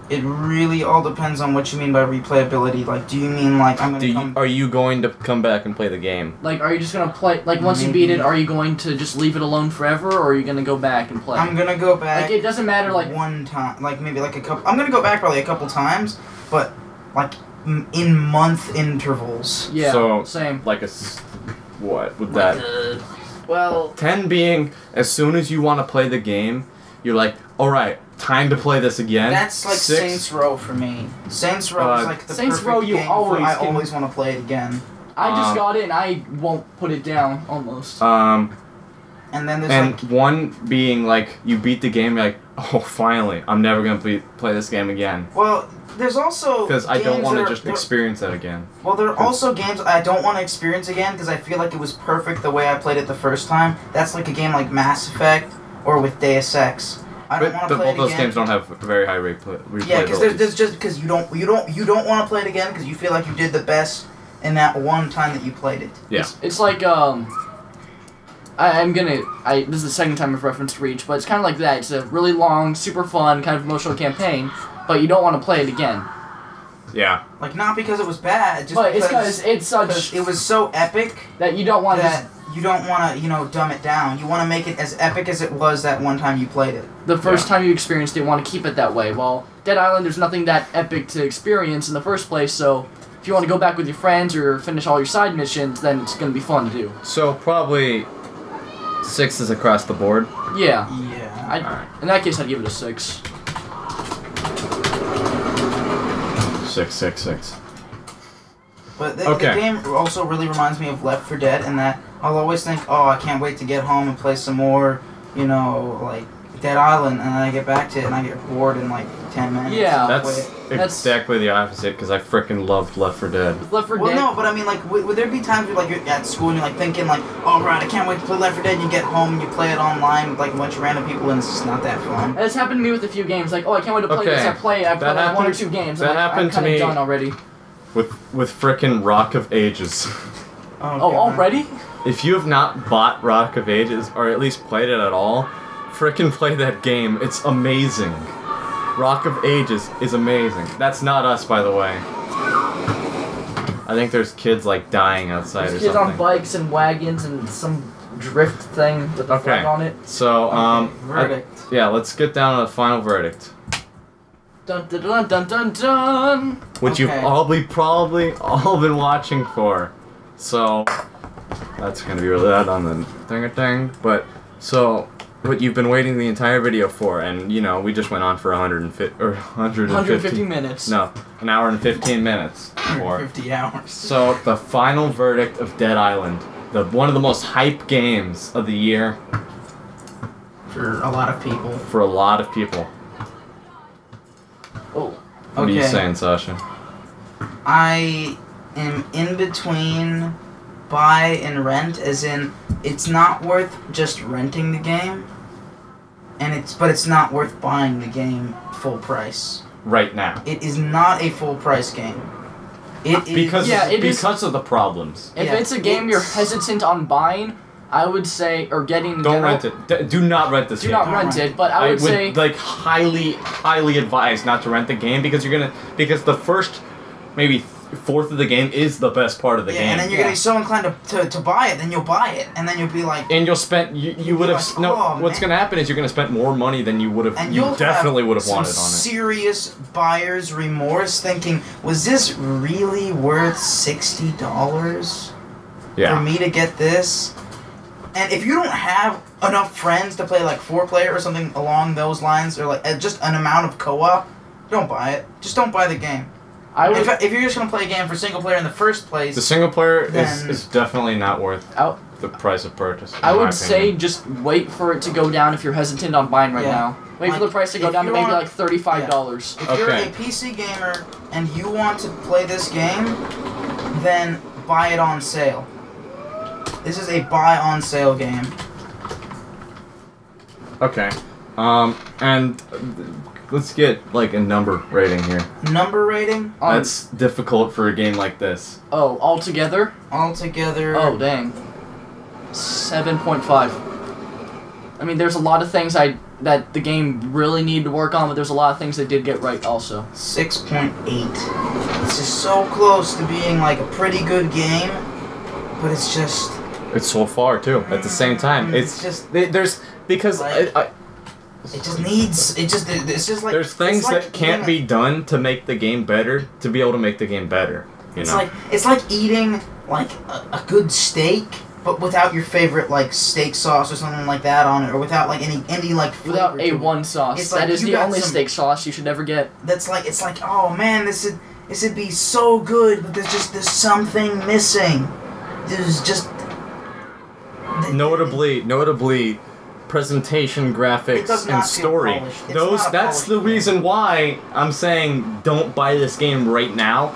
[SPEAKER 4] It really all depends on what you mean by replayability. Like, do you mean like I'm gonna come...
[SPEAKER 2] Are you going to come back and play the game?
[SPEAKER 3] Like, are you just gonna play, like, once you beat it, are you going to just leave it alone forever, or are you gonna go back and play?
[SPEAKER 4] I'm gonna go back.
[SPEAKER 3] Like, it doesn't matter, like...
[SPEAKER 4] one time, like maybe like a couple... I'm gonna go back probably a couple times, but like in month intervals.
[SPEAKER 3] Yeah,
[SPEAKER 2] So,
[SPEAKER 3] same.
[SPEAKER 2] Like what would that...
[SPEAKER 3] Well...
[SPEAKER 2] 10 being, as soon as you want to play the game, you're like, alright, time to play this again.
[SPEAKER 4] That's like
[SPEAKER 2] 6,
[SPEAKER 4] Saints Row for me. Saints Row is like the
[SPEAKER 3] Saints
[SPEAKER 4] perfect
[SPEAKER 3] Row you
[SPEAKER 4] game
[SPEAKER 3] always
[SPEAKER 4] I
[SPEAKER 3] can-
[SPEAKER 4] always want to play it again.
[SPEAKER 3] I just got it and I won't put it down, almost.
[SPEAKER 4] And then there's
[SPEAKER 2] And one being like, you beat the game, you're like, oh, finally, I'm never gonna play this game again.
[SPEAKER 4] Well, there's also
[SPEAKER 2] Because I don't want to just
[SPEAKER 4] there-
[SPEAKER 2] experience that again.
[SPEAKER 4] Well, there are also games I don't want to experience again because I feel like it was perfect the way I played it the first time. That's like a game like Mass Effect or with Deus Ex. I don't want to play
[SPEAKER 2] both
[SPEAKER 4] it
[SPEAKER 2] those
[SPEAKER 4] again.
[SPEAKER 2] games don't have very high replayability.
[SPEAKER 4] Yeah, because there's just because you don't want to play it again because you feel like you did the best in that one time that you played it.
[SPEAKER 2] Yeah.
[SPEAKER 3] It's like this is the second time I've referenced Reach, but it's kind of like that. It's a really long, super fun, kind of emotional campaign, but you don't want to play it again.
[SPEAKER 2] Yeah.
[SPEAKER 4] Like not because it was bad, just
[SPEAKER 3] But
[SPEAKER 4] because
[SPEAKER 3] it's such
[SPEAKER 4] it was so epic
[SPEAKER 3] that you don't want
[SPEAKER 4] that
[SPEAKER 3] to.
[SPEAKER 4] you don't want to dumb it down. You want to make it as epic as it was that one time you played it.
[SPEAKER 3] The first time you experienced it, you want to keep it that way. Well, Dead Island, there's nothing that epic to experience in the first place, so if you want to go back with your friends or finish all your side missions, then it's going to be fun to do.
[SPEAKER 2] So probably 6 is across the board.
[SPEAKER 3] Yeah.
[SPEAKER 4] Yeah.
[SPEAKER 3] In that case, I'd give it a 6.
[SPEAKER 2] 6, 6, 6.
[SPEAKER 4] But the
[SPEAKER 2] Okay.
[SPEAKER 4] game also really reminds me of Left 4 Dead in that I'll always think, oh, I can't wait to get home and play some more, like Dead Island, and then I get back to it and I get bored in like 10 minutes.
[SPEAKER 3] Yeah.
[SPEAKER 2] That's exactly the opposite, because I freaking loved Left 4 Dead.
[SPEAKER 3] Left 4
[SPEAKER 4] Well,
[SPEAKER 3] Dead.
[SPEAKER 4] no, but I mean, like, would there be times where, like, you're at school and you're, like, thinking, like, oh, right, I can't wait to play Left 4 Dead, and you get home and you play it online with, like, a bunch of random people, and it's just not that fun?
[SPEAKER 3] It's happened to me with a few games. Like, oh, I can't wait to play
[SPEAKER 2] Okay.
[SPEAKER 3] this. I played like 1 or
[SPEAKER 2] happened-
[SPEAKER 3] 2 games.
[SPEAKER 2] that
[SPEAKER 3] I'm like,
[SPEAKER 2] happened
[SPEAKER 3] I'm
[SPEAKER 2] to
[SPEAKER 3] kinda
[SPEAKER 2] me-
[SPEAKER 3] done already.
[SPEAKER 2] With frickin' Rock of Ages.
[SPEAKER 3] Oh,
[SPEAKER 4] God.
[SPEAKER 3] already?
[SPEAKER 2] If you have not bought Rock of Ages, or at least played it at all, frickin' play that game. It's amazing. Rock of Ages is amazing. That's not us, by the way. I think there's kids, like, dying outside
[SPEAKER 3] There's
[SPEAKER 2] or
[SPEAKER 3] kids
[SPEAKER 2] something.
[SPEAKER 3] on bikes and wagons and some drift thing with a flag on it.
[SPEAKER 2] So,
[SPEAKER 4] Verdict.
[SPEAKER 2] yeah, let's get down to the final verdict.
[SPEAKER 3] Dun dun dun dun dun dun!
[SPEAKER 2] Which you've
[SPEAKER 4] Okay.
[SPEAKER 2] probably all been watching for. So, that's gonna be really loud on the ding-a-ding. But, so, what you've been waiting the entire video for, and, you know, we just went on for 150
[SPEAKER 3] minutes.
[SPEAKER 2] No, an hour and 15 minutes. For.
[SPEAKER 4] 50 hours.
[SPEAKER 2] So, the final verdict of Dead Island. One of the most hype games of the year
[SPEAKER 4] For a lot of people.
[SPEAKER 2] for a lot of people.
[SPEAKER 3] Oh.
[SPEAKER 2] What are you
[SPEAKER 4] Okay.
[SPEAKER 2] saying, Sasha?
[SPEAKER 4] I am in between buy and rent, as in it's not worth just renting the game, but it's not worth buying the game full price.
[SPEAKER 2] Right now.
[SPEAKER 4] It is not a full price game. It is
[SPEAKER 2] Because of the problems.
[SPEAKER 3] If
[SPEAKER 4] Yeah,
[SPEAKER 3] it's a game you're hesitant on buying, I would say, or getting in
[SPEAKER 2] Don't
[SPEAKER 3] general,
[SPEAKER 2] rent it. Do not rent this
[SPEAKER 3] do
[SPEAKER 2] game.
[SPEAKER 3] not rent it, but I would say...
[SPEAKER 2] like highly advise not to rent the game because because the first maybe fourth of the game is the best part of the game.
[SPEAKER 4] and then you're gonna be so inclined to buy it, then you'll buy it, and then you'll be like,
[SPEAKER 2] And you'll spend you would have
[SPEAKER 4] like, oh,
[SPEAKER 2] what's
[SPEAKER 4] man.
[SPEAKER 2] gonna happen is you're gonna spend more money than you would have
[SPEAKER 4] and
[SPEAKER 2] you
[SPEAKER 4] you'll
[SPEAKER 2] definitely would have
[SPEAKER 4] some
[SPEAKER 2] wanted on it.
[SPEAKER 4] serious buyer's remorse, thinking, was this really worth $60 for
[SPEAKER 2] Yeah.
[SPEAKER 4] me to get this? And if you don't have enough friends to play like 4-player or something along those lines, or like just an amount of co-op, don't buy it. Just don't buy the game.
[SPEAKER 3] I would...
[SPEAKER 4] If you're just gonna play a game for single player in the first place,
[SPEAKER 2] The single player
[SPEAKER 4] Then-
[SPEAKER 2] is definitely not worth
[SPEAKER 3] I-
[SPEAKER 2] the price of purchase. in
[SPEAKER 3] I
[SPEAKER 2] my
[SPEAKER 3] would say
[SPEAKER 2] opinion.
[SPEAKER 3] just wait for it to go down if you're hesitant on buying right
[SPEAKER 4] Yeah.
[SPEAKER 3] now. Wait for
[SPEAKER 4] Like,
[SPEAKER 3] the price to go
[SPEAKER 4] if
[SPEAKER 3] down to
[SPEAKER 4] you
[SPEAKER 3] maybe
[SPEAKER 4] wanna-
[SPEAKER 3] like $35.
[SPEAKER 4] if you're
[SPEAKER 2] Okay.
[SPEAKER 4] a PC gamer and you want to play this game, then buy it on sale. This is a buy on sale game.
[SPEAKER 2] Okay. And let's get like a number rating here.
[SPEAKER 4] Number rating
[SPEAKER 2] That's difficult for a game like this.
[SPEAKER 3] Oh, altogether?
[SPEAKER 4] altogether.
[SPEAKER 3] Oh, dang. 7.5. I mean, there's a lot of things that the game really needed to work on, but there's a lot of things they did get right also.
[SPEAKER 4] 6.8. This is so close to being like a pretty good game, but it's just
[SPEAKER 2] It's so far too. At the same time,
[SPEAKER 4] It's
[SPEAKER 2] it's
[SPEAKER 4] just-
[SPEAKER 2] there's because
[SPEAKER 4] like- it's just like
[SPEAKER 2] there's things
[SPEAKER 4] it's like
[SPEAKER 2] that can't
[SPEAKER 4] eating-
[SPEAKER 2] be done to make the game better to be able to make the game better. You know.
[SPEAKER 4] It's like eating like a good steak, but without your favorite like steak sauce or something like that on it, or without like any like flavor
[SPEAKER 3] Without
[SPEAKER 4] to it.
[SPEAKER 3] A1 sauce.
[SPEAKER 4] It's
[SPEAKER 3] That
[SPEAKER 4] like
[SPEAKER 3] is
[SPEAKER 4] you
[SPEAKER 3] the
[SPEAKER 4] got
[SPEAKER 3] only
[SPEAKER 4] some-
[SPEAKER 3] steak sauce you should ever get.
[SPEAKER 4] It's like, oh man, this is. is it'd be so good, but there's something missing. There's just
[SPEAKER 2] Notably, presentation,
[SPEAKER 4] It
[SPEAKER 2] graphics,
[SPEAKER 4] does
[SPEAKER 2] and
[SPEAKER 4] not feel
[SPEAKER 2] story.
[SPEAKER 4] polished. It's not a
[SPEAKER 2] That's the
[SPEAKER 4] polished
[SPEAKER 2] reason
[SPEAKER 4] game.
[SPEAKER 2] why I'm saying don't buy this game right now.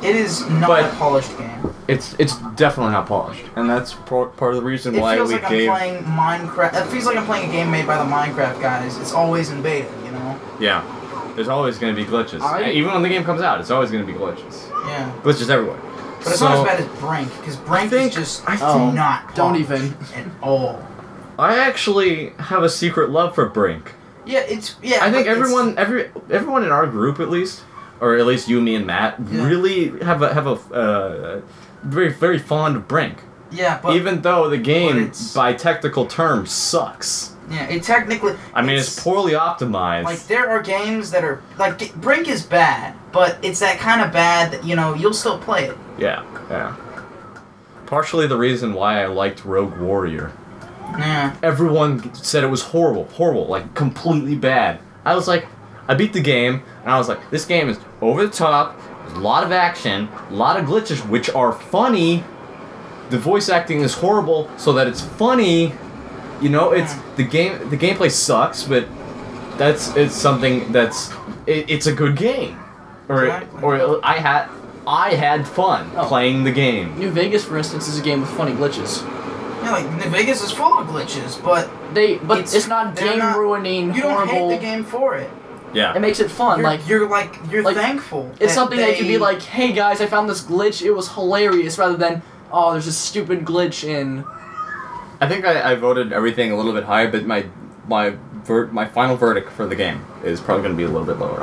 [SPEAKER 4] It is not
[SPEAKER 2] But-
[SPEAKER 4] a polished game.
[SPEAKER 2] It's definitely not polished, and that's part of the reason
[SPEAKER 4] It
[SPEAKER 2] why
[SPEAKER 4] feels
[SPEAKER 2] we
[SPEAKER 4] like
[SPEAKER 2] gave.
[SPEAKER 4] I'm playing Minecraft. It feels like I'm playing a game made by the Minecraft guys. It's always in beta, you know?
[SPEAKER 2] Yeah, there's always going to be glitches. Even when the game comes out, it's always going to be glitches.
[SPEAKER 4] Yeah.
[SPEAKER 2] Glitches everywhere.
[SPEAKER 4] But it's not as bad as Brink, because Brink is just not
[SPEAKER 3] don't
[SPEAKER 4] polished
[SPEAKER 3] even.
[SPEAKER 4] at all.
[SPEAKER 2] I actually have a secret love for Brink.
[SPEAKER 4] Yeah,
[SPEAKER 2] I think
[SPEAKER 4] but it's-
[SPEAKER 2] everyone in our group at least, or at least you, me, and Matt,
[SPEAKER 4] Yeah.
[SPEAKER 2] really have a very very fond of Brink.
[SPEAKER 4] Yeah, but
[SPEAKER 2] Even though the game,
[SPEAKER 4] it's-
[SPEAKER 2] by technical terms, sucks.
[SPEAKER 4] yeah, it technically.
[SPEAKER 2] I mean, it's poorly optimized.
[SPEAKER 4] Like there are games that are like Brink is bad, but it's that kind of bad that you'll still play it.
[SPEAKER 2] Yeah. Partially the reason why I liked Rogue Warrior.
[SPEAKER 4] Yeah.
[SPEAKER 2] Everyone said it was horrible, like completely bad. I was like, I beat the game, and I was like, this game is over the top, there's a lot of action, a lot of glitches, which are funny. The voice acting is horrible, so that it's funny. It's the gameplay sucks, but it's something that's it's a good game. Or I had fun playing the game.
[SPEAKER 3] New Vegas, for instance, is a game with funny glitches.
[SPEAKER 4] Yeah, like New Vegas is full of glitches, but
[SPEAKER 3] It's not
[SPEAKER 4] they're
[SPEAKER 3] game
[SPEAKER 4] not-
[SPEAKER 3] ruining.
[SPEAKER 4] you don't
[SPEAKER 3] horrible.
[SPEAKER 4] hate the game for it.
[SPEAKER 2] Yeah.
[SPEAKER 3] It makes it fun.
[SPEAKER 4] You're
[SPEAKER 3] like
[SPEAKER 4] thankful.
[SPEAKER 3] it's
[SPEAKER 4] that
[SPEAKER 3] something that could be
[SPEAKER 4] they-
[SPEAKER 3] like, hey guys, I found this glitch. It was hilarious, rather than there's a stupid glitch in.
[SPEAKER 2] I think I voted everything a little bit higher, but my final verdict for the game is probably going to be a little bit lower.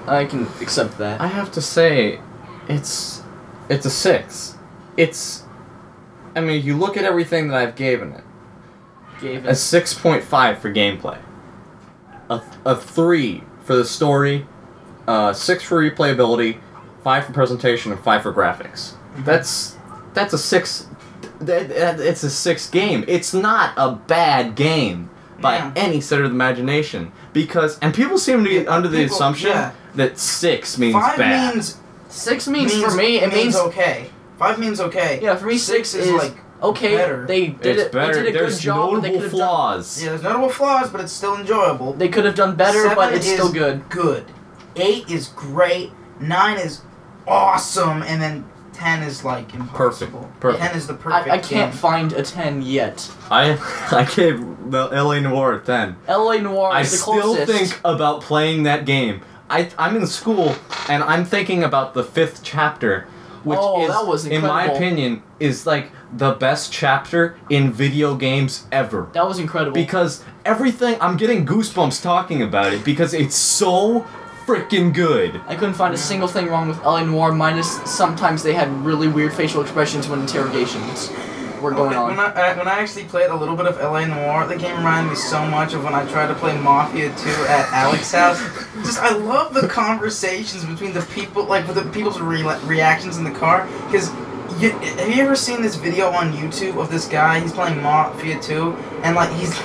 [SPEAKER 3] I can accept that.
[SPEAKER 2] I have to say, it's a 6. You look at everything that I've given it. A 6.5 for gameplay. A 3 for the story. 6 for replayability. 5 for presentation, and 5 for graphics. That's a 6. It's a 6 game. It's not a bad game by any sort of imagination, and people seem to be under the assumption that 6 means
[SPEAKER 4] 5
[SPEAKER 2] bad.
[SPEAKER 4] means
[SPEAKER 3] 6 means for me it means
[SPEAKER 4] okay. 5 means okay.
[SPEAKER 3] Yeah, for me 6 is
[SPEAKER 4] like
[SPEAKER 3] okay.
[SPEAKER 4] better.
[SPEAKER 3] They did
[SPEAKER 2] It's better.
[SPEAKER 3] They did a
[SPEAKER 2] There's
[SPEAKER 3] good job. But they
[SPEAKER 2] notable
[SPEAKER 3] could have done.
[SPEAKER 2] flaws.
[SPEAKER 4] Yeah, there's notable flaws, but it's still enjoyable.
[SPEAKER 3] They could have done better,
[SPEAKER 4] 7
[SPEAKER 3] but it's
[SPEAKER 4] is
[SPEAKER 3] still good.
[SPEAKER 4] Good. 8 is great. 9 is awesome, and then 10 is like impossible.
[SPEAKER 2] Perfect.
[SPEAKER 4] 10 is the perfect.
[SPEAKER 3] I can't
[SPEAKER 4] game.
[SPEAKER 3] find a 10 yet.
[SPEAKER 2] I gave the LA Noire a 10.
[SPEAKER 3] LA Noire
[SPEAKER 2] I
[SPEAKER 3] is the
[SPEAKER 2] still
[SPEAKER 3] closest.
[SPEAKER 2] think about playing that game. I'm in school, and I'm thinking about the 5th chapter, which
[SPEAKER 3] that was
[SPEAKER 2] in my
[SPEAKER 3] incredible.
[SPEAKER 2] opinion, is like the best chapter in video games ever.
[SPEAKER 3] That was incredible.
[SPEAKER 2] Because I'm getting goosebumps talking about it, because it's so freaking good.
[SPEAKER 3] I couldn't find a single thing wrong with LA Noire, minus sometimes they had really weird facial expressions when interrogations were going on.
[SPEAKER 4] When I actually played a little bit of LA Noire, the game reminded me so much of when I tried to play Mafia 2 at Alex's house. I love the conversations between the people, like with the people's reactions in the car. Because have you ever seen this video on YouTube of this guy? He's playing Mafia 2, and he's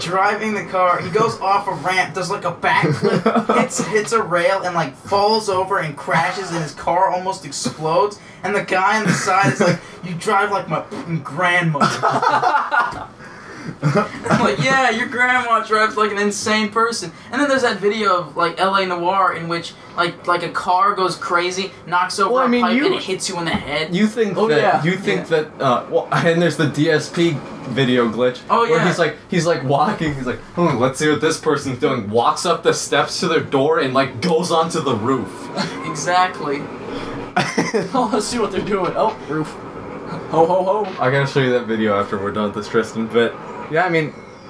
[SPEAKER 4] driving the car. He goes off a ramp, does like a backflip, hits a rail, and falls over and crashes, and his car almost explodes. And the guy on the side is like, "You drive like my grandmother." I'm like, yeah, your grandma drives like an insane person. And then there's that video of LA Noire in which like a car goes crazy, knocks over a pipe, and it hits you in the head.
[SPEAKER 2] You think and there's the DSP video glitch.
[SPEAKER 4] Oh, yeah.
[SPEAKER 2] Where he's walking, he's like, let's see what this person's doing. Walks up the steps to their door and goes onto the roof.
[SPEAKER 4] Exactly.
[SPEAKER 3] Oh, let's see what they're doing. Oh, roof. Ho ho ho.
[SPEAKER 2] I gotta show you that video after we're done with this, Tristan. But yeah,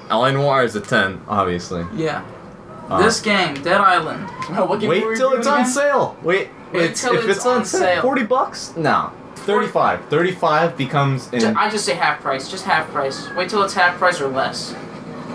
[SPEAKER 2] LA Noire is a 10, obviously.
[SPEAKER 4] Yeah. This game, Dead Island.
[SPEAKER 3] What game
[SPEAKER 2] Wait
[SPEAKER 3] were we
[SPEAKER 2] till it's
[SPEAKER 3] doing
[SPEAKER 2] on
[SPEAKER 3] again?
[SPEAKER 2] sale.
[SPEAKER 4] Wait till
[SPEAKER 2] if it's on sale. $40? No. 35. 35 becomes in.
[SPEAKER 4] I just say half price. Just half price. Wait till it's half price or less.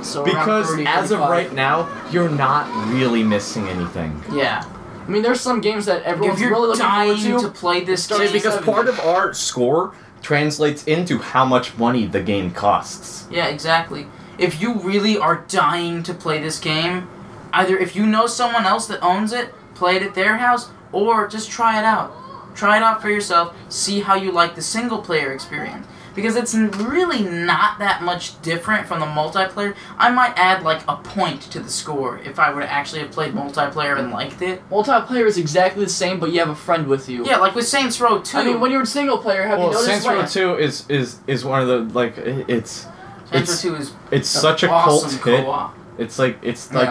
[SPEAKER 3] So around
[SPEAKER 2] Because
[SPEAKER 3] 30,
[SPEAKER 2] as of
[SPEAKER 3] 35.
[SPEAKER 2] right now, you're not really missing anything.
[SPEAKER 4] Yeah.
[SPEAKER 3] I mean, there's some games that everyone's
[SPEAKER 4] If you're
[SPEAKER 3] really looking
[SPEAKER 4] dying
[SPEAKER 3] forward
[SPEAKER 4] to play this
[SPEAKER 3] Started
[SPEAKER 4] game,
[SPEAKER 2] Because
[SPEAKER 3] 70.
[SPEAKER 2] part of our score translates into how much money the game costs.
[SPEAKER 4] yeah, exactly. If you really are dying to play this game, either if you know someone else that owns it, play it at their house, or just try it out. Try it out for yourself. See how you like the single player experience. Because it's really not that much different from the multiplayer. I might add like a point to the score if I were to actually have played multiplayer and liked it.
[SPEAKER 3] Multiplayer is exactly the same, but you have a friend with you.
[SPEAKER 4] Yeah, like with Saints Row 2.
[SPEAKER 3] I mean, when you're in single player, have you noticed?
[SPEAKER 2] Saints Row 2 is one of the like it's
[SPEAKER 4] Saints Row 2
[SPEAKER 2] it's such a
[SPEAKER 4] awesome
[SPEAKER 2] cult hit.
[SPEAKER 4] co-op.
[SPEAKER 2] It's like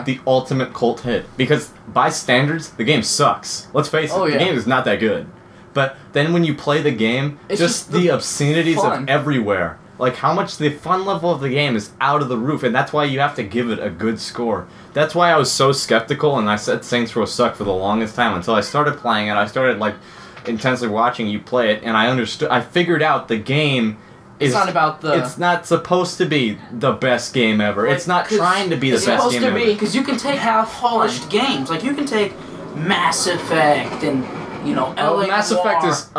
[SPEAKER 2] the ultimate cult hit because by standards the game sucks. Let's face it, the game is not that good. But then when you play the game, it's just the obscenities of everywhere. Like how much the fun level of the game is out of the roof, and that's why you have to give it a good score. That's why I was so skeptical, and I said Saints Row sucked for the longest time until I started playing it. I started like intensely watching you play it, and I figured out the game is it's not supposed to be the best game ever. Like, it's not trying to be the best game ever. It's supposed to be
[SPEAKER 4] because you can take half-polished games, like you can take Mass Effect and. You know, LA
[SPEAKER 2] Mass
[SPEAKER 4] Noir.
[SPEAKER 2] Effect is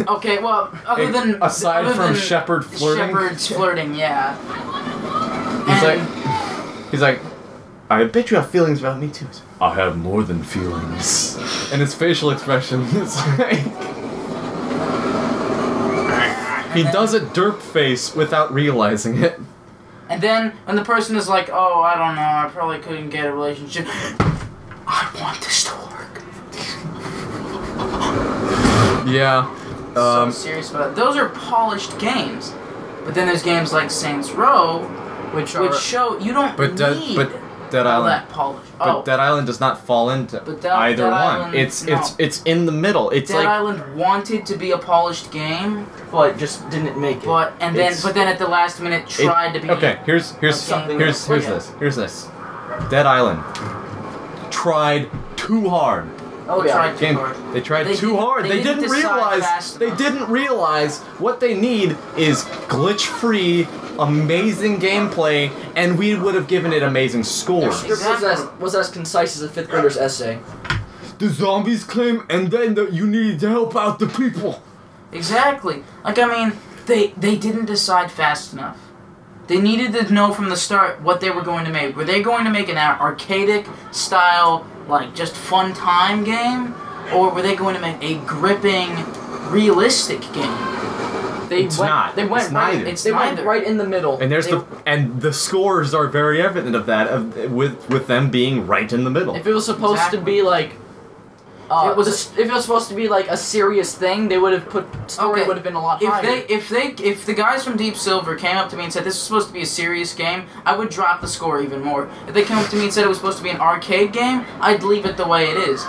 [SPEAKER 4] okay, well,
[SPEAKER 2] aside from Shepard flirting.
[SPEAKER 4] Shepard's flirting, yeah.
[SPEAKER 2] He's like, I bet you have feelings about me too. I have more than feelings. And his facial expression is like he does a derp face without realizing it.
[SPEAKER 4] And then when the person is like, oh, I don't know, I probably couldn't get a relationship. I want this to work.
[SPEAKER 2] Yeah.
[SPEAKER 4] So serious about it. Those are polished games. But then there's games like Saints Row, which show you don't need
[SPEAKER 2] Dead
[SPEAKER 4] all
[SPEAKER 2] Island.
[SPEAKER 4] that polish.
[SPEAKER 2] But Dead Island does not fall into either one.
[SPEAKER 4] Island,
[SPEAKER 2] it's in the middle. It's
[SPEAKER 4] Dead Island wanted to be a polished game,
[SPEAKER 3] but just didn't make it.
[SPEAKER 4] But then at the last minute tried to be.
[SPEAKER 2] Okay, here's this. Here's this. Dead Island tried too hard.
[SPEAKER 3] Oh yeah.
[SPEAKER 2] They tried too hard. They didn't realize what they need is glitch-free, amazing gameplay, and we would have given it amazing scores.
[SPEAKER 3] The script was as concise as a 5th grader's essay.
[SPEAKER 2] The zombies came, and then you needed to help out the people.
[SPEAKER 4] Exactly. Like, I mean, they didn't decide fast enough. They needed to know from the start what they were going to make. Were they going to make an arcadic style, like, just fun time game? Or were they going to make a gripping, realistic game?
[SPEAKER 3] They went right in the middle.
[SPEAKER 2] And the scores are very evident of that, with them being right in the middle.
[SPEAKER 3] If it was supposed to be like if it was supposed to be like a serious thing, they would have would have been a lot higher.
[SPEAKER 4] If the guys from Deep Silver came up to me and said this was supposed to be a serious game, I would drop the score even more. If they came up to me and said it was supposed to be an arcade game, I'd leave it the way it is.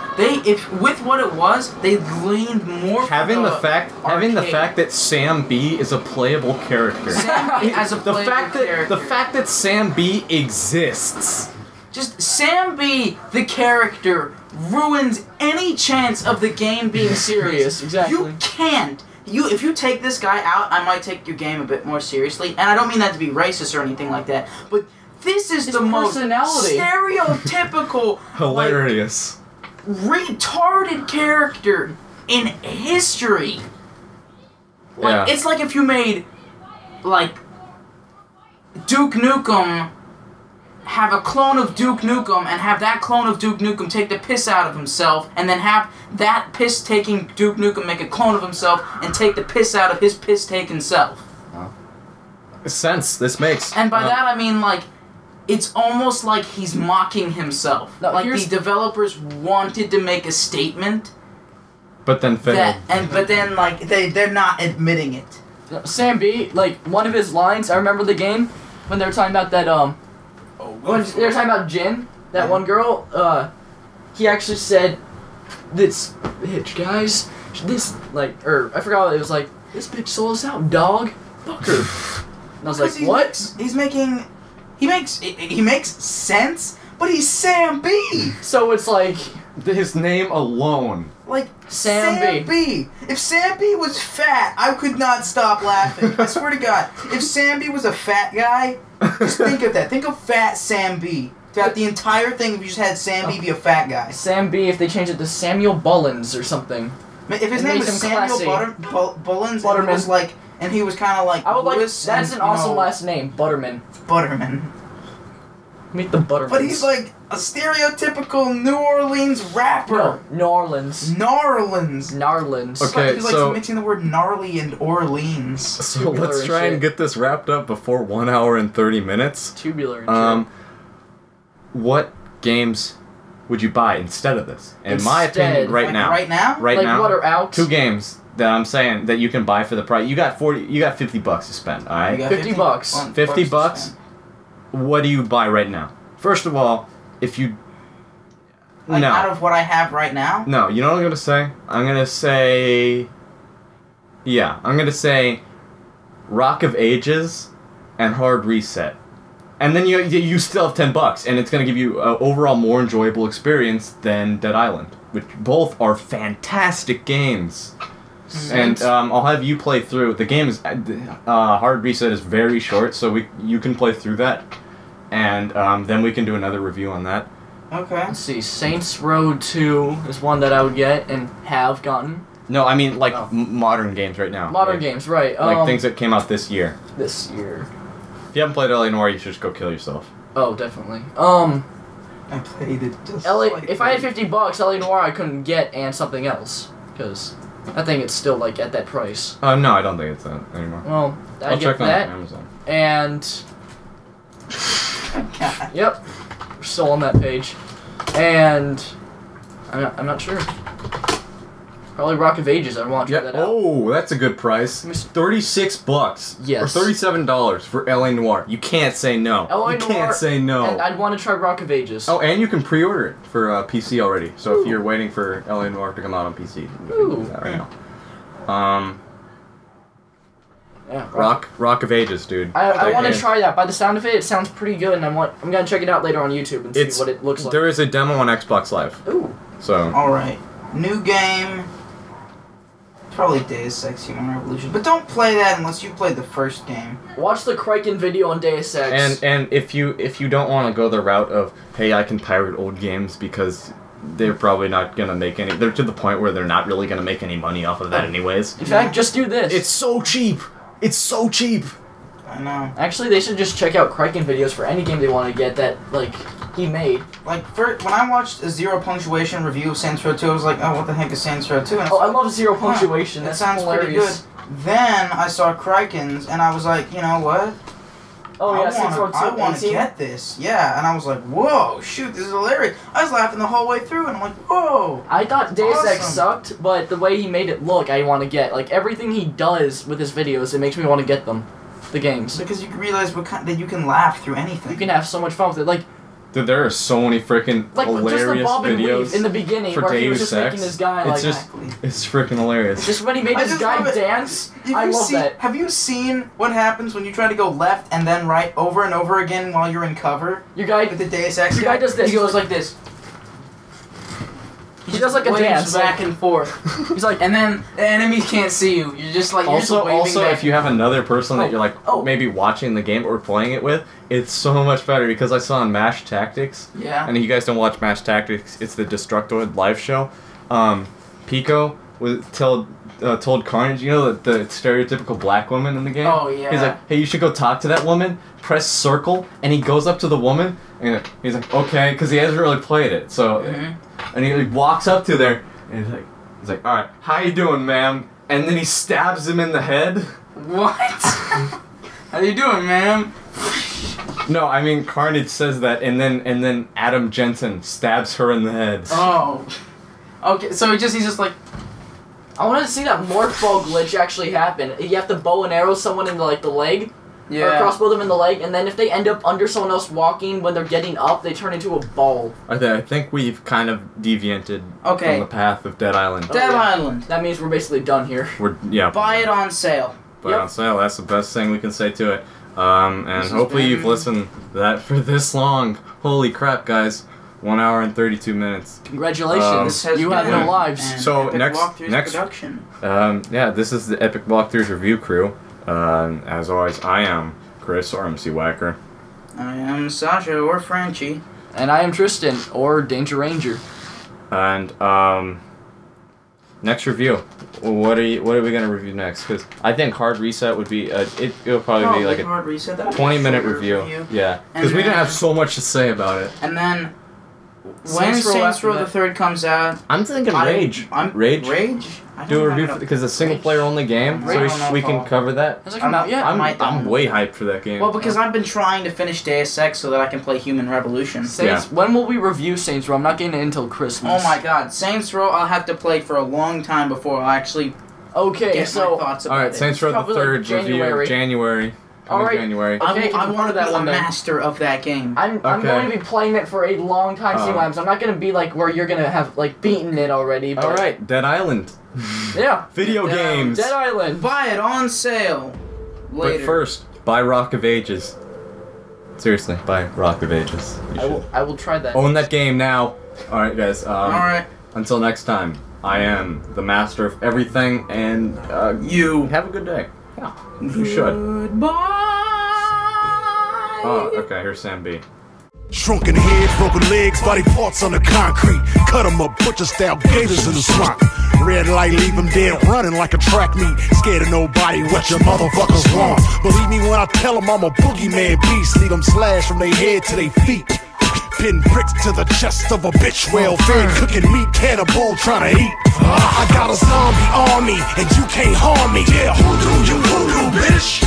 [SPEAKER 4] With what it was, they leaned more.
[SPEAKER 2] Having the fact that Sam B is a playable character.
[SPEAKER 4] Sam B as a playable character.
[SPEAKER 2] The fact that Sam B exists.
[SPEAKER 4] Just Sam B, the character, ruins any chance of the game being serious.
[SPEAKER 3] Exactly.
[SPEAKER 4] You can't. If you take this guy out, I might take your game a bit more seriously. And I don't mean that to be racist or anything like that. But this is the most stereotypical,
[SPEAKER 2] hilarious,
[SPEAKER 4] retarded character in history. Like, it's like if you made, like, Duke Nukem. Have a clone of Duke Nukem and have that clone of Duke Nukem take the piss out of himself, and then have that piss-taking Duke Nukem make a clone of himself and take the piss out of his piss-taking self.
[SPEAKER 2] Sense this makes.
[SPEAKER 4] And by that I mean, like, it's almost like he's mocking himself.
[SPEAKER 3] No,
[SPEAKER 4] like the developers wanted to make a statement,
[SPEAKER 2] but then failed.
[SPEAKER 4] But then like they're not admitting it.
[SPEAKER 3] Sam B, like one of his lines, I remember the game when they were talking about that when they were talking about Jin, that one girl, he actually said, this bitch, guys, I forgot what it was like, this bitch sold us out, dog, fuck her. And I was like, what?
[SPEAKER 4] He makes sense, but he's Sam B!
[SPEAKER 3] So it's like...
[SPEAKER 2] his name alone.
[SPEAKER 4] Like,
[SPEAKER 3] Sam
[SPEAKER 4] B. If Sam B was fat, I could not stop laughing. I swear to God. If Sam B was a fat guy, just think of that. Think of fat Sam B. Throughout the entire thing, if you just had Sam B be a fat guy.
[SPEAKER 3] Sam B, if they changed it to Samuel Bullins or something.
[SPEAKER 4] If his name was Samuel Bullins, and, was like, and he was kind of like
[SPEAKER 3] I would
[SPEAKER 4] Lewis,
[SPEAKER 3] that's an awesome last name, Butterman.
[SPEAKER 4] Butterman.
[SPEAKER 3] Meet the Buttermans.
[SPEAKER 4] But he's like a stereotypical New Orleans rapper.
[SPEAKER 3] No, New Orleans.
[SPEAKER 4] Gnarlins.
[SPEAKER 3] Gnarlins.
[SPEAKER 2] Okay.
[SPEAKER 4] He's like
[SPEAKER 2] so-
[SPEAKER 4] mixing the word gnarly and Orleans.
[SPEAKER 2] So
[SPEAKER 3] Tubular
[SPEAKER 2] let's
[SPEAKER 3] and
[SPEAKER 2] try and
[SPEAKER 3] shit.
[SPEAKER 2] get this wrapped up before 1 hour and 30 minutes.
[SPEAKER 3] Tubular and shit.
[SPEAKER 2] What games would you buy instead of this? In my
[SPEAKER 3] Instead.
[SPEAKER 2] opinion, right
[SPEAKER 4] Like,
[SPEAKER 2] now.
[SPEAKER 4] Right now?
[SPEAKER 2] Right
[SPEAKER 3] like
[SPEAKER 2] now.
[SPEAKER 3] what are out?
[SPEAKER 2] 2 games that I'm saying that you can buy for the price. You got $50 to spend, all
[SPEAKER 4] You
[SPEAKER 2] right?
[SPEAKER 4] got
[SPEAKER 3] 50 bucks.
[SPEAKER 2] 50
[SPEAKER 4] to
[SPEAKER 2] bucks?
[SPEAKER 4] spend.
[SPEAKER 2] What do you buy right now? First of all, if you
[SPEAKER 4] Like
[SPEAKER 2] no.
[SPEAKER 4] out of what I have right now?
[SPEAKER 2] No, you know what I'm gonna say? I'm gonna say Rock of Ages and Hard Reset. And then you still have $10, and it's gonna give you an overall more enjoyable experience than Dead Island, which both are fantastic games. And I'll have you play through. The game is Hard Reset is very short, so you can play through that, and then we can do another review on that.
[SPEAKER 4] Okay.
[SPEAKER 3] Let's see. Saints Row 2 is one that I would get and have gotten.
[SPEAKER 2] No, I mean like
[SPEAKER 3] Oh.
[SPEAKER 2] modern games right now.
[SPEAKER 3] Modern
[SPEAKER 2] Like-
[SPEAKER 3] games, right?
[SPEAKER 2] Like things that came out this year.
[SPEAKER 3] this year.
[SPEAKER 2] If you haven't played LA Noire, you should just go kill yourself.
[SPEAKER 3] Oh, definitely.
[SPEAKER 4] I played it just
[SPEAKER 3] If I had $50, LA Noire I couldn't get and something else, because I think it's still like at that price.
[SPEAKER 2] No, I don't think it's that anymore.
[SPEAKER 3] Well, I
[SPEAKER 2] I'll
[SPEAKER 3] get
[SPEAKER 2] check on
[SPEAKER 3] that,
[SPEAKER 2] Amazon.
[SPEAKER 3] and yep, we're still on that page, and I'm not sure. Probably Rock of Ages. I want to try that out.
[SPEAKER 2] Oh, that's a good price. $36.
[SPEAKER 3] Yes.
[SPEAKER 2] Or $37 for LA Noire. You can't say no.
[SPEAKER 3] LA
[SPEAKER 2] you
[SPEAKER 3] Noire,
[SPEAKER 2] can't say no.
[SPEAKER 3] And I'd want to try Rock of Ages.
[SPEAKER 2] Oh, and you can pre-order it for PC already. So
[SPEAKER 3] Ooh.
[SPEAKER 2] if you're waiting for LA Noire to come out on PC, you can
[SPEAKER 3] Ooh.
[SPEAKER 2] do that right now.
[SPEAKER 3] Yeah,
[SPEAKER 2] Rock of Ages, dude.
[SPEAKER 3] I want to
[SPEAKER 2] Okay.
[SPEAKER 3] try that. By the sound of it, it sounds pretty good, and I'm gonna check it out later on YouTube and see what it looks like.
[SPEAKER 2] There is a demo on Xbox Live.
[SPEAKER 3] Ooh.
[SPEAKER 2] So
[SPEAKER 4] Alright. New game. Probably Deus Ex Human Revolution. But don't play that unless you played the first game.
[SPEAKER 3] Watch the Kraken video on Deus Ex.
[SPEAKER 2] and if you don't want to go the route of, hey, I can pirate old games because they're probably not gonna make any. They're to the point where they're not really gonna make any money off of that anyways.
[SPEAKER 3] In fact, just do this.
[SPEAKER 2] It's so cheap. It's so cheap.
[SPEAKER 4] I know.
[SPEAKER 3] Actually, they should just check out Kraken videos for any game they want to get that he made.
[SPEAKER 4] Like, when I watched a zero punctuation review of Saints Row 2, I was like, oh, what the heck is Saints Row 2? And
[SPEAKER 3] Oh, I love zero punctuation.
[SPEAKER 4] That
[SPEAKER 3] That's
[SPEAKER 4] sounds pretty good.
[SPEAKER 3] hilarious.
[SPEAKER 4] Then I saw Kraken's, and I was like, you know what?
[SPEAKER 3] Oh yeah, Saints Row 2.
[SPEAKER 4] I want to
[SPEAKER 3] 18?
[SPEAKER 4] get this. Yeah, and I was like, whoa, shoot, this is hilarious. I was laughing the whole way through, and I'm like, whoa.
[SPEAKER 3] I thought Deus Ex
[SPEAKER 4] Awesome.
[SPEAKER 3] sucked, but the way he made it look, I want to get. Like, everything he does with his videos, it makes me want to get them. The games.
[SPEAKER 4] Because you realize that you can laugh through anything.
[SPEAKER 3] You can have so much fun with it. Like
[SPEAKER 2] Dude, there are so many freaking
[SPEAKER 3] just the
[SPEAKER 2] hilarious
[SPEAKER 3] Bob and
[SPEAKER 2] videos
[SPEAKER 3] Weave in the beginning
[SPEAKER 2] for
[SPEAKER 3] where he was
[SPEAKER 2] Deus
[SPEAKER 3] just
[SPEAKER 2] Ex.
[SPEAKER 3] making this guy
[SPEAKER 2] It's
[SPEAKER 3] like...
[SPEAKER 2] just-
[SPEAKER 4] Exactly.
[SPEAKER 2] It's freaking hilarious.
[SPEAKER 3] Just when he made
[SPEAKER 4] I
[SPEAKER 3] this
[SPEAKER 4] just
[SPEAKER 3] guy
[SPEAKER 4] love it.
[SPEAKER 3] dance,
[SPEAKER 4] Have
[SPEAKER 3] I
[SPEAKER 4] you
[SPEAKER 3] love
[SPEAKER 4] seen,
[SPEAKER 3] that.
[SPEAKER 4] Have you seen what happens when you try to go left and then right over and over again while you're in cover?
[SPEAKER 3] Your guy...
[SPEAKER 4] With the Deus Ex
[SPEAKER 3] Your guy does this.
[SPEAKER 4] He goes like this.
[SPEAKER 3] He does like a
[SPEAKER 4] Waves
[SPEAKER 3] dance.
[SPEAKER 4] back
[SPEAKER 3] Like,
[SPEAKER 4] and forth.
[SPEAKER 3] he's like...
[SPEAKER 4] And then the enemies can't see you. You're just like, you're just waving
[SPEAKER 2] Also,
[SPEAKER 4] back.
[SPEAKER 2] if you have another person that
[SPEAKER 3] Oh,
[SPEAKER 2] you're like
[SPEAKER 3] oh.
[SPEAKER 2] maybe watching the game or playing it with, it's so much better because I saw on MASH Tactics.
[SPEAKER 4] Yeah.
[SPEAKER 2] And if you guys don't watch MASH Tactics, it's the Destructoid live show. Pico told Carnage, you know, the stereotypical black woman in the game?
[SPEAKER 4] Oh, yeah.
[SPEAKER 2] He's like, hey, you should go talk to that woman, press circle, and he goes up to the woman, and he's like, okay, because he hasn't really played it, so, and he like, walks up to there, and he's like, alright, how you doing, ma'am? And then he stabs him in the head.
[SPEAKER 4] What? How you doing, ma'am?
[SPEAKER 2] No, I mean, Carnage says that, and then Adam Jensen stabs her in the head.
[SPEAKER 4] Oh. Okay, so he's just like,
[SPEAKER 3] I wanted to see that morph ball glitch actually happen. You have to bow and arrow someone in the leg, or crossbow them in the leg, and then if they end up under someone else walking when they're getting up, they turn into a ball.
[SPEAKER 2] I think we've kind of deviated
[SPEAKER 4] Okay.
[SPEAKER 2] from the path of Dead Island.
[SPEAKER 4] Dead
[SPEAKER 3] yeah.
[SPEAKER 4] Island.
[SPEAKER 3] That means we're basically done here.
[SPEAKER 2] Yeah.
[SPEAKER 4] Buy it on sale.
[SPEAKER 2] But
[SPEAKER 3] Yep.
[SPEAKER 2] on sale, that's the best thing we can say to it. And
[SPEAKER 4] This has
[SPEAKER 2] hopefully
[SPEAKER 4] been-
[SPEAKER 2] you've listened to that for this long. Holy crap, guys. 1 hour and 32 minutes.
[SPEAKER 3] Congratulations,
[SPEAKER 4] This has
[SPEAKER 3] you have
[SPEAKER 4] been
[SPEAKER 3] no lives.
[SPEAKER 4] an
[SPEAKER 2] So,
[SPEAKER 4] Epic
[SPEAKER 2] next-
[SPEAKER 4] Walkthroughs production.
[SPEAKER 2] Yeah, this is the Epic Walkthroughs review crew. As always, I am Chris, or MC Wacker.
[SPEAKER 4] I am Sasha or Frenchie.
[SPEAKER 3] And I am Tristan, or Danger Ranger.
[SPEAKER 2] And, Next review. What are we gonna review next? Because I think Hard Reset would be it'll probably be like a
[SPEAKER 4] Hard Reset.
[SPEAKER 2] 20-minute review. Yeah, because we didn't have so much to say about it.
[SPEAKER 4] And then when Saints Row the Third comes out,
[SPEAKER 2] I'm thinking Rage.
[SPEAKER 4] Rage.
[SPEAKER 2] Do a review because it's a single player only game, so we can cover that.
[SPEAKER 3] Has it come out yet?
[SPEAKER 2] I'm way hyped for that game.
[SPEAKER 4] Well, because I've been trying to finish Deus Ex so that I can play Human Revolution.
[SPEAKER 3] Saints. When will we review Saints Row? I'm not getting it until Christmas.
[SPEAKER 4] Oh my God, Saints Row! I'll have to play for a long time before I'll actually get my thoughts about it.
[SPEAKER 2] All right, Saints Row the Third review January.
[SPEAKER 3] Alright.
[SPEAKER 2] January.
[SPEAKER 3] Okay,
[SPEAKER 4] I want to be
[SPEAKER 3] that one
[SPEAKER 4] a master of that game.
[SPEAKER 3] I'm going to be playing it for a long time, I'm not going to be like where you're going to have like beaten it already. But
[SPEAKER 2] Alright, Dead Island.
[SPEAKER 3] Yeah.
[SPEAKER 2] Video games.
[SPEAKER 3] Dead Island.
[SPEAKER 4] Buy it on sale later.
[SPEAKER 2] But first, buy Rock of Ages. Seriously, buy Rock of Ages.
[SPEAKER 3] I will try that.
[SPEAKER 2] Own that game now. Alright, guys.
[SPEAKER 4] Alright.
[SPEAKER 2] Until next time, I am the master of everything, and you have a good day. Yeah, you should.
[SPEAKER 4] Goodbye.
[SPEAKER 2] Oh, okay, here's Sam B.
[SPEAKER 1] Shrunken head, broken legs, body parts on the concrete. Cut 'em up, butcher style gators in the swamp. Red light, leave 'em dead running like a track meet. Scared of nobody, what your motherfuckers want. Believe me when I tell 'em I'm a boogeyman beast. Leave 'em slashed from their head to their feet. Pin bricks to the chest of a bitch, well fed, cooking meat, cannibal trying to eat. I got a zombie army, and you can't harm me. Yeah, hoodoo, you hoodoo, bitch.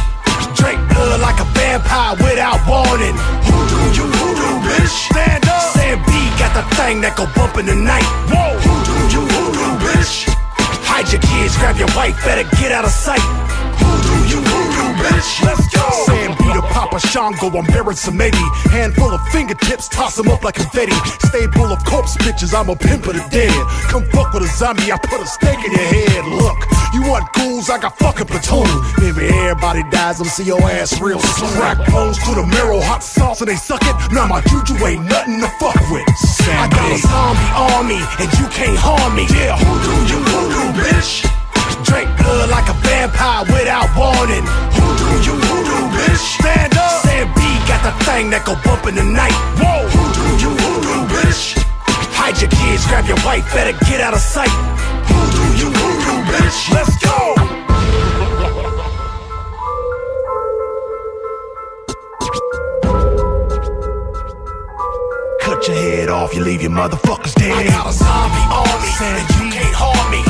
[SPEAKER 1] Drink blood like a vampire without warning. Hoodoo, you hoodoo, bitch. Stand up. Sam B got the thing that go bump in the night. Whoa, hoodoo, you hoodoo, bitch. Hide your kids, grab your wife, better get out of sight. Hoodoo, you hoodoo, bitch. Let's go. Sam B to Papa Shango, I'm buried some maybe. Handful of fingertips, toss them up like confetti. Stable of corpse bitches, I'm a pimp of the dead. Come fuck with a zombie, I put a stake in your head. Look, you want ghouls, I got fucking platoon. Maybe everybody dies, I'm see your ass real soon. Crack bones to the marrow, hot sauce and they suck it. Now my juju ain't nothing to fuck with. Sam I got a zombie army, and you can't harm me. Yeah, hoodoo, you hoodoo, bitch. Drink blood like a vampire without warning. Hoodoo, you hoodoo, bitch. Stand up. Sam B got the thing that go bump in the night. Whoa, hoodoo, you hoodoo, bitch. Hide your kids, grab your wife, better get out of sight. Hoodoo, you hoodoo, bitch. Let's go. Cut your head off, you leave your motherfuckers dead. I got a zombie army, and you can't harm me.